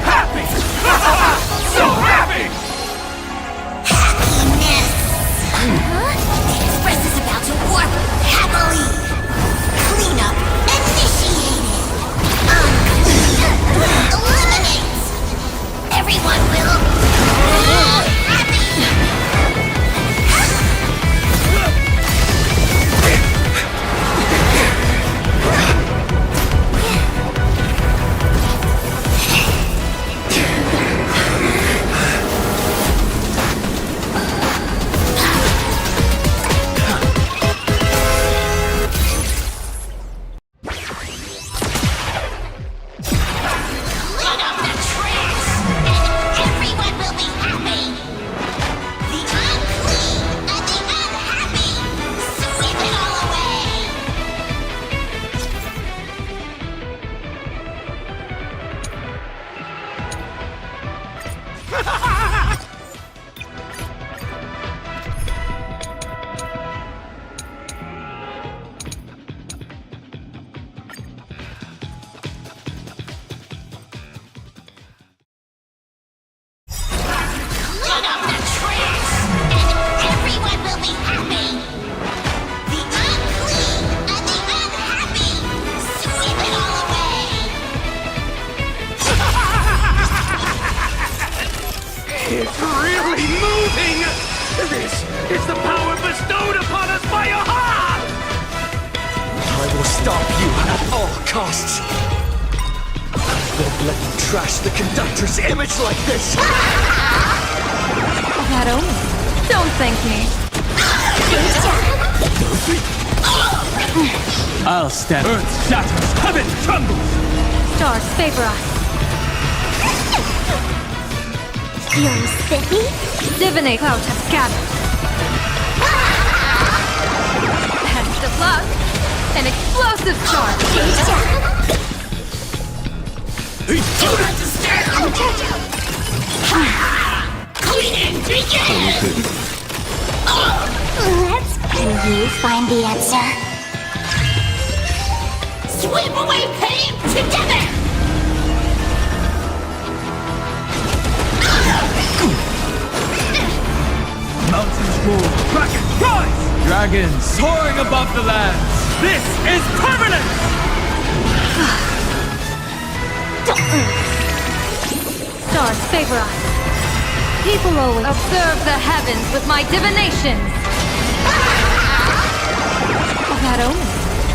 Happy! So happy!
Happiness! The Express is about to warp happily! Cleanup initiated! Eliminate! Everyone will be happy!
It's really moving! This is the power bestowed upon us by Aha!
I will stop you at all costs. I won't let you trash the conductor's image like this!
That only. Don't thank me.
I'll stand. Earth shatters, heaven trembles!
Stars favor us.
Feeling spiffy?
Divinate cloud has gathered. Best of luck. An explosive charge.
Cleaning begins! Let's can you find the answer? Sweep away pain together!
small. Dragon, rise! Dragons soaring above the lands. This is permanent!
Stars favor us. People always observe the heavens with my divinations. That only.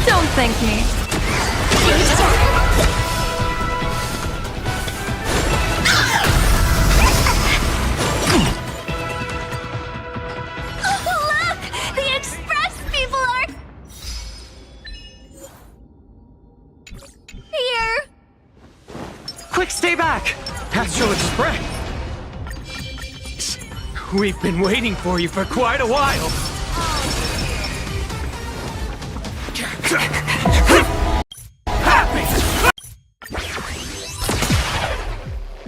Don't thank me.
Look! The Express people are... here!
Quick, stay back! Astral Express! We've been waiting for you for quite a while.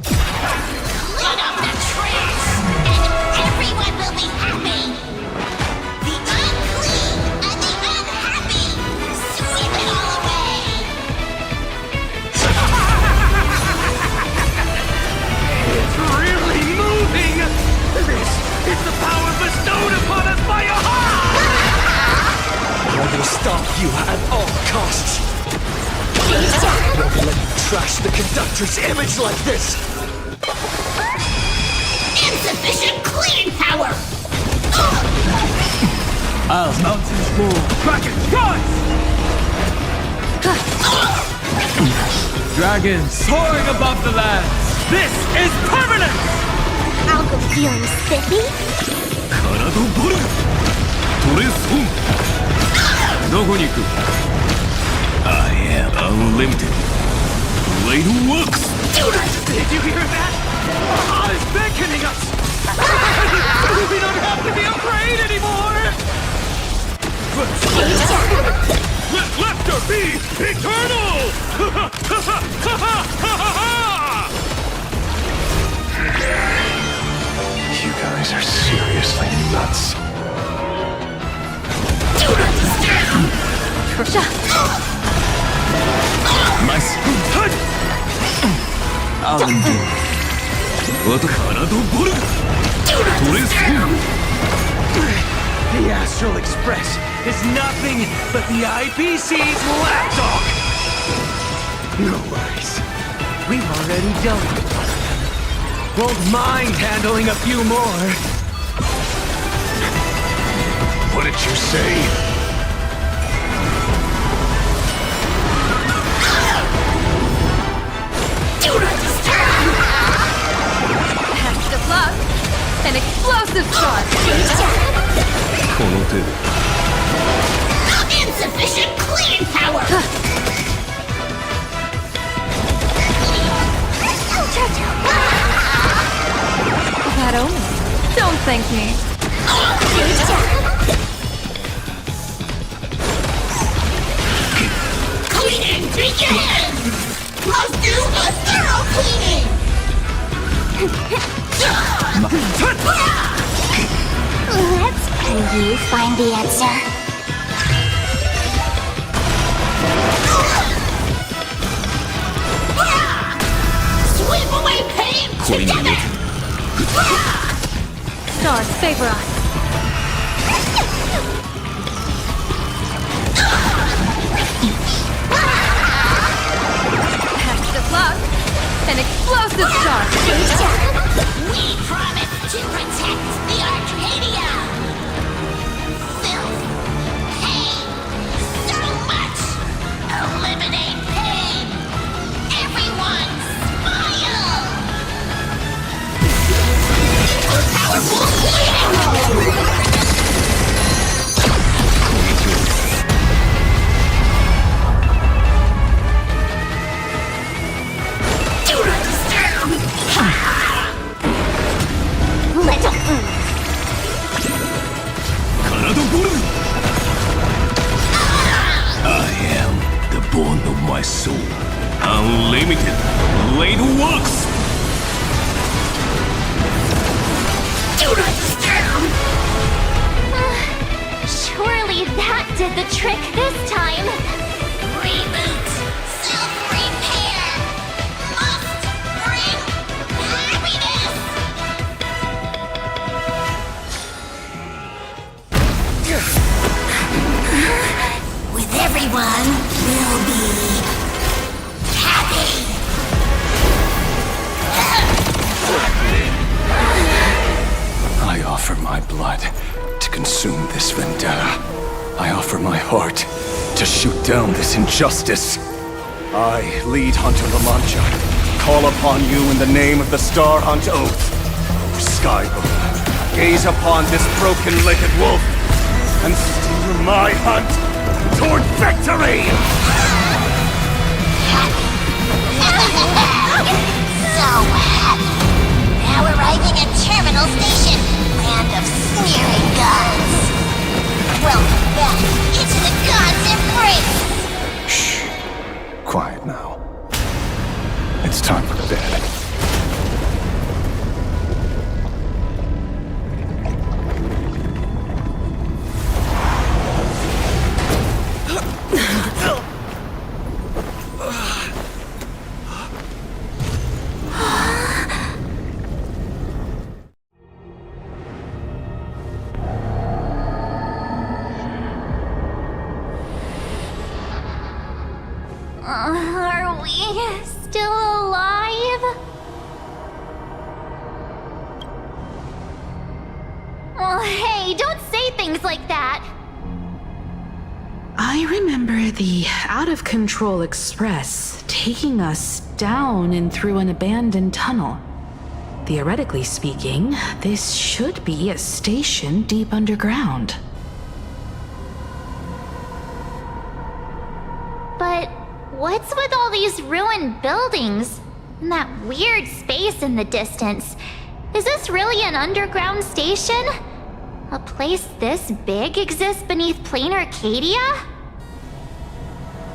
Clean up the trash, and everyone will be happy. The unclean and the unhappy, sweep it all away.
It's really moving! This is the power bestowed upon us by Aha!
I will stop you at all costs. Never let you trash the conductor's image like this.
Insufficient cleaning power.
Isles, mountains, more. Dragon, rise! Dragons soaring above the lands. This is permanent!
I'll go feeling spiffy.
I am unlimited. Blade works!
Did you hear that? Aha is beckoning us! We don't have to be afraid anymore!
Let laughter be eternal!
You guys are seriously nuts.
I'll endure.
The Astral Express is nothing but the IPC's lapdog! No worries. We've already done it. Won't mind handling a few more.
What did you say?
That's the plug. An explosive charge.
Insufficient cleaning power.
That only. Don't thank me.
Cleaning begins! Let's do a thorough cleaning!
Let's can you find the answer?
Sweep away pain together!
Stars favor us. That's the plug. An explosive charge.
We promise to protect the Arcadia! Filth, pain, so much! Eliminate pain! Everyone, smile! Powerful Do not disturb!
Let's
I am the bone of my soul. Unlimited. Blade works!
Do not disturb!
surely that did the trick this time.
Reboot! Self-repair! Must bring happiness! everyone will be happy.
I offer my blood to consume this vendetta. I offer my heart to shoot down this injustice. I, lead Hunter La Mancha, call upon you in the name of the Star Hunt Oath. O Skybow, gaze upon this broken-legged wolf and steer my hunt toward victory!
So happy. Now arriving at Terminal Station, land of sneering gods. Welcome back into the gods' embrace.
Shh. Quiet now. It's time for bed.
Are we still alive? Oh, hey, don't say things like that.
I remember the out-of-control express taking us down and through an abandoned tunnel. Theoretically speaking, this should be a station deep underground.
But what's with all these ruined buildings? And that weird space in the distance? Is this really an underground station? A place this big exists beneath plain Arcadia?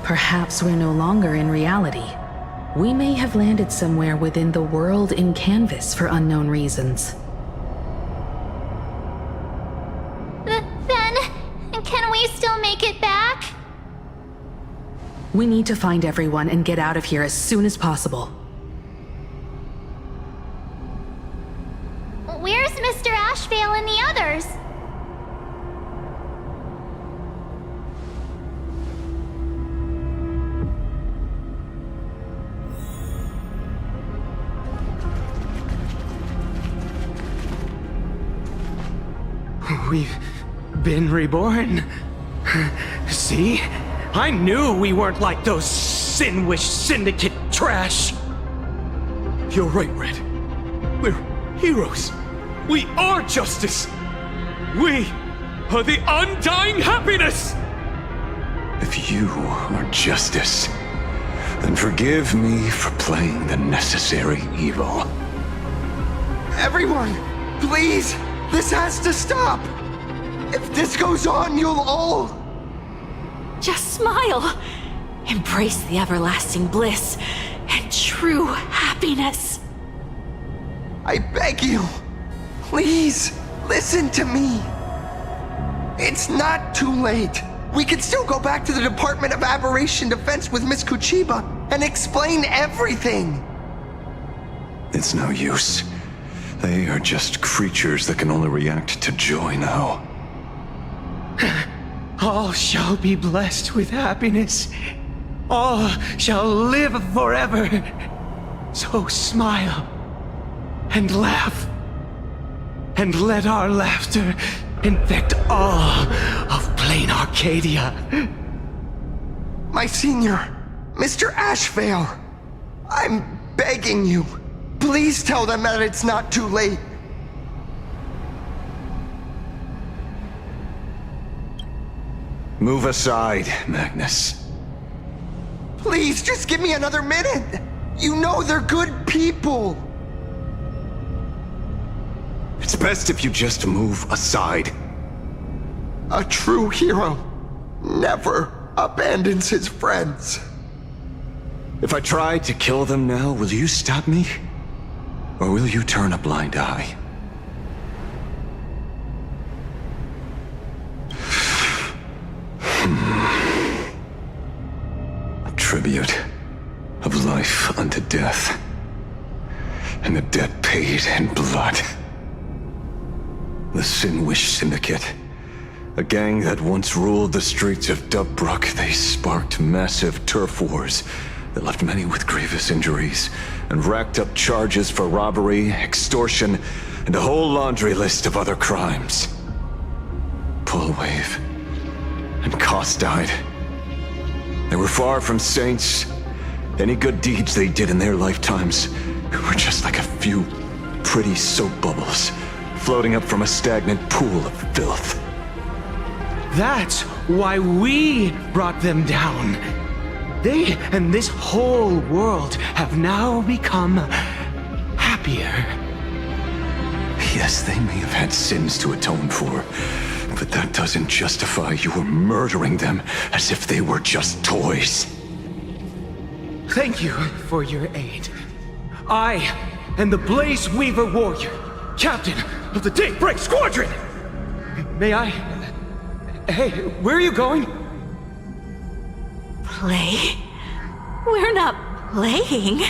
Perhaps we're no longer in reality. We may have landed somewhere within the world in canvas for unknown reasons.
Then, can we still make it back?
We need to find everyone and get out of here as soon as possible.
Where's Mr. Ashvale and the others?
We've been reborn. See? I knew we weren't like those Sin-Wish Syndicate trash.
You're right, Red. We're heroes. We are justice. We are the undying happiness!
If you are justice, then forgive me for playing the necessary evil.
Everyone, please! This has to stop! If this goes on, you'll all...
Just smile. Embrace the everlasting bliss and true happiness.
I beg you, please, listen to me. It's not too late. We can still go back to the Department of Aberration Defense with Miss Kuchiba and explain everything.
It's no use. They are just creatures that can only react to joy now.
All shall be blessed with happiness. All shall live forever. So smile and laugh. And let our laughter infect all of plain Arcadia.
My senior, Mr. Ashvale, I'm begging you. Please tell them that it's not too late.
Move aside, Magnus.
Please, just give me another minute. You know they're good people.
It's best if you just move aside.
A true hero never abandons his friends.
If I try to kill them now, will you stop me? Or will you turn a blind eye? A tribute of life unto death, and the debt paid in blood. The Sin-Wish Syndicate A gang that once ruled the streets of Dubbrook, they sparked massive turf wars that left many with grievous injuries and racked up charges for robbery, extortion, and a whole laundry list of other crimes. Pullwave and Koss died. They were far from saints. Any good deeds they did in their lifetimes were just like a few pretty soap bubbles floating up from a stagnant pool of filth.
That's why we brought them down. They and this whole world have now become happier.
Yes, they may have had sins to atone for, but that doesn't justify your murdering them as if they were just toys.
Thank you for your aid. I am the Blaze Weaver Warrior, Captain of the Daybreak Squadron! May I... Hey, where are you going?
Play? We're not playing.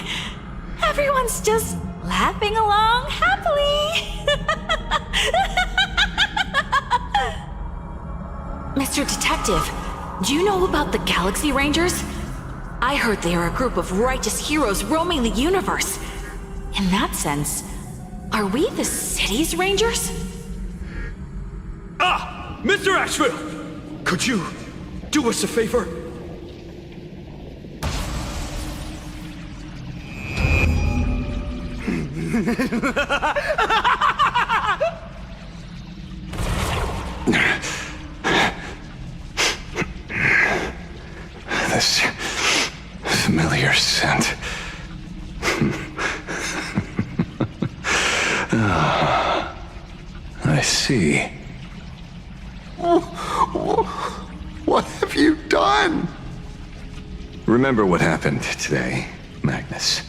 Everyone's just laughing along happily. Mr. Detective, do you know about the Galaxy Rangers? I heard they are a group of righteous heroes roaming the universe. In that sense, are we the city's rangers?
Ah! Mr. Asheville! Could you do us a favor?
This familiar scent. I see.
What have you done?
Remember what happened today, Magnus.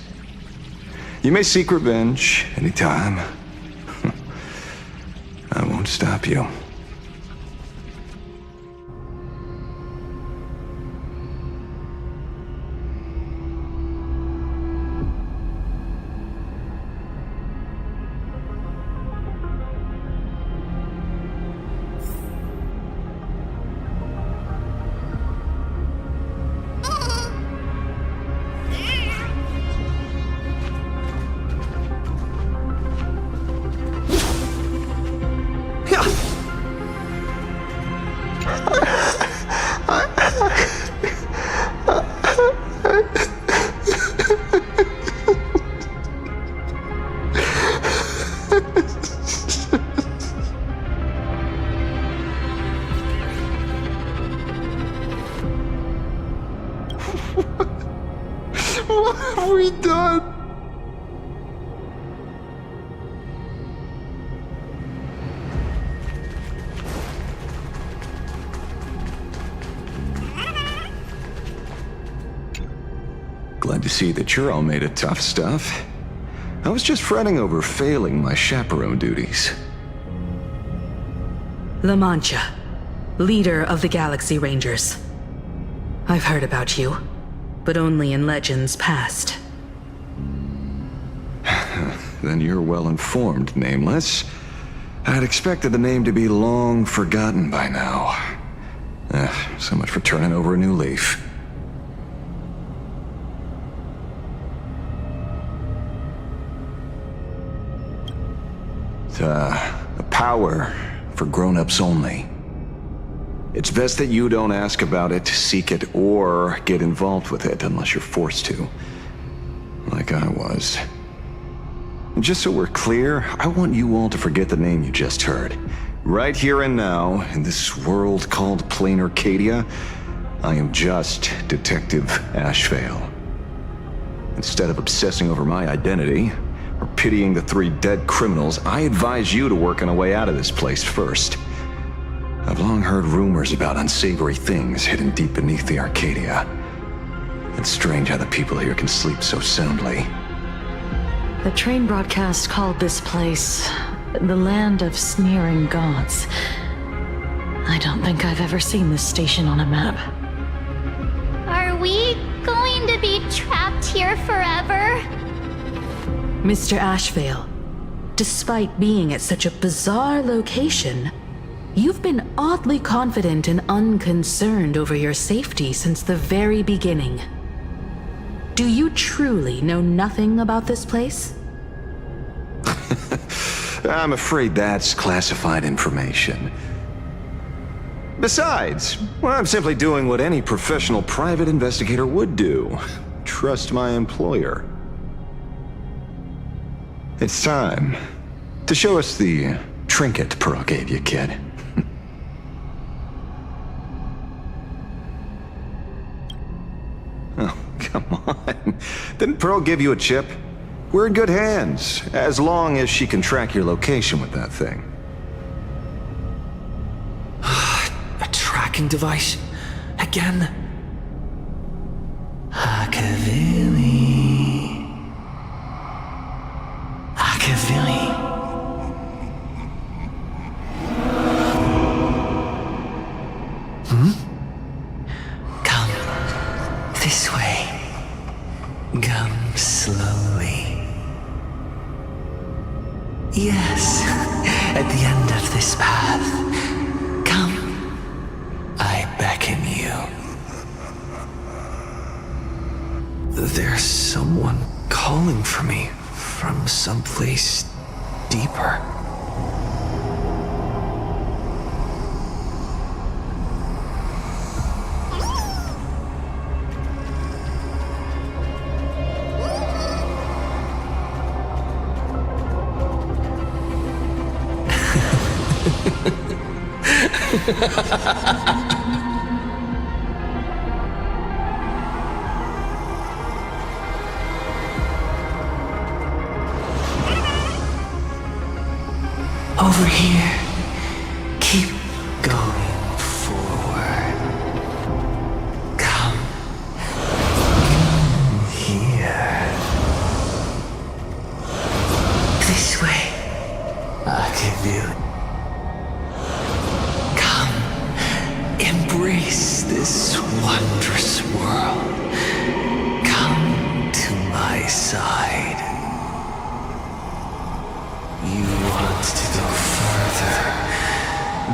You may seek revenge anytime. I won't stop you.
What have we done?
Glad to see that you're all made of tough stuff. I was just fretting over failing my chaperone duties.
La Mancha, leader of the Galaxy Rangers. I've heard about you, but only in legends past.
Then you're well informed, Nameless. I'd expected the name to be long forgotten by now. So much for turning over a new leaf. A power for grown-ups only. It's best that you don't ask about it, seek it, or get involved with it unless you're forced to. Like I was. And just so we're clear, I want you all to forget the name you just heard. Right here and now, in this world called Plain Arcadia, I am just Detective Ashevale. Instead of obsessing over my identity, or pitying the 3 dead criminals, I advise you to work on a way out of this place first. I've long heard rumors about unsavory things hidden deep beneath the Arcadia. It's strange how the people here can sleep so soundly.
The train broadcast called this place the Land of Sneering Gods. I don't think I've ever seen this station on a map.
Are we going to be trapped here forever?
Mr. Ashevale, despite being at such a bizarre location, You've been oddly confident and unconcerned over your safety since the very beginning. Do you truly know nothing about this place?
I'm afraid that's classified information. Besides, I'm simply doing what any professional private investigator would do. Trust my employer. It's time to show us the trinket Pearl gave you, kid. Oh, come on. Didn't Pearl give you a chip? We're in good hands, as long as she can track your location with that thing.
A tracking device? Again? Akavili. Come this way. Come slowly. Yes, at the end of this path. Come. I beckon you. There's someone calling for me from someplace deeper. Over here. Keep going forward. Come. Here. This way. Akavili. Embrace this wondrous world. Come to my side. You want to go further,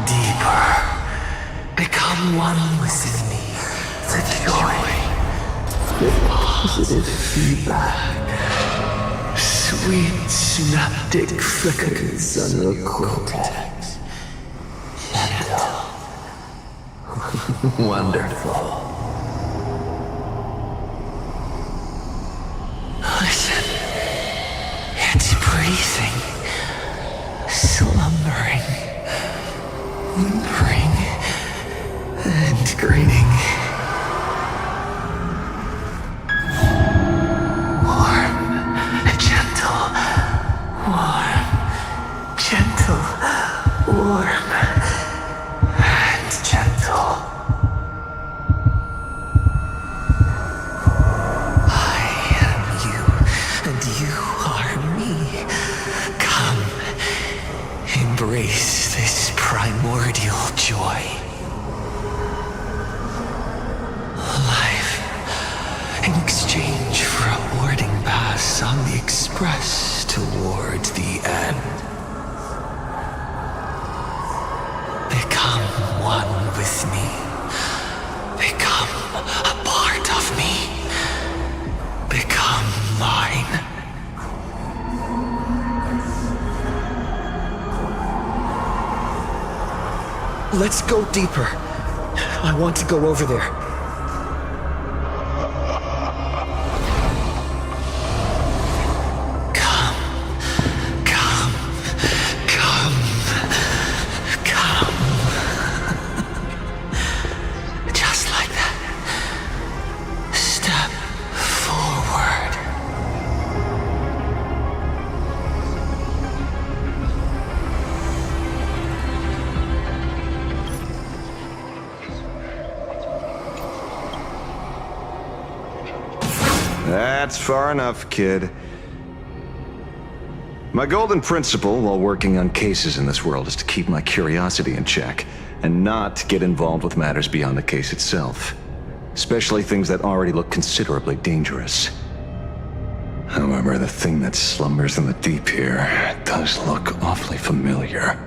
deeper, become one within me. The joy, the positive feedback, sweet synaptic flickers on your cortex. Gentle. Wonderful. Listen, it's breathing, slumbering, whimpering, and grinning. Warm, gentle, warm, gentle, warm. Embrace this primordial joy. Life, in exchange for a boarding pass on the express toward the end. Become one with me. Become a part of me. Become mine.
Let's go deeper. I want to go over there.
Just like that. Step forward.
That's far enough, kid. My golden principle while working on cases in this world is to keep my curiosity in check and not get involved with matters beyond the case itself, especially things that already look considerably dangerous. However, the thing that slumbers in the deep here does look awfully familiar.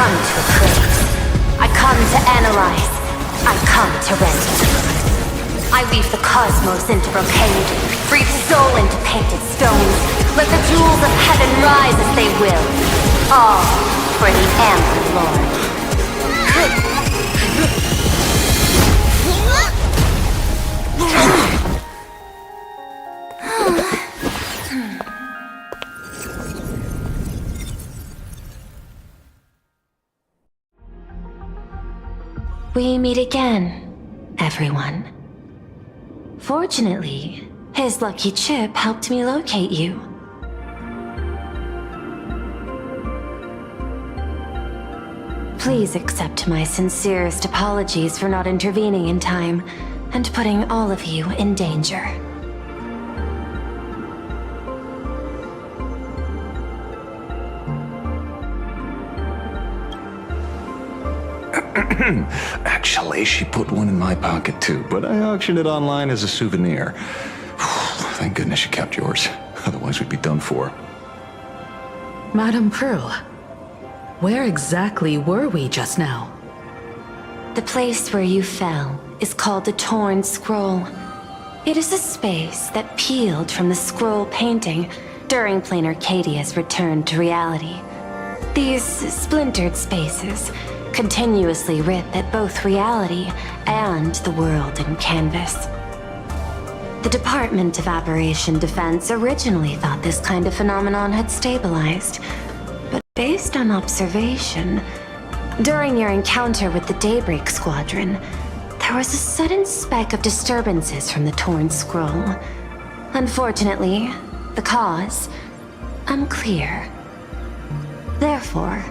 come to appraise. I come to analyze. I come to render. I weave the cosmos into brocade, breathe soul into painted stones. Let the jewels of heaven rise as they will. All for the Amber Lord. We meet again, everyone. Fortunately, his lucky chip helped me locate you. Please accept my sincerest apologies for not intervening in time and putting all of you in danger.
Actually, she put one in my pocket too, but I auctioned it online as a souvenir. Thank goodness you kept yours. Otherwise we'd be done for.
Madame Pearl, where exactly were we just now?
The place where you fell is called the Torn Scroll. It is a space that peeled from the scroll painting during Plain Arcadia's return to reality. These splintered spaces continuously rip at both reality and the world in canvas. The Department of Aberration Defense originally thought this kind of phenomenon had stabilized, but based on observation, during your encounter with the Daybreak Squadron, there was a sudden speck of disturbances from the Torn Scroll. Unfortunately, the cause, unclear. Therefore,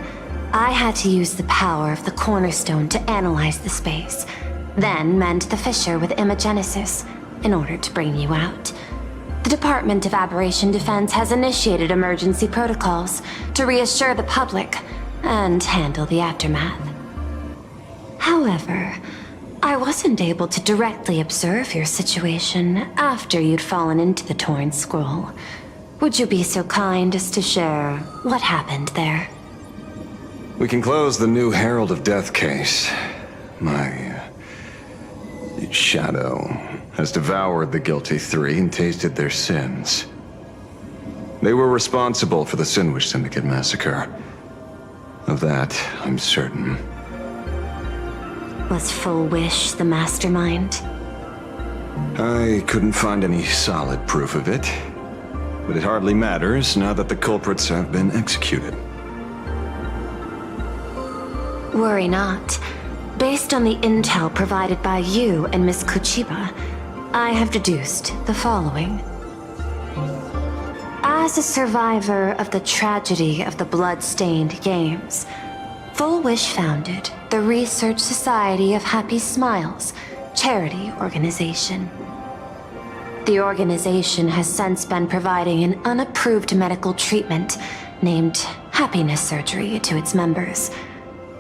I had to use the power of the Cornerstone to analyze the space, then mend the fissure with Imagenesis in order to bring you out. The Department of Aberration Defense has initiated emergency protocols to reassure the public and handle the aftermath. However, I wasn't able to directly observe your situation after you'd fallen into the Torn Scroll. Would you be so kind as to share what happened there?
We can close the new Herald of Death case. My shadow has devoured the guilty three and tasted their sins. They were responsible for the Sinwish Syndicate massacre. Of that, I'm certain.
Was Full Wish the mastermind?
I couldn't find any solid proof of it, but it hardly matters now that the culprits have been executed.
Worry not. Based on the intel provided by you and Miss Kuchiba, I have deduced the following. As a survivor of the tragedy of the Blood-Stained Games, Full Wish founded the Research Society of Happy Smiles, charity organization. The organization has since been providing an unapproved medical treatment named happiness surgery to its members,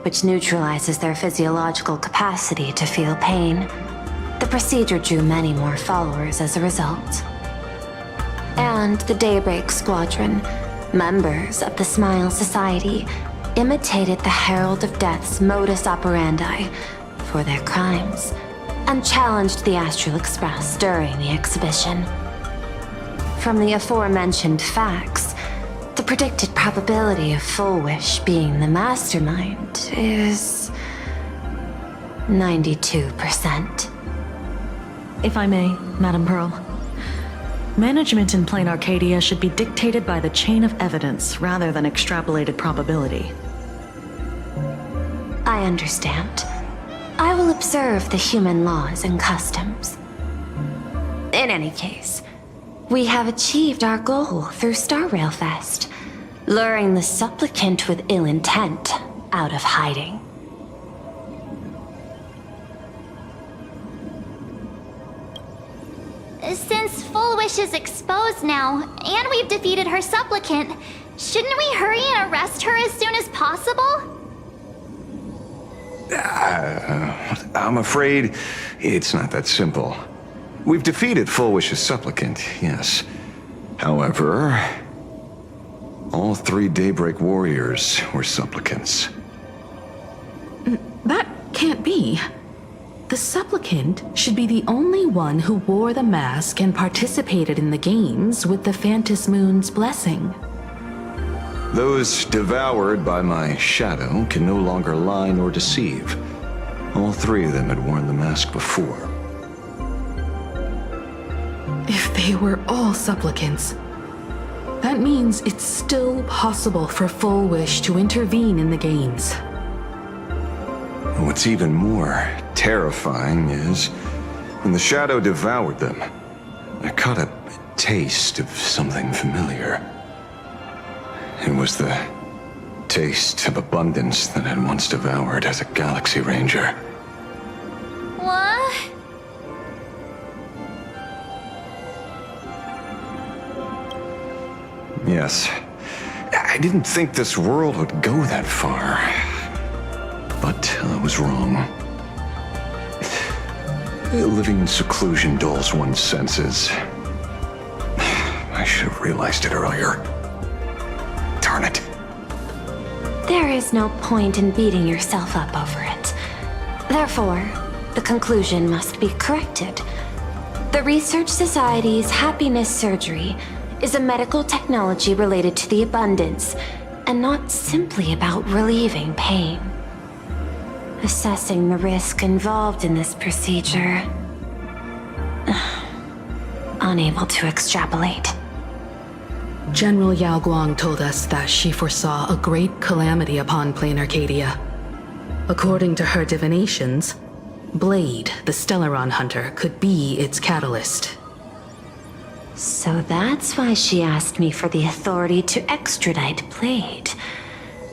which neutralizes their physiological capacity to feel pain. The procedure drew many more followers as a result. And the Daybreak Squadron, members of the Smile Society, imitated the Herald of Death's modus operandi for their crimes, and challenged the Astral Express during the exhibition. From the aforementioned facts, the predicted probability of Full Wish being the mastermind is 92%.
If I may, Madame Pearl. Management in Plain Arcadia should be dictated by the chain of evidence rather than extrapolated probability.
I understand. I will observe the human laws and customs. In any case, we have achieved our goal through Star Rail Fest, luring the supplicant with ill intent out of hiding.
Since Full Wish is exposed now, and we've defeated her supplicant, shouldn't we hurry and arrest her as soon as possible?
I'm afraid it's not that simple. We've defeated Full Wish's supplicant, yes. However, all three Daybreak warriors were supplicants.
see. The supplicant should be the only one who wore the mask and participated in the games with the Phantom Moon's blessing.
Those devoured by my shadow can no longer lie nor deceive. All three of them had worn the mask before.
If they were all supplicants, that means it's still possible for Full Wish to intervene in the games.
What's even more terrifying is, when the shadow devoured them, I caught a taste of something familiar. It was the taste of abundance that I'd once devoured as a Galaxy Ranger.
What?
Yes. I didn't think this world would go that far. But I was wrong. Living in seclusion dulls one's senses. I should have realized it earlier. Darn it.
There is no point in beating yourself up over it. Therefore, the conclusion must be corrected. The Research Society's happiness surgery is a medical technology related to the abundance, and not simply about relieving pain. Assessing the risk involved in this procedure. Unable to extrapolate.
General Yao Guang told us that she foresaw a great calamity upon Plain Arcadia. According to her divinations, Blade, the Stellaron hunter, could be its catalyst.
So that's why she asked me for the authority to extradite Blade.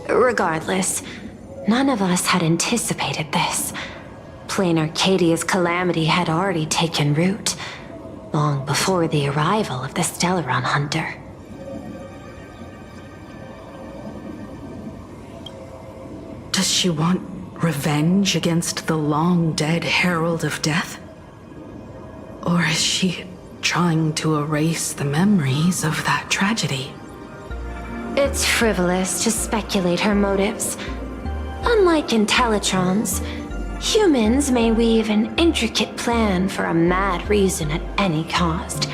Regardless, none of us had anticipated this. Plain Arcadia's calamity had already taken root, long before the arrival of the Stellaron hunter.
Does she want revenge against the long-dead Herald of Death? Or is she trying to erase the memories of that tragedy?
It's frivolous to speculate her motives. Unlike Intellitrons, humans may weave an intricate plan for a mad reason at any cost,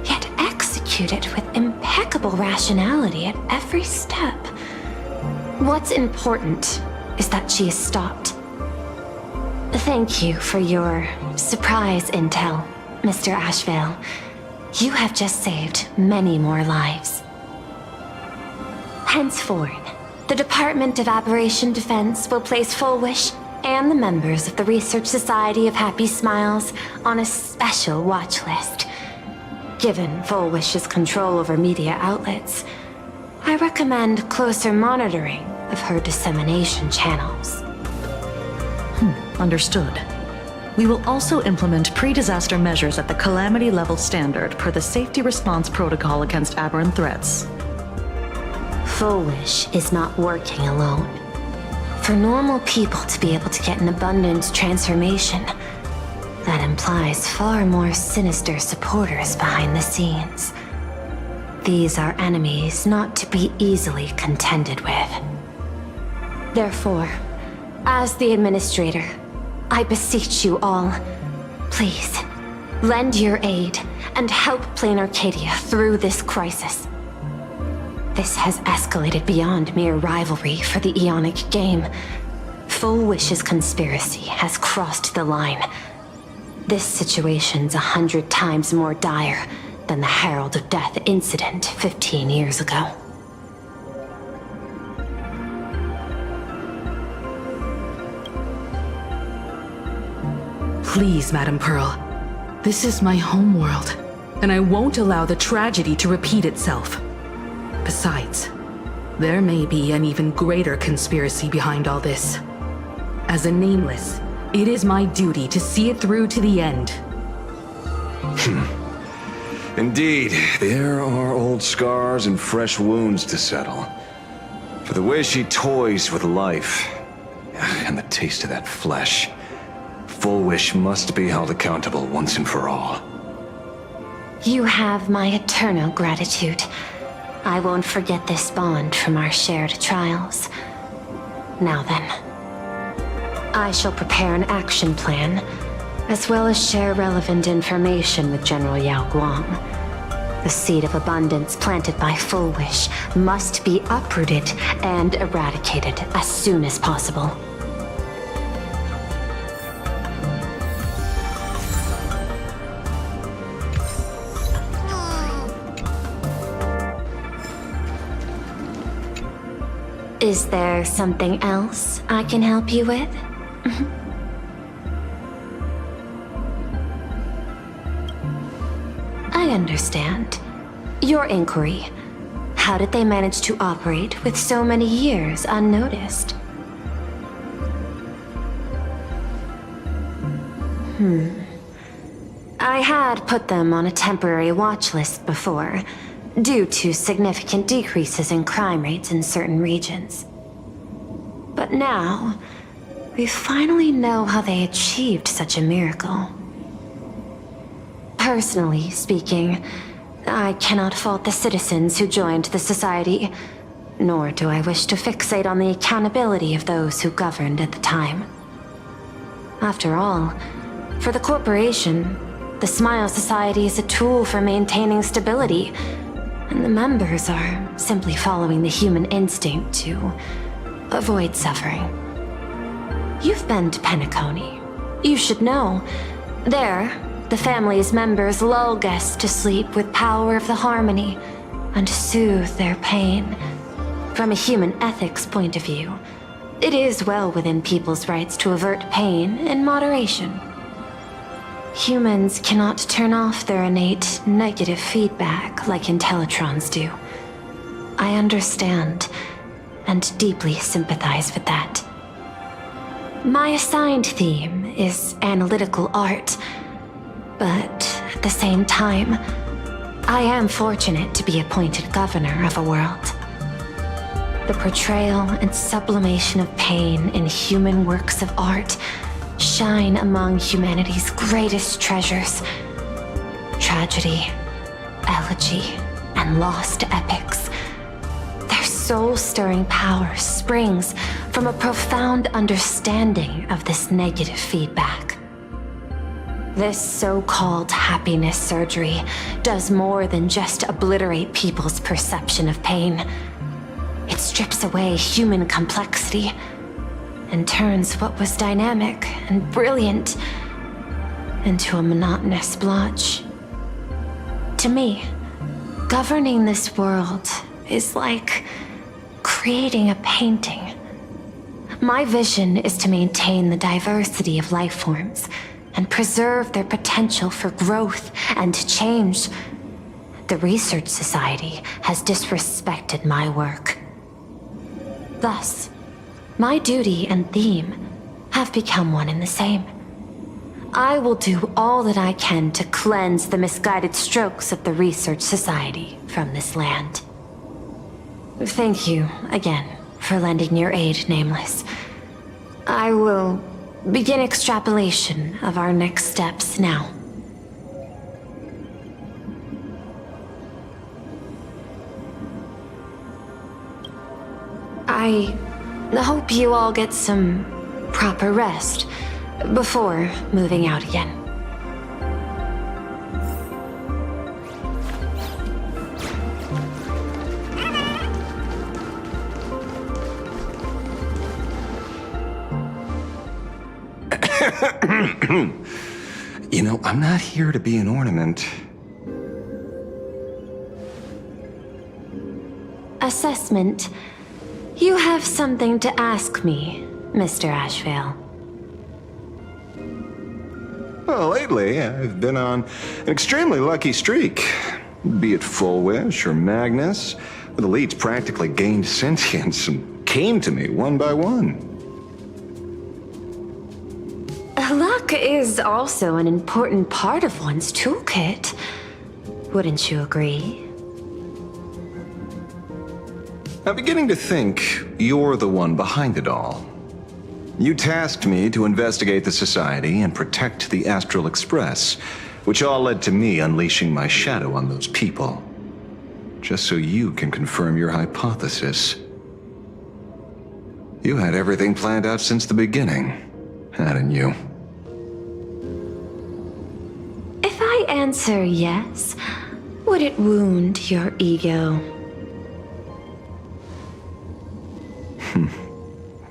yet execute it with impeccable rationality at every step. What's important is that she is stopped. Thank you for your surprise intel, Mr. Ashvale. You have just saved many more lives. Henceforth, the Department of Aberration Defense will place Full Wish and the members of the Research Society of Happy Smiles on a special watch list. Given Full Wish's control over media outlets, I recommend closer monitoring of her dissemination channels.
Understood. We will also implement pre-disaster measures at the calamity level standard per the Safety Response Protocol against aberrant threats.
Full Wish is not working alone. For normal people to be able to get an abundance transformation, that implies far more sinister supporters behind the scenes. These are enemies not to be easily contended with. Therefore, as the administrator, I beseech you all, please, lend your aid and help Plain Arcadia through this crisis. This has escalated beyond mere rivalry for the Ionic game. Full Wish's conspiracy has crossed the line. This situation's 100 times more dire than the Herald of Death incident 15 years ago.
Please, Madam Pearl. This is my homeworld, and I won't allow the tragedy to repeat itself. Besides, there may be an even greater conspiracy behind all this. As a Nameless, it is my duty to see it through to the end.
Indeed, there are old scars and fresh wounds to settle. For the way she toys with life, and the taste of that flesh, Full Wish must be held accountable once and for all.
You have my eternal gratitude. I won't forget this bond from our shared trials. Now then.
I shall prepare an action plan, as well as share relevant information with General Yao Guang. The seed of abundance planted by Full Wish must be uprooted and eradicated as soon as possible. Is there something else I can help you with? I understand. Your inquiry. How did they manage to operate with so many years unnoticed? I had put them on a temporary watch list before, due to significant decreases in crime rates in certain regions. But now, we finally know how they achieved such a miracle. Personally speaking, I cannot fault the citizens who joined the society, nor do I wish to fixate on the accountability of those who governed at the time. After all, for the corporation, the Smile Society is a tool for maintaining stability, and the members are simply following the human instinct to avoid suffering. You've been to Penacony. You should know. There, the family's members lull guests to sleep with power of the harmony and soothe their pain. From a human ethics point of view, it is well within people's rights to avert pain in moderation. Humans cannot turn off their innate negative feedback like Intellitrons do. I understand and deeply sympathize with that. My assigned theme is analytical art, but at the same time, I am fortunate to be appointed governor of a world. The portrayal and sublimation of pain in human works of art shine among humanity's greatest treasures. Tragedy, elegy, and lost epics. Their soul-stirring power springs from a profound understanding of this negative feedback. This so-called happiness surgery does more than just obliterate people's perception of pain. It strips away human complexity and turns what was dynamic and brilliant into a monotonous blotch. To me, governing this world is like creating a painting. My vision is to maintain the diversity of life forms and preserve their potential for growth and change. The Research Society has disrespected my work. Thus, my duty and theme have become one and the same. I will do all that I can to cleanse the misguided strokes of the Research Society from this land. Thank you again for lending your aid, Nameless. I will begin extrapolation of our next steps now. I hope you all get some proper rest before moving out again.
You know, I'm not here to be an ornament.
Assessment. You have something to ask me, Mr. Ashvale.
Well, lately, I've been on an extremely lucky streak. Be it Full Wish or Magnus, where the leads practically gained sentience and came to me one by one.
Luck is also an important part of one's toolkit. Wouldn't you agree?
I'm beginning to think you're the one behind it all. You tasked me to investigate the Society and protect the Astral Express, which all led to me unleashing my shadow on those people. Just so you can confirm your hypothesis. You had everything planned out since the beginning.
hadn't you?
If I answer yes, would it wound your ego?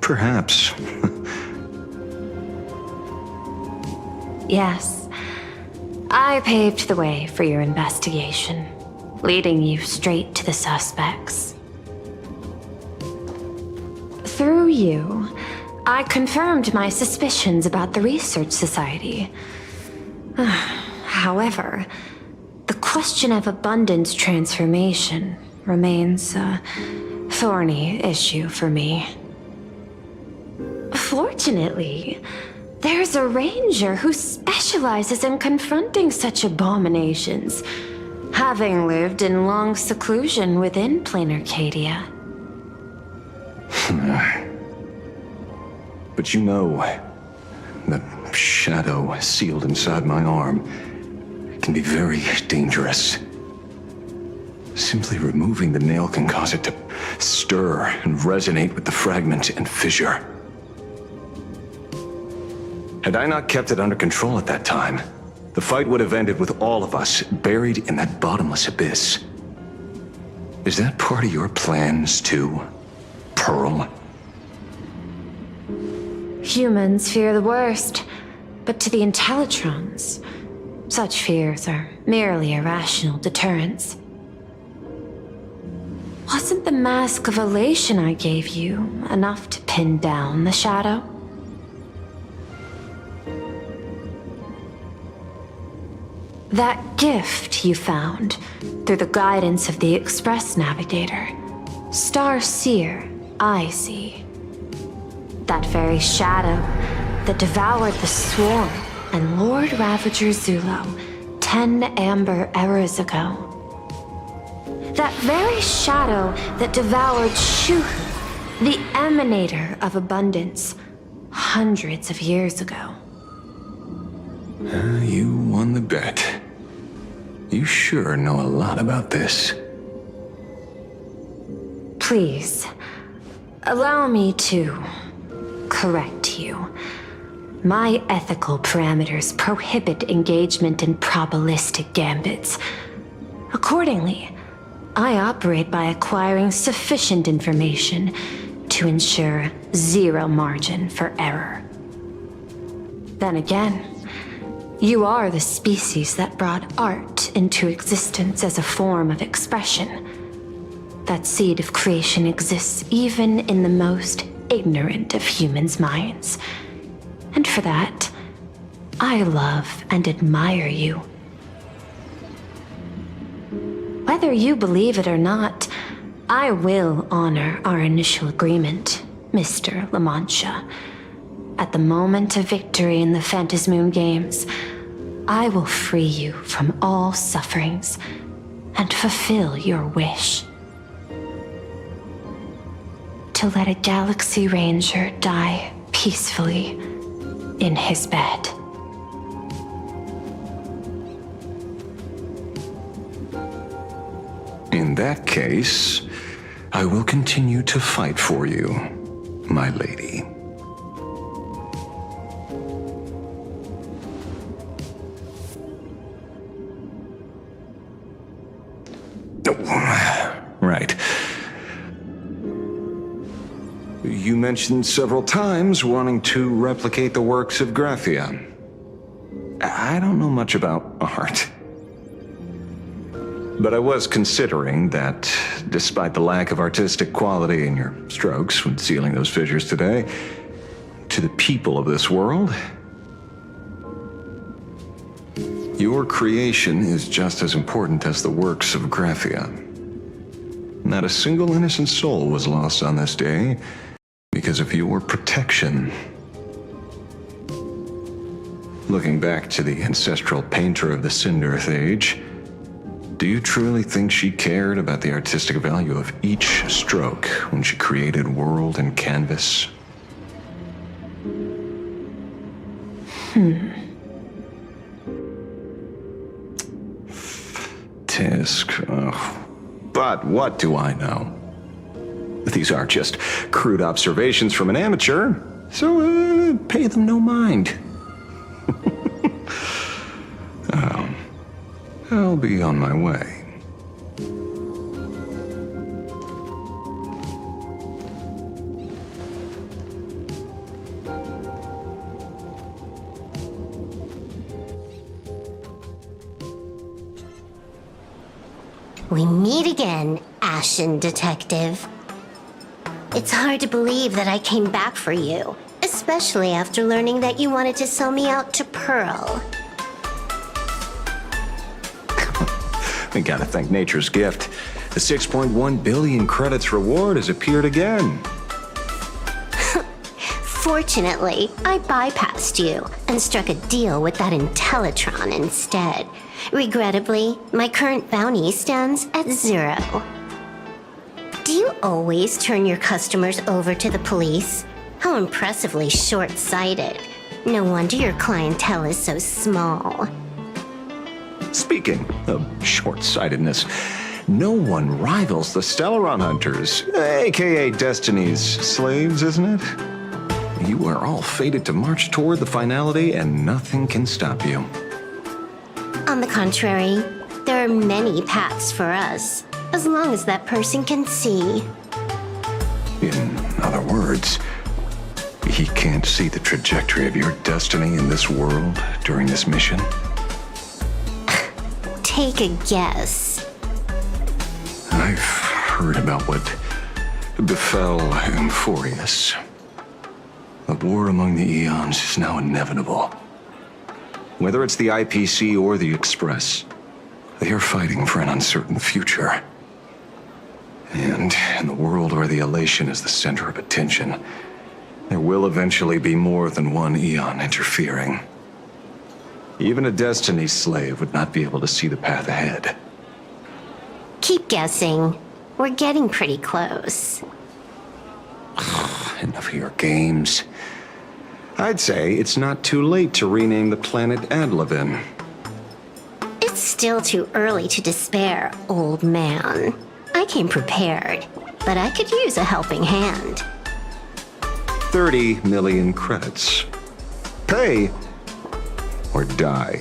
Perhaps.
Yes. I paved the way for your investigation, leading you straight to the suspects. Through you, I confirmed my suspicions about the Research Society. However, the question of abundance transformation remains a thorny issue for me. Fortunately, there's a ranger who specializes in confronting such abominations, having lived in long seclusion within plain Arcadia.
But you know, the shadow sealed inside my arm can be very dangerous. Simply removing the nail can cause it to stir and resonate with the fragment and fissure. Had I not kept it under control at that time, the fight would have ended with all of us buried in that bottomless abyss. Is that part of your plans too, Pearl?
Humans fear the worst, but to the Intellitrons, such fears are merely irrational deterrents. Wasn't the mask of elation I gave you enough to pin down the shadow? That gift you found through the guidance of the Express Navigator, Star Seer, I see. That very shadow that devoured the Swarm and Lord Ravager Zulo 10 amber eras ago. That very shadow that devoured Shuhu, the emanator of abundance, hundreds of years ago.
You won the bet. You sure know a lot about this.
Please, allow me to correct you. My ethical parameters prohibit engagement in probabilistic gambits. Accordingly, I operate by acquiring sufficient information to ensure zero margin for error. Then again, you are the species that brought art into existence as a form of expression. That seed of creation exists even in the most ignorant of humans' minds. And for that, I love and admire you. Whether you believe it or not, I will honor our initial agreement, Mr. La Mancha. At the moment of victory in the Phantasmoon Games, I will free you from all sufferings and fulfill your wish. To let a Galaxy Ranger die peacefully in his bed.
In that case, I will continue to fight for you, my lady. Right. You mentioned several times wanting to replicate the works of Graphia. I don't know much about art. But I was considering that, despite the lack of artistic quality in your strokes when sealing those fissures today, to the people of this world, your creation is just as important as the works of Graphia. Not a single innocent soul was lost on this day because of your protection. Looking back to the ancestral painter of the Cinderth Age, do you truly think she cared about the artistic value of each stroke when she created world and canvas? Tisk. But what do I know? These are just crude observations from an amateur. So, pay them no mind. I'll be on my way.
We meet again, Ashen Detective. It's hard to believe that I came back for you, especially after learning that you wanted to sell me out to Pearl.
We gotta thank nature's gift. The 6.1 billion credits reward has appeared again.
Fortunately, I bypassed you and struck a deal with that Intellitron instead. Regrettably, my current bounty stands at 0. Do you always turn your customers over to the police? How impressively short-sighted. No wonder your clientele is so small.
Speaking of short-sightedness, no one rivals the Stellaron Hunters, aka Destiny's slaves, isn't it? You are all fated to march toward the finality and nothing can stop you.
On the contrary, there are many paths for us, as long as that person can see.
In other words, he can't see the trajectory of your destiny in this world during this mission?
Take a guess.
I've heard about what befell Euphorius. The war among the eons is now inevitable. Whether it's the IPC or the Express, they are fighting for an uncertain future. And in the world where the elation is the center of attention, there will eventually be more than one eon interfering. Even a Destiny slave would not be able to see the path ahead.
Keep guessing. We're getting pretty close.
Enough of your games. I'd say it's not too late to rename the planet Adlevin.
It's still too early to despair, old man. I came prepared, but I could use a helping hand.
30 million credits. Pay or die.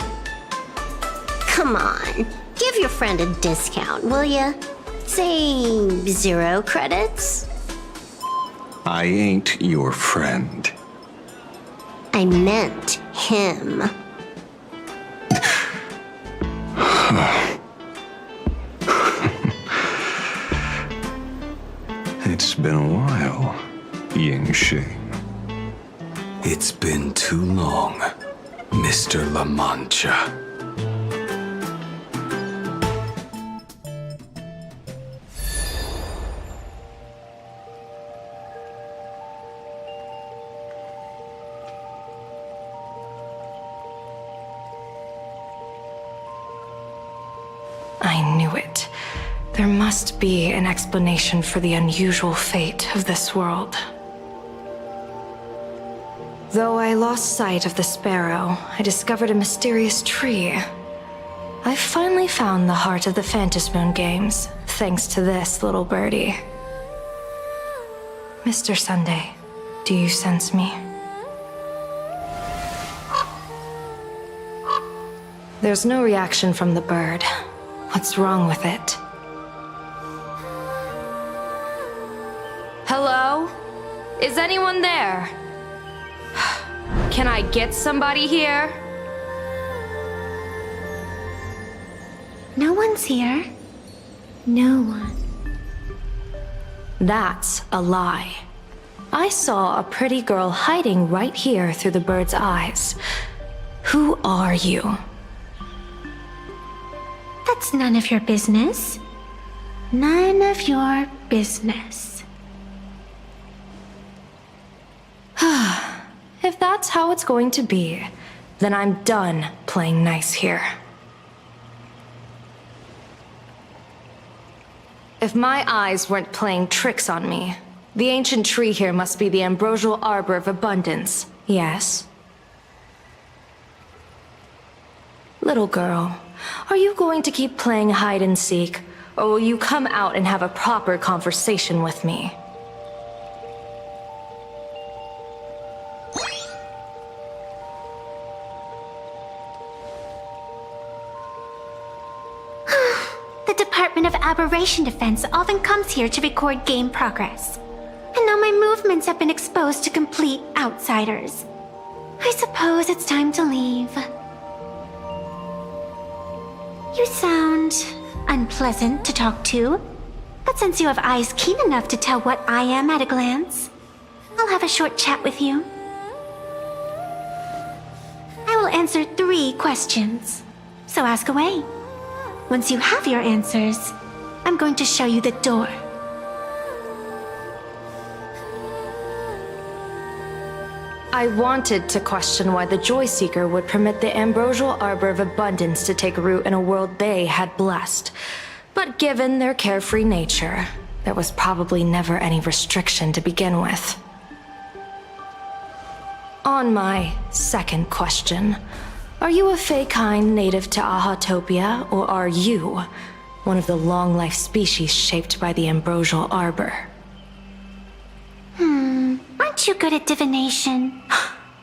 Come on, give your friend a discount, will ya? Say 0 credits?
I ain't your friend.
I meant him.
It's been a while, Ying-Shing.
It's been too long, Mr. La Mancha.
I knew it. There must be an explanation for the unusual fate of this world. Though I lost sight of the sparrow, I discovered a mysterious tree. I finally found the heart of the Phantasmoon games, thanks to this little birdie. Mr. Sunday, do you sense me? There's no reaction from the bird. What's wrong with it? Hello? Is anyone there? Can I get somebody here?
No one's here. No one.
That's a lie. I saw a pretty girl hiding right here through the bird's eyes. Who are you?
That's none of your business. None of your business.
If that's how it's going to be, then I'm done playing nice here. If my eyes weren't playing tricks on me, the ancient tree here must be the ambrosial arbor of abundance, yes? Little girl, are you going to keep playing hide and seek, or will you come out and have a proper conversation with me?
Operation Defense often comes here to record game progress. And now my movements have been exposed to complete outsiders. I suppose it's time to leave. You sound unpleasant to talk to, but since you have eyes keen enough to tell what I am at a glance, I'll have a short chat with you. I will answer 3 questions, so ask away. Once you have your answers, I'm going to show you the door.
I wanted to question why the Joyseeker would permit the ambrosial arbor of abundance to take root in a world they had blessed. But given their carefree nature, there was probably never any restriction to begin with. On my second question, are you a Fey-kind native to Ahatopia, or are you one of the long-life species shaped by the ambrosial arbor?
Aren't you good at divination?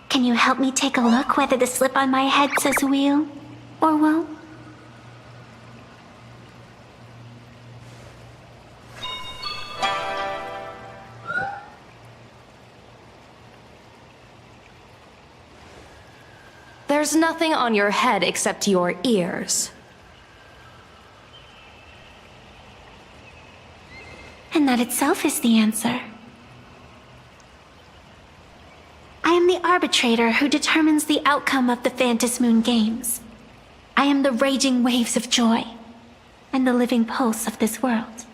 Can you help me take a look whether the slip on my head says wheel or woe?
There's nothing on your head except your ears.
And that itself is the answer. I am the arbitrator who determines the outcome of the Phantasmoon Games. I am the raging waves of joy, and the living pulse of this world.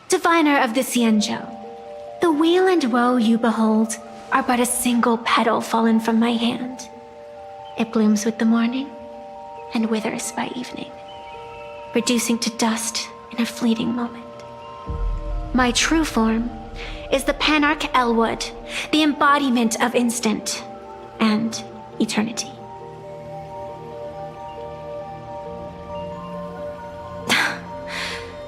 Diviner of the Xianzhou, the weal and woe you behold are but a single petal fallen from my hand. It blooms with the morning, and withers by evening, reducing to dust in a fleeting moment. My true form is the Panarch Elwood, the embodiment of instant and eternity.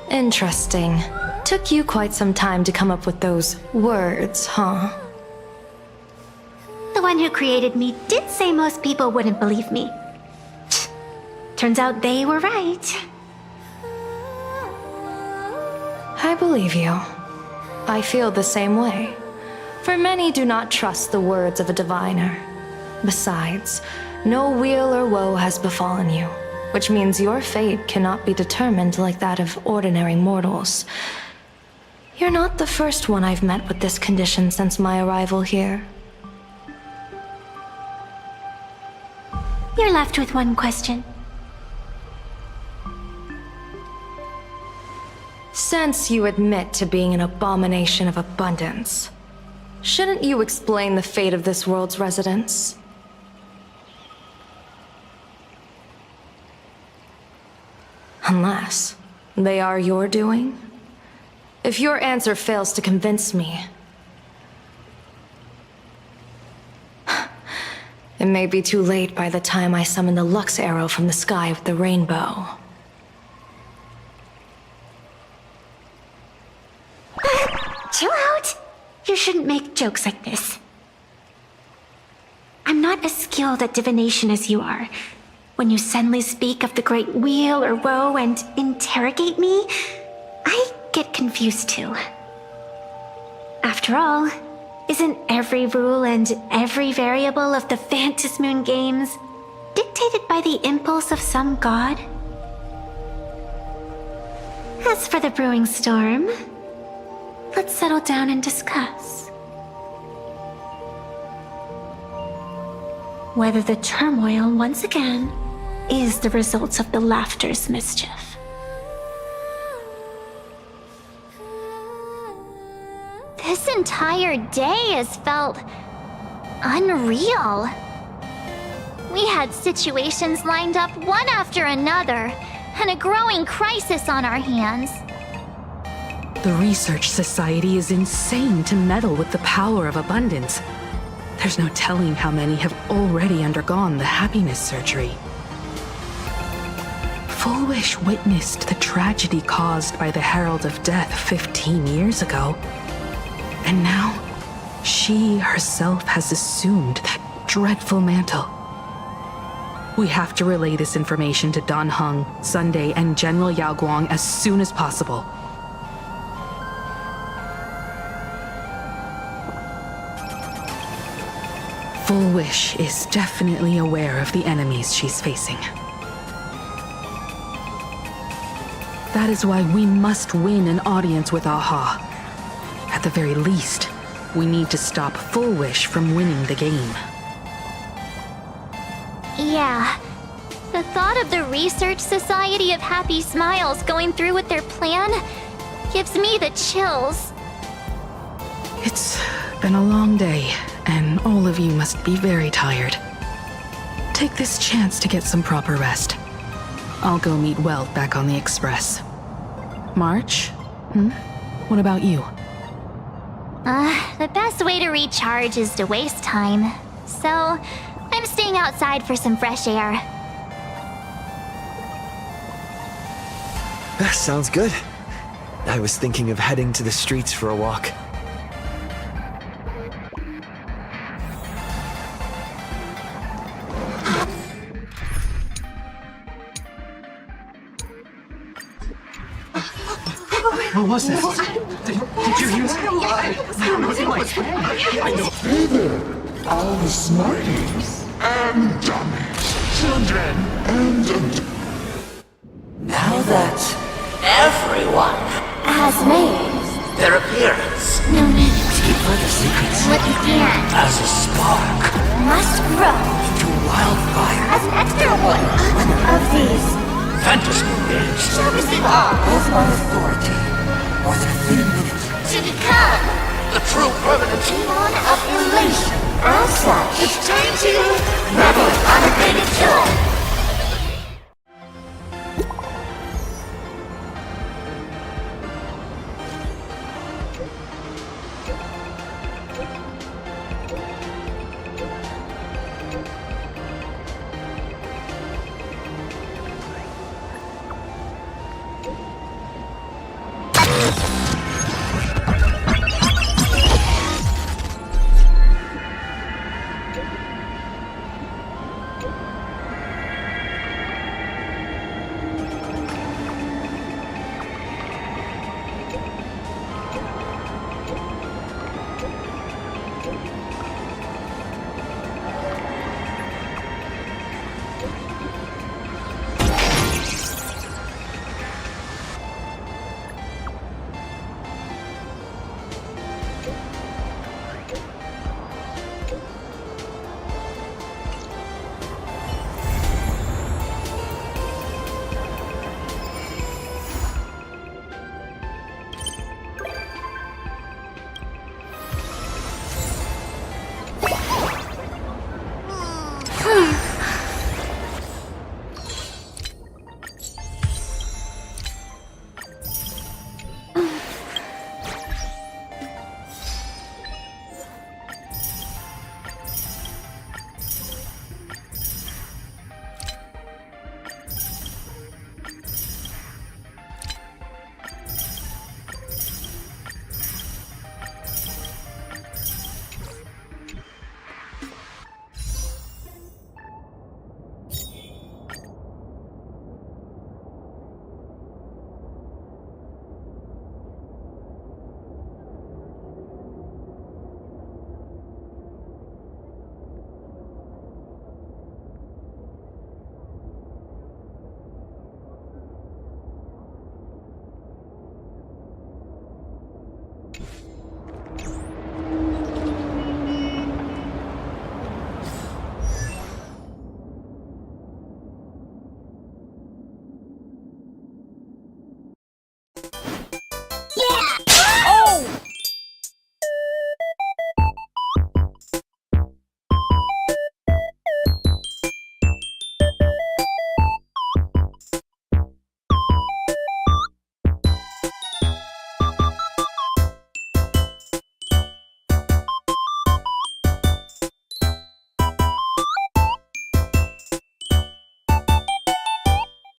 Interesting. Took you quite some time to come up with those words, huh?
The one who created me did say most people wouldn't believe me. Turns out they were right.
I believe you. I feel the same way. For many do not trust the words of a diviner. Besides, no weal or woe has befallen you, which means your fate cannot be determined like that of ordinary mortals. You're not the first one I've met with this condition since my arrival here.
You're left with one question.
Since you admit to being an abomination of abundance, shouldn't you explain the fate of this world's residents? Unless they are your doing? If your answer fails to convince me, it may be too late by the time I summon the Lux arrow from the sky with the rainbow.
Chill out! You shouldn't make jokes like this. I'm not as skilled at divination as you are. When you suddenly speak of the great weal or woe and interrogate me, I get confused too. After all, isn't every rule and every variable of the Phantasmoon Games dictated by the impulse of some god? As for the brewing storm, let's settle down and discuss whether the turmoil once again is the result of the laughter's mischief.
This entire day has felt unreal. We had situations lined up one after another, and a growing crisis on our hands.
The Research Society is insane to meddle with the power of abundance. There's no telling how many have already undergone the happiness surgery. Full Wish witnessed the tragedy caused by the Herald of Death 15 years ago. And now, she herself has assumed that dreadful mantle. We have to relay this information to Dan Heng, Sunday, and General Yao Guang as soon as possible. Full Wish is definitely aware of the enemies she's facing. That is why we must win an audience with Aha. At the very least, we need to stop Full Wish from winning the game.
Yeah. The thought of the Research Society of Happy Smiles going through with their plan gives me the chills.
It's been a long day, and all of you must be very tired. Take this chance to get some proper rest. I'll go meet Welp back on the Express. March? What about you?
The best way to recharge is to waste time. So, I'm staying outside for some fresh air.
Sounds good. I was thinking of heading to the streets for a walk.
What was that? Did you hear that? I know.
Hey there, all the smarties and dummies, children and adults.
Now that everyone
has made
their appearance,
no need
to keep further secrets
what you can
as a spark
must grow
into a wildfire
as an extra one of these
fantasy games
shall receive all
as my authority more than 3 minutes
to become
the true permanent
demon of elation. As such,
it's time to
revel in unlimited joy.